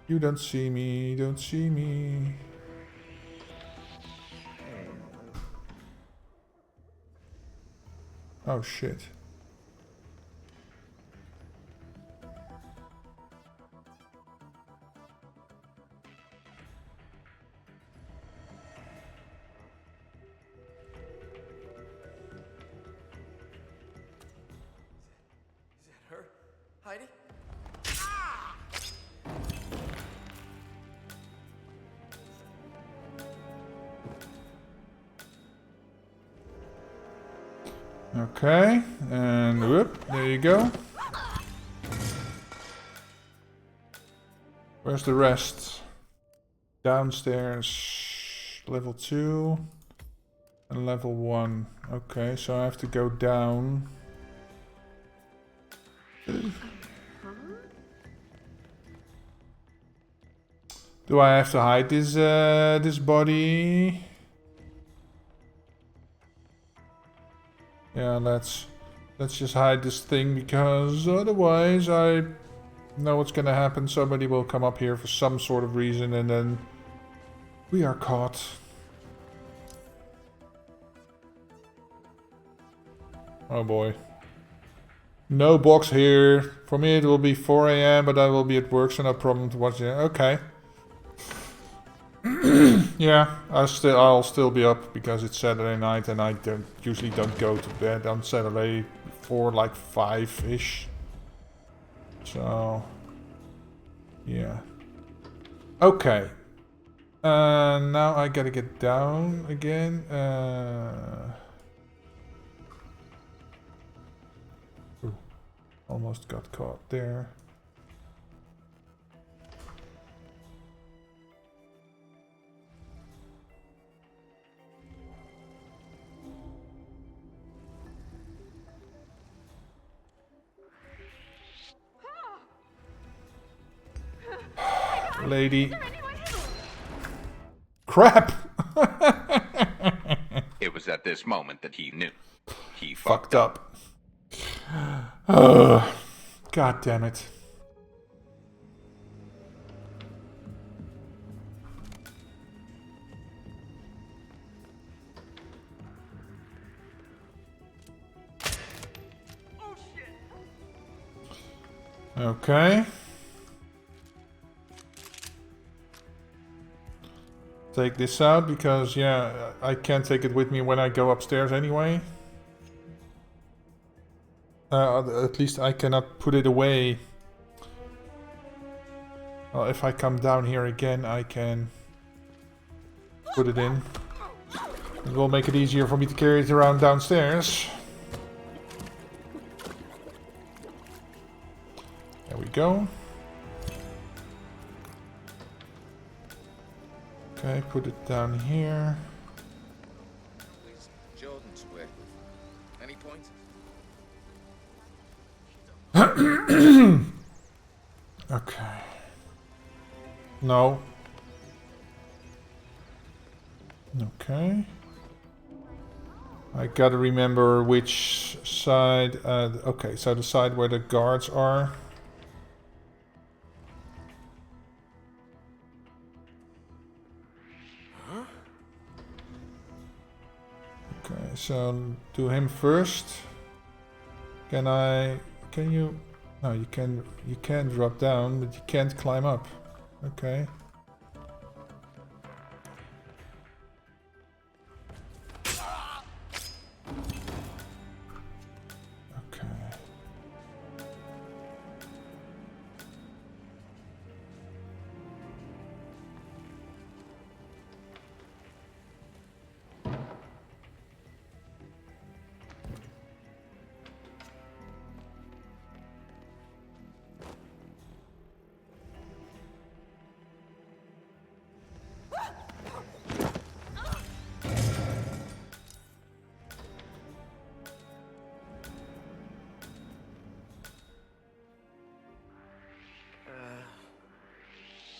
You don't see me, don't see me. Oh shit. Is that her? Heidi? Okay, and whoop, there you go. Where's the rest? Downstairs, level 2 and level 1. Okay, so I have to go down. Do I have to hide this this body? Yeah, let's just hide this thing, because otherwise I know what's gonna happen. Somebody will come up here for some sort of reason and then we are caught. Oh boy. No box here. For me it will be 4 AM, but I will be at work, so no problem to watch it. Okay. Yeah, I'll still be up because it's Saturday night and I usually don't go to bed on Saturday before like 5-ish. So yeah. Okay. Now I gotta get down again. Ooh, almost got caught there. Lady. Crap! It was at this moment that he knew. He fucked up. God damn it. Okay. Take this out because, yeah, I can't take it with me when I go upstairs anyway. At least I cannot put it away. Well, if I come down here again, I can put it in. It will make it easier for me to carry it around downstairs. There we go. Okay, put it down here. Jordan's work with. Any pointers? Okay. No. Okay. I gotta remember which side. Okay, so the side where the guards are. Okay, so do him first. Can you? No, you can drop down, but you can't climb up. Okay.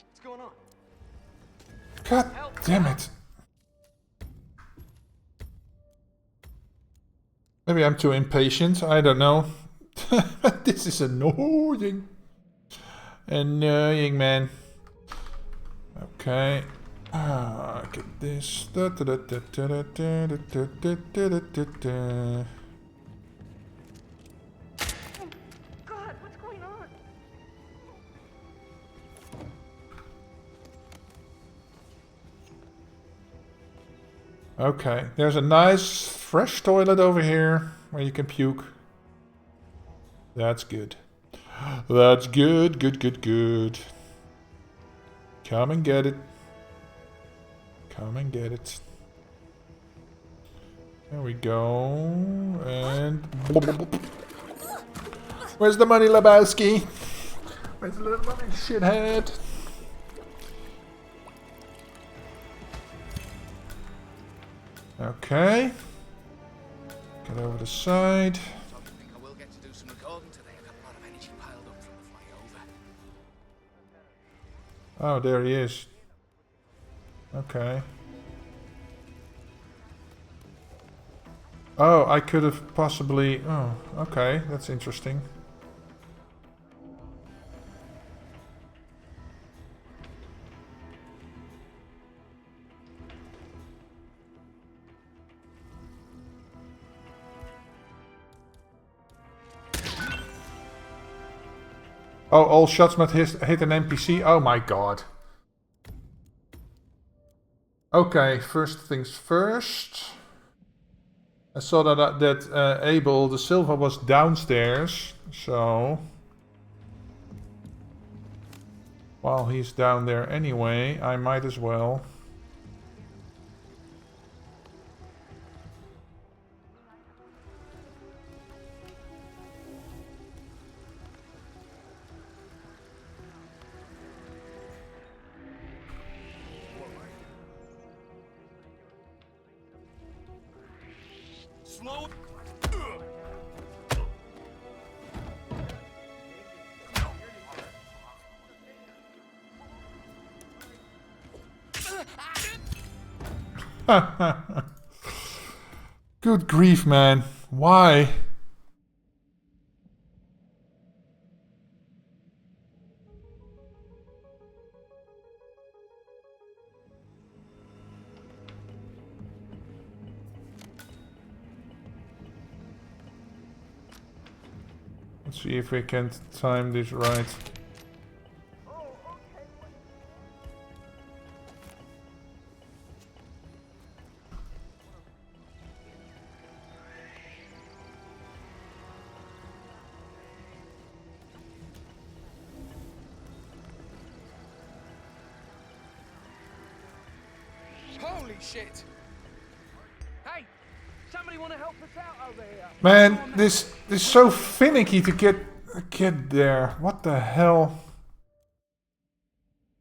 What's going on? God damn it. Maybe I'm too impatient, I don't know. This is annoying. Annoying, man. Okay. Get this. God, what's going on? Okay, there's a nice fresh toilet over here where you can puke. That's good. That's good, good, good, good. Come and get it. Come and get it. There we go. And... Where's the money, Lebowski? Where's the little money, shithead? Okay. Get over the side. I will get to do some recording today. I've got a lot of energy piled up from the flyover. Oh, there he is. Okay. Oh, I could have possibly... Oh, okay. That's interesting. Oh, all shots must hit an NPC? Oh my god. Okay, first things first. I saw that Abel the Silva was downstairs, so... While he's down there anyway, I might as well... Slow. Good grief, man. Why? Let's see if we can time this right. Holy shit! Hey, somebody want to help us out over here? Man, this is so finicky to get there. What the hell?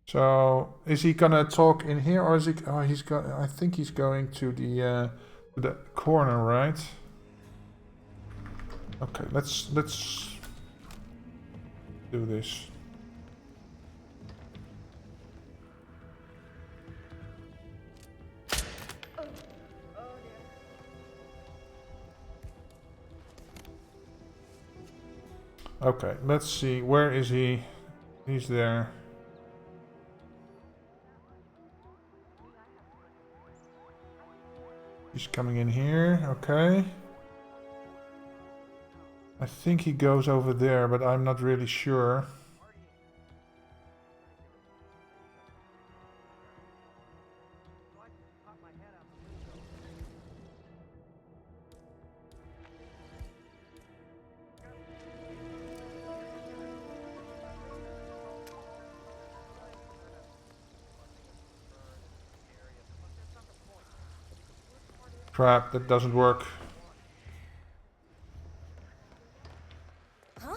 So, is he gonna talk in here, or is he? Oh, he's got. I think he's going to the corner, right? Okay, let's do this. Okay, let's see. Where is he? He's there. He's coming in here. Okay. I think he goes over there, but I'm not really sure. Crap, that doesn't work. Huh?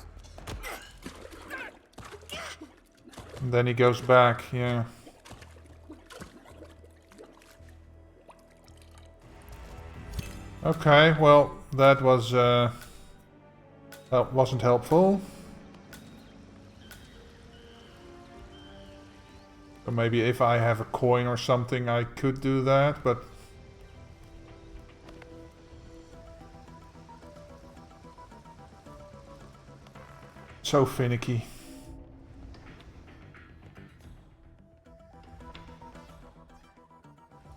And then he goes back, yeah. Okay, well, that was wasn't helpful. So maybe if I have a coin or something, I could do that, but So finicky.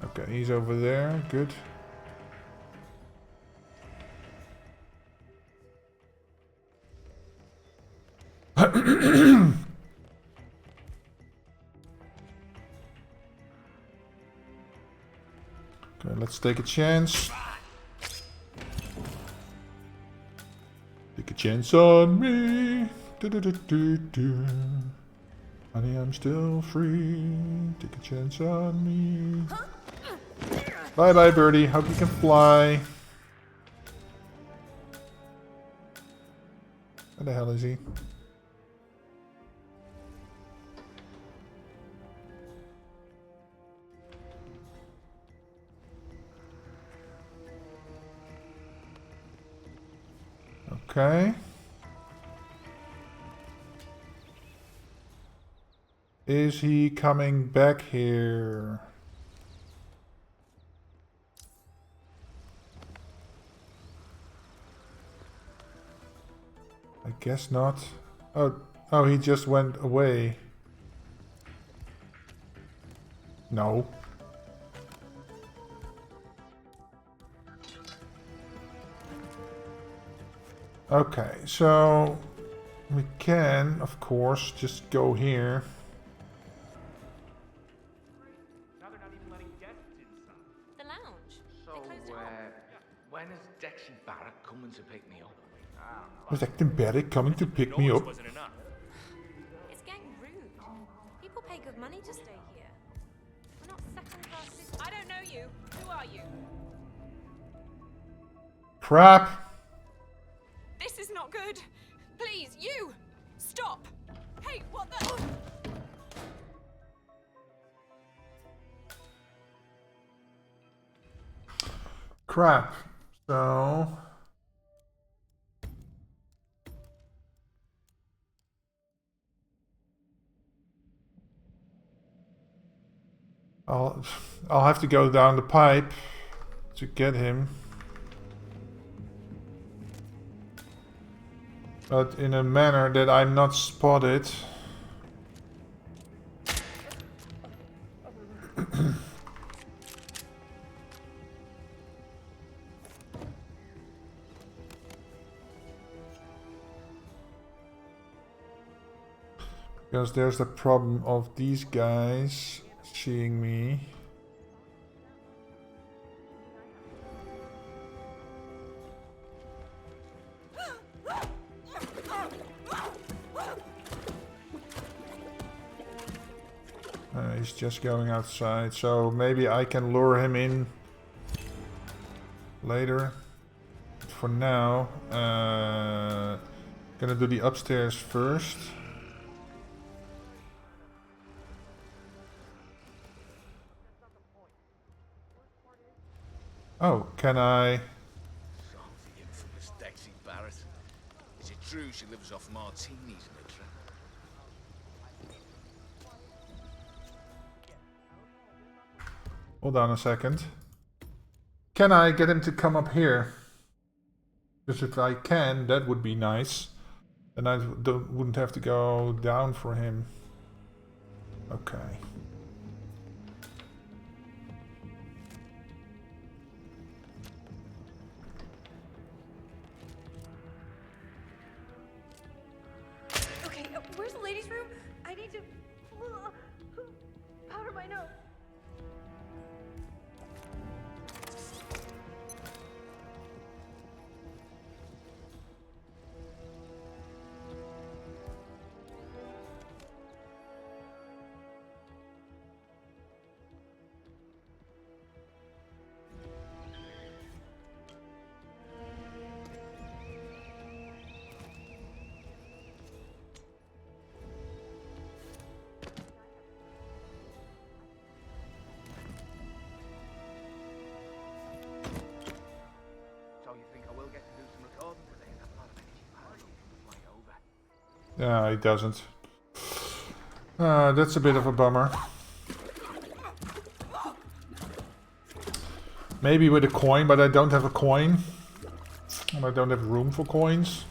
Okay, he's over there. Good. Okay, let's take a chance. Take a chance on me. Do, do, do, do, do. Honey, I'm still free. Take a chance on me. Bye bye, birdie. Hope you can fly. Where the hell is he? Okay. Is he coming back here? I guess not. Oh, he just went away. No. Okay, so we can, of course, just go here. The lounge. So, when is Dexy Barrett coming to pick me up? Was Acton Barrett coming to pick me up? It's getting rude. People pay good money to stay here. We're not second-class citizens. I don't know you. Who are you? Crap! This is not good. Please, you! Stop! Hey, what the... Crap. So... I'll have to go down the pipe to get him. But in a manner that I'm not spotted. Because there's the problem of these guys seeing me. He's just going outside, so maybe I can lure him in later. But for now, gonna do the upstairs first. Oh, can I? So, the infamous Dexy Barrett. Is it true she lives off martinis in a trap? Hold on a second. Can I get him to come up here? Because if I can, that would be nice. Then I wouldn't have to go down for him. Okay. Okay, where's the ladies' room? I need to powder my nose. Yeah, he doesn't. That's a bit of a bummer. Maybe with a coin, but I don't have a coin. And I don't have room for coins.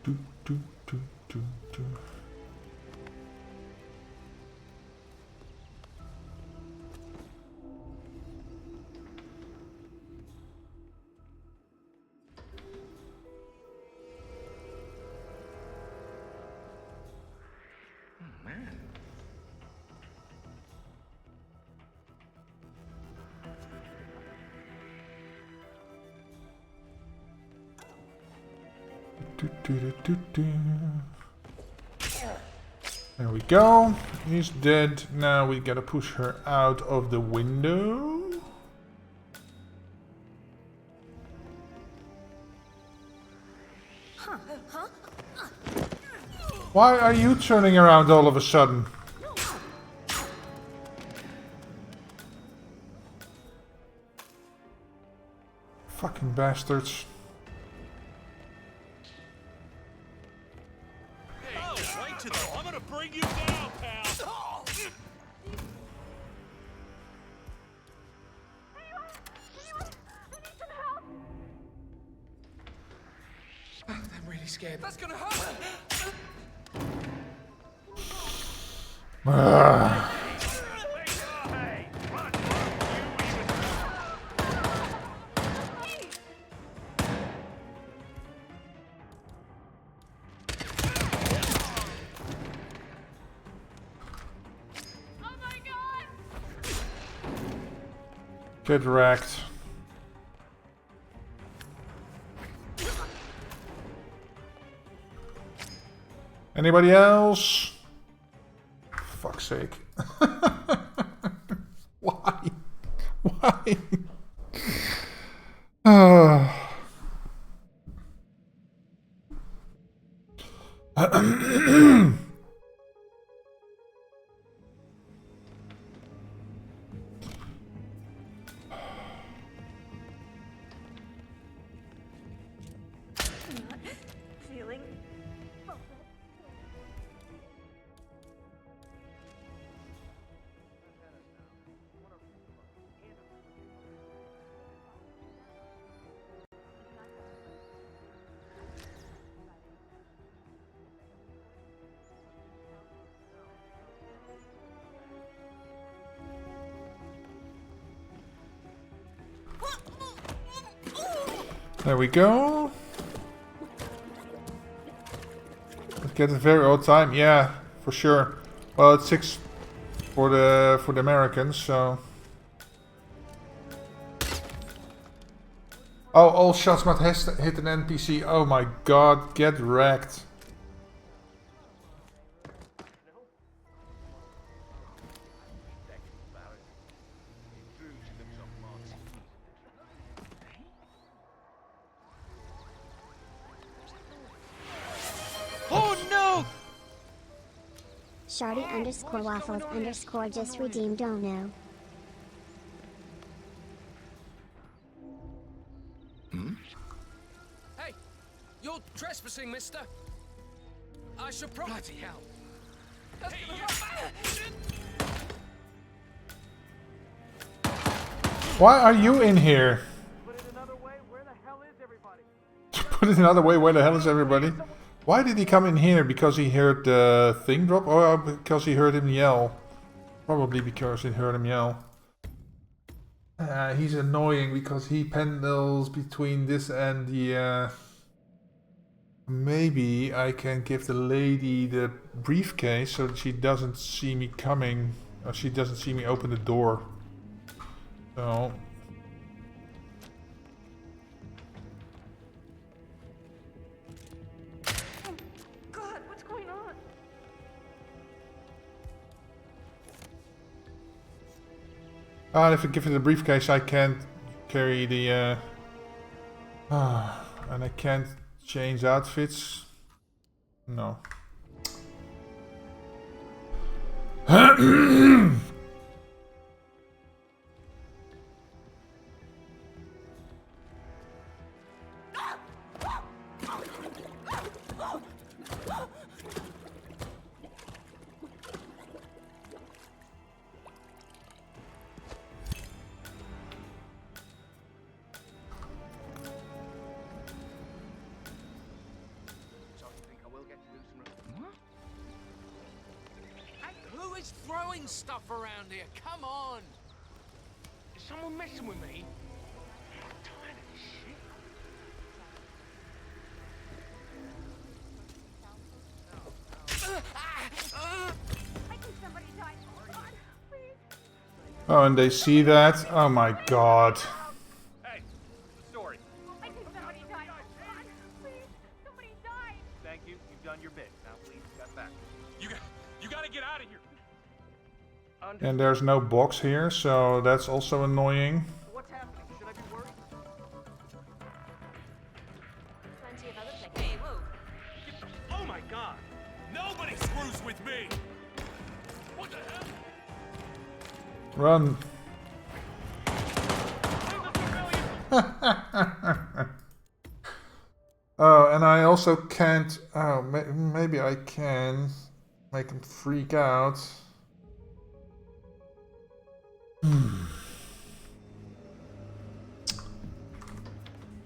Do, do, do, do, do. Man. Do, do, do, do, do. There we go. He's dead. Now we gotta push her out of the window. Why are you turning around all of a sudden? Fucking bastards. Right to the. I'm gonna bring you down, pal. I'm really scared. That's gonna hurt. Get wrecked. Anybody else? Fuck's sake. Why? Why? Feeling. There we go. Get a very old time, yeah, for sure. Well, it's 6 for the Americans, so. Oh, all shots must hit an NPC. Oh my god, get wrecked. Oh no! Shardy_waffles_ just redeemed. Oh no. Hey, you're trespassing, mister. I should probably. Bloody hell. That's Why are you in here? Put it another way, where the hell is everybody? Put it another way, where the hell is everybody? Why did he come in here? Because he heard the thing drop? Or because he heard him yell? Probably because he heard him yell. He's annoying because he pendles between this and the... Maybe I can give the lady the briefcase so that she doesn't see me coming. Or she doesn't see me open the door. So... God, what's going on? And if I give her the briefcase, I can't carry the... and I can't change outfits. No. throwing stuff around here. Come on. Is someone messing with me? I'm tired of this shit. Making somebody die. Hold on, please. Oh, and they see that? Oh my god. Hey, story. Making somebody die. Hold on, please. Somebody died. Thank you. You've done your bit. Now please step back. You gotta get out of here. And there's no box here, so that's also annoying. What's happening? Should I be worried? Plenty of other places. Hey, whoa. Oh my god. Nobody screws with me. What the hell? Run. Oh, and I also can't... Oh, maybe I can make them freak out.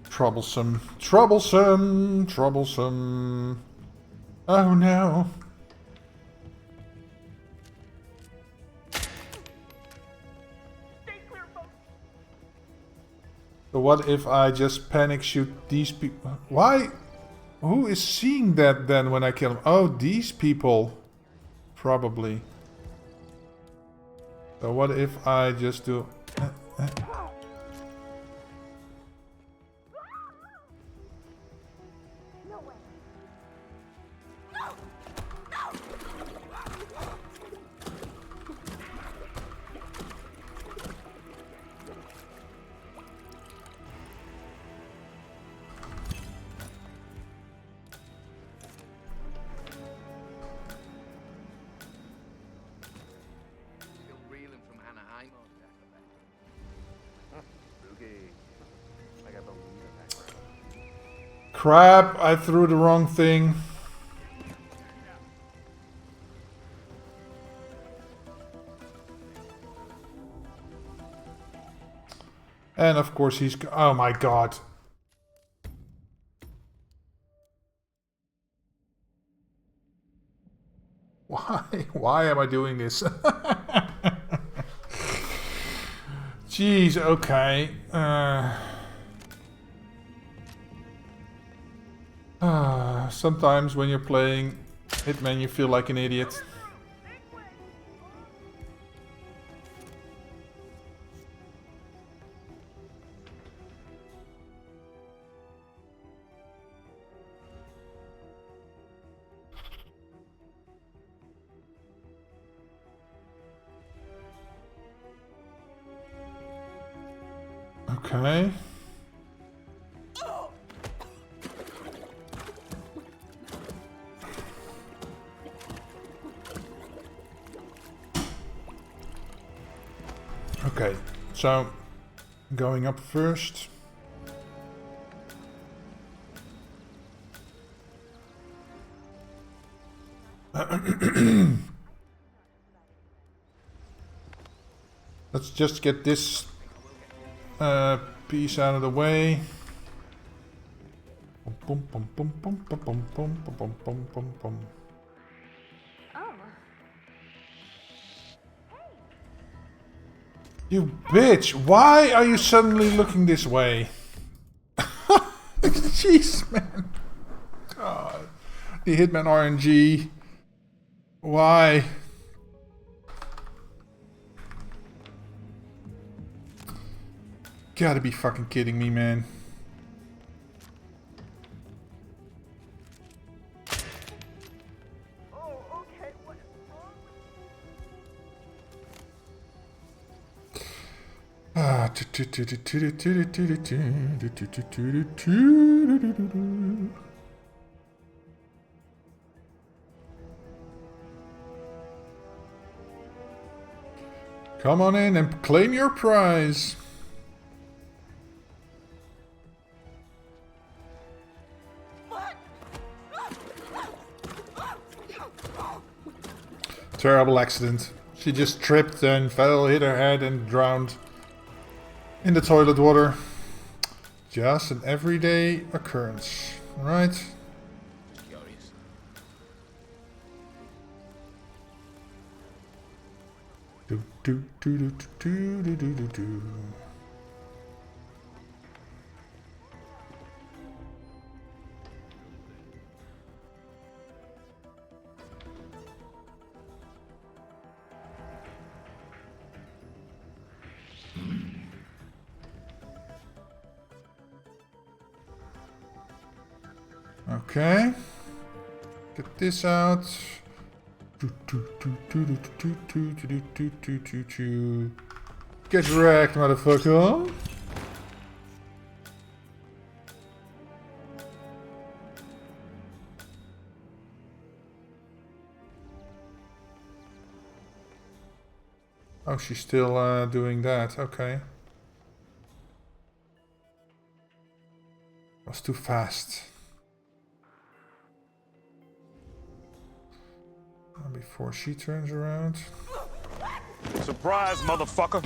Troublesome. Troublesome. Troublesome. Oh no. So what if I just panic shoot these people? Why? Who is seeing that then when I kill them? Oh, these people. Probably. So what if I just do... No way. Still reeling from Anaheim. Spooky. I got the lead background. Crap, I threw the wrong thing. And of course he's... Oh my god. Why? Why am I doing this? Jeez, okay. Sometimes when you're playing Hitman you feel like an idiot. Okay. Okay, so going up first. Let's just get this piece out of the way. Bum, bum, bum, bum, bum, bum, bum, bum, bum, bum, bum. Oh. You bitch! Why are you suddenly looking this way? Jeez, man. God. The Hitman RNG. Why? Gotta be fucking kidding me, man. Oh, okay. What is wrong? Come on in and claim your prize. Terrible accident. She just tripped and fell, hit her head and drowned in the toilet water. Just an everyday occurrence, right? Do, do, do, do, do, do, do, do, do. Okay. Get this out. Get wrecked, motherfucker. Oh, she's still doing that. Okay. Was too fast. Before she turns around. Surprise, motherfucker!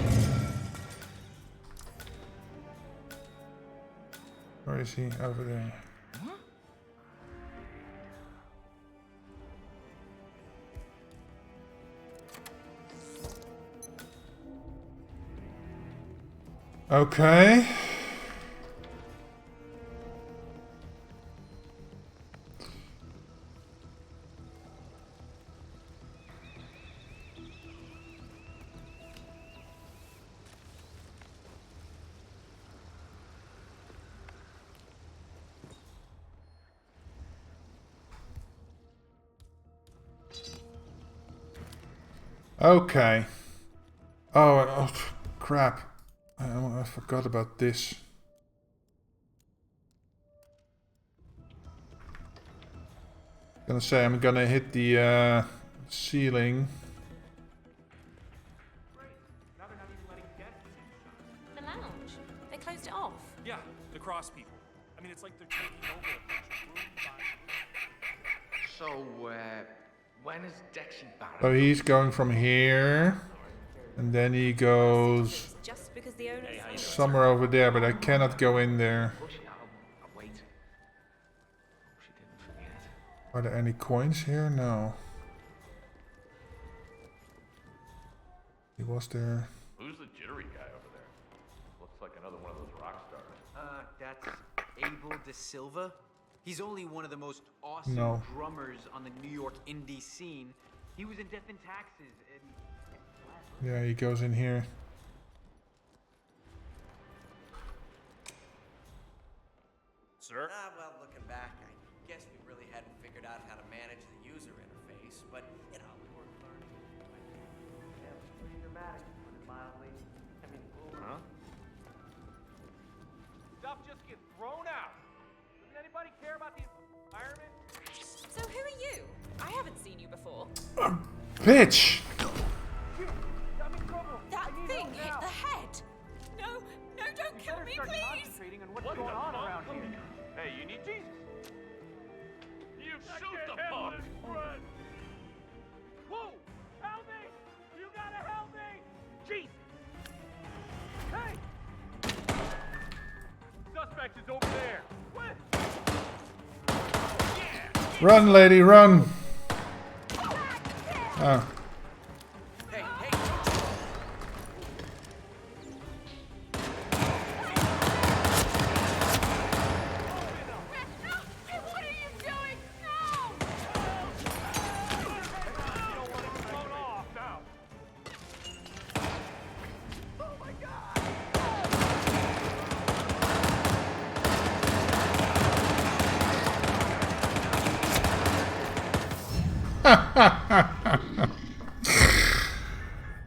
Where is he? Over there. Okay. Okay. Oh, crap. I forgot about this. Gonna say I'm gonna hit the ceiling. The lounge. They closed it off. Yeah, the cross people. I mean, it's like they're taking over a bunch of room by room. So, when is Dexy Barrett? So he's going from here. And then he goes Just because the owner somewhere over there, but I cannot go in there. Are there any coins here? No. He was there. Who's the jittery guy over there? Looks like another one of those rock stars. That's Abel De Silva. He's only one of the most awesome No. drummers on the New York indie scene. He was in Death and Taxes and... Yeah, he goes in here. Sir? Well, looking back, I guess we really hadn't figured out how to manage the user interface, but, you know, we're learning. Yeah, it was pretty dramatic, to put it mildly. I mean, Huh? Stuff just gets thrown out. Doesn't anybody care about the environment? So who are you? I haven't seen you before. Bitch! That thing hit the head. No, don't kill me, Start please. concentrating on what's going on around here. Hey, you need Jesus. You shoot the punk! Whoa! Help me! You gotta help me! Jesus! Hey! Suspect is over there. What? Run, lady, run! Oh.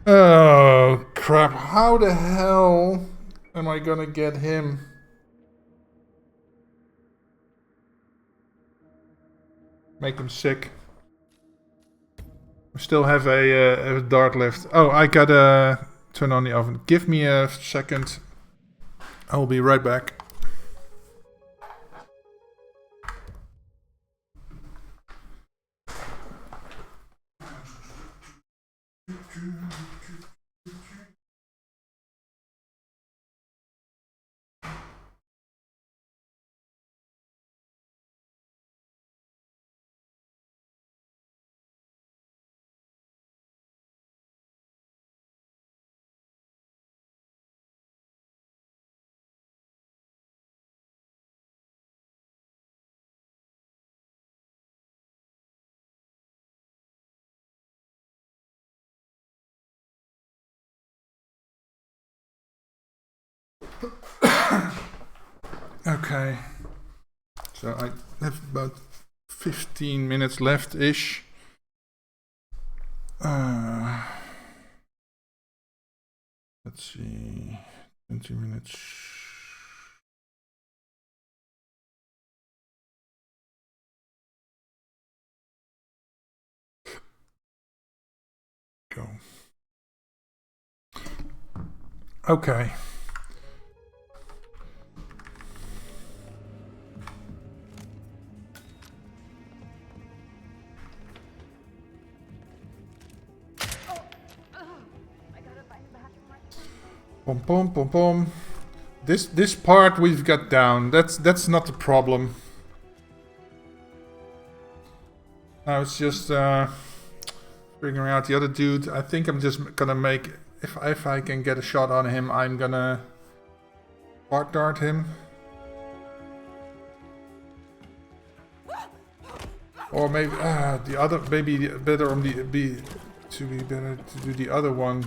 Oh crap, how the hell am I gonna get him? Make him sick. I still have a dart left. Oh, I gotta turn on the oven. Give me a second. I will be right back. Okay. So I have about 15 minutes left-ish. Let's see. 20 minutes. Go. Okay. Pom pom pom pom. This part we've got down. That's not the problem. Now it's just figuring out the other dude. I think I'm just gonna make, if I can get a shot on him, I'm gonna spark dart him. Or maybe the other, maybe better on the be better to do the other one.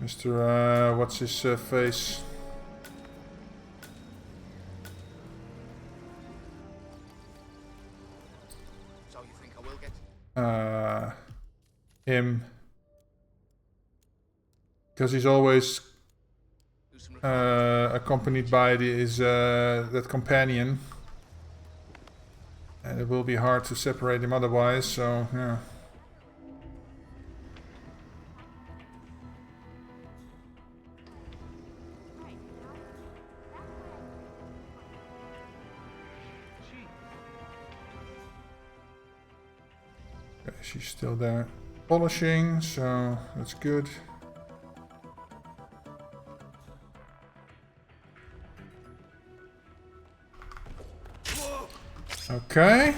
Mr. What's his face? So you think I will get? Him. Because he's always accompanied by that companion. And it will be hard to separate him otherwise, so yeah. Okay, she's still there polishing, so that's good. Okay.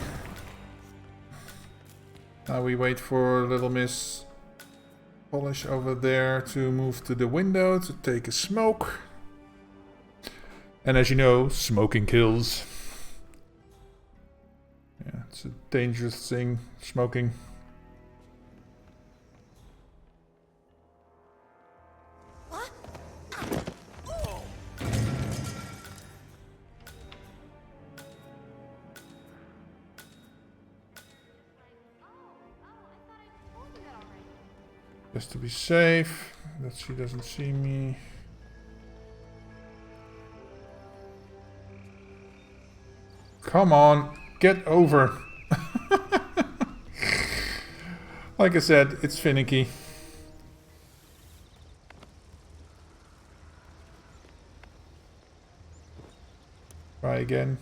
Now we wait for Little Miss Polish over there to move to the window to take a smoke. And as you know, smoking kills. Yeah, it's a dangerous thing, smoking. Just to be safe, that she doesn't see me. Come on, get over. Like I said, it's finicky. Try again.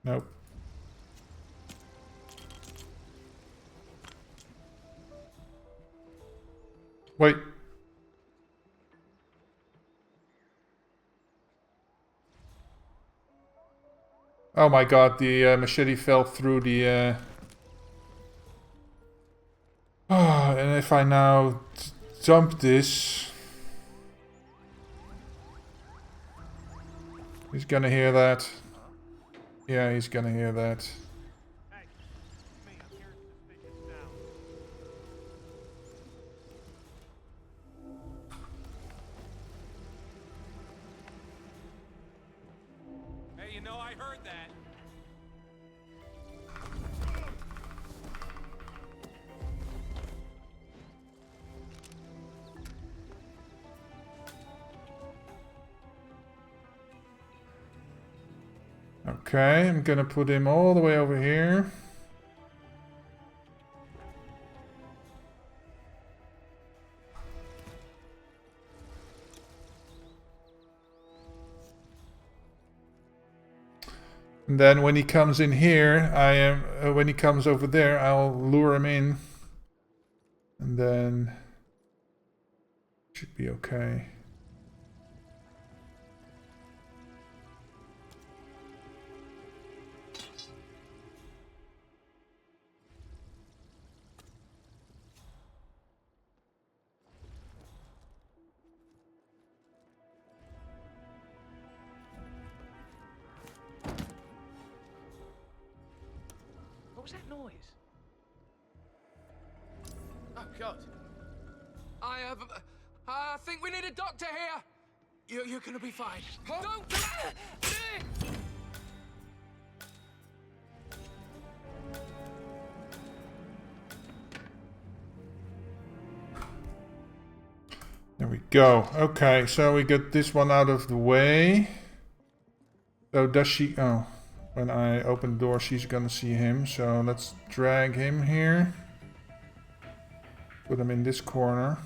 Nope. Wait. Oh my god, the machete fell through the... and if I now dump this... He's gonna hear that. Yeah, he's gonna hear that. Hey, you know, I heard that. Okay, I'm gonna put him all the way over here. And then when he comes in here, when he comes over there, I'll lure him in. And then should be okay. was that noise? Oh, God. I think we need a doctor here. You're gonna be fine. Huh? Don't... There we go. Okay, so we got this one out of the way. So does she... Oh, when I open the door, she's gonna see him. So let's drag him here. Put him in this corner.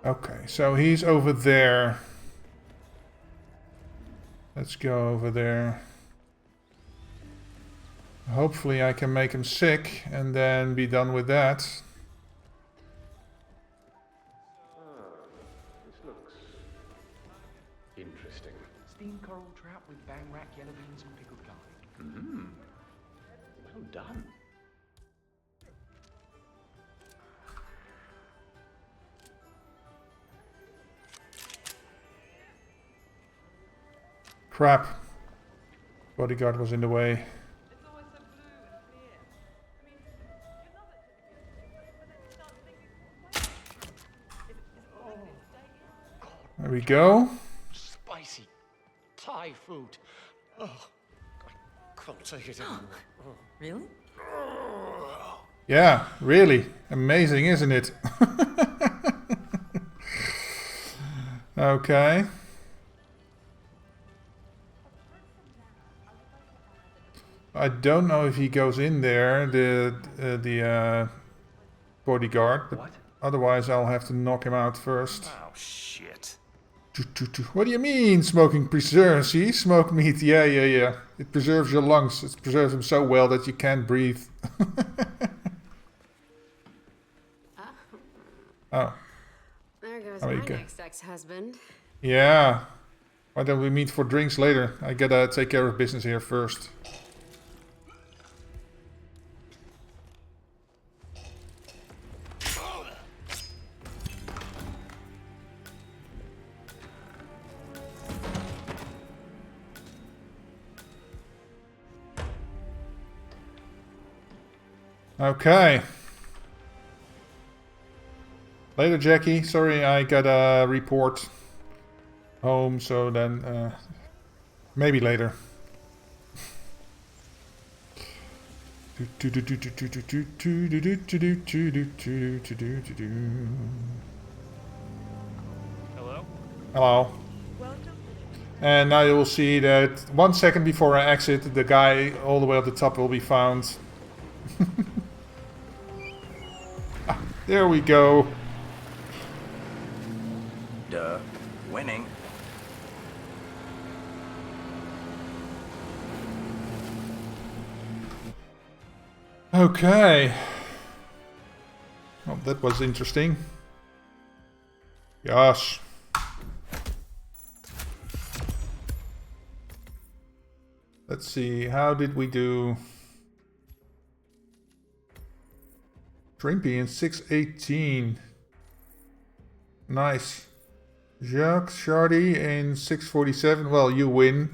Okay, so he's over there. Let's go over there. Hopefully I can make him sick and then be done with that. This looks interesting. Steamed coral trout with bang rack, yellow beans, and pickled garlic. Mmm. Well done. Crap. Bodyguard was in the way. There we go. Spicy Thai food. Oh, I can't take it anymore. Oh. Really? Yeah, really. Amazing, isn't it? Okay. I don't know if he goes in there, the bodyguard, but What? otherwise I'll have to knock him out first. Oh, shit. What do you mean smoking preserves? See, smoked meat, yeah. It preserves your lungs. It preserves them so well that you can't breathe. Oh. There goes Oh, my you go. next ex-husband. Yeah. Why don't we meet for drinks later? I gotta take care of business here first. Okay. Later, Jackie. Sorry, I gotta report home, so then maybe later. Hello? Hello. And now you will see that 1 second before I exit, the guy all the way at the top will be found. Ah, there we go. Duh. Winning. Okay. Well, that was interesting. Yes. Let's see, how did we do? Shrimpy in 618. Nice. Jacques Shardy in 647. Well, you win.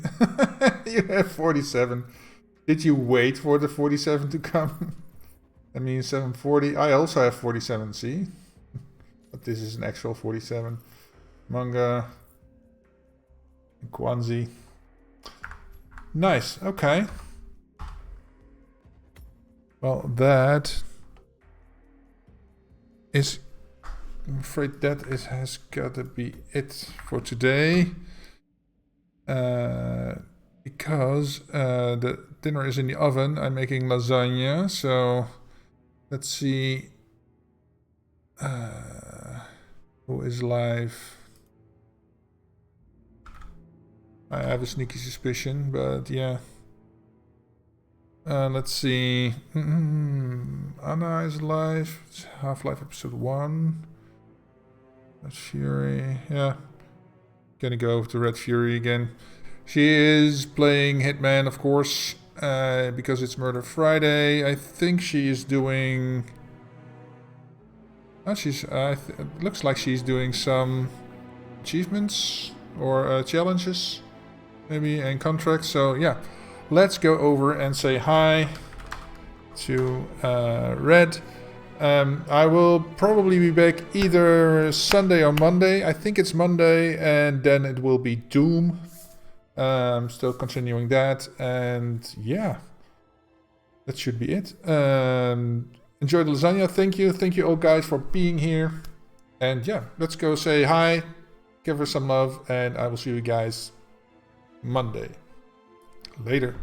You have 47. Did you wait for the 47 to come? That means 740. I also have 47, see? But this is an actual 47. Manga. Kwanzi. Nice, okay. Well, that is... I'm afraid that has got to be it for today. Because the dinner is in the oven. I'm making lasagna, so let's see who is live. I have a sneaky suspicion, but yeah. Let's see. Anna is live. It's Half-Life episode 1. Red Fury, yeah. Gonna go over to Red Fury again. She is playing Hitman, of course, because it's Murder Friday. I think she is doing... Oh, she's. It looks like she's doing some achievements or challenges, maybe, and contracts. So yeah, let's go over and say hi to Red. I will probably be back either Sunday or Monday. I think it's Monday, and then it will be Doom. Still continuing that, and yeah, that should be it. Enjoy the lasagna. Thank you all guys for being here. And yeah, let's go say hi, give her some love, and I will see you guys Monday. Later.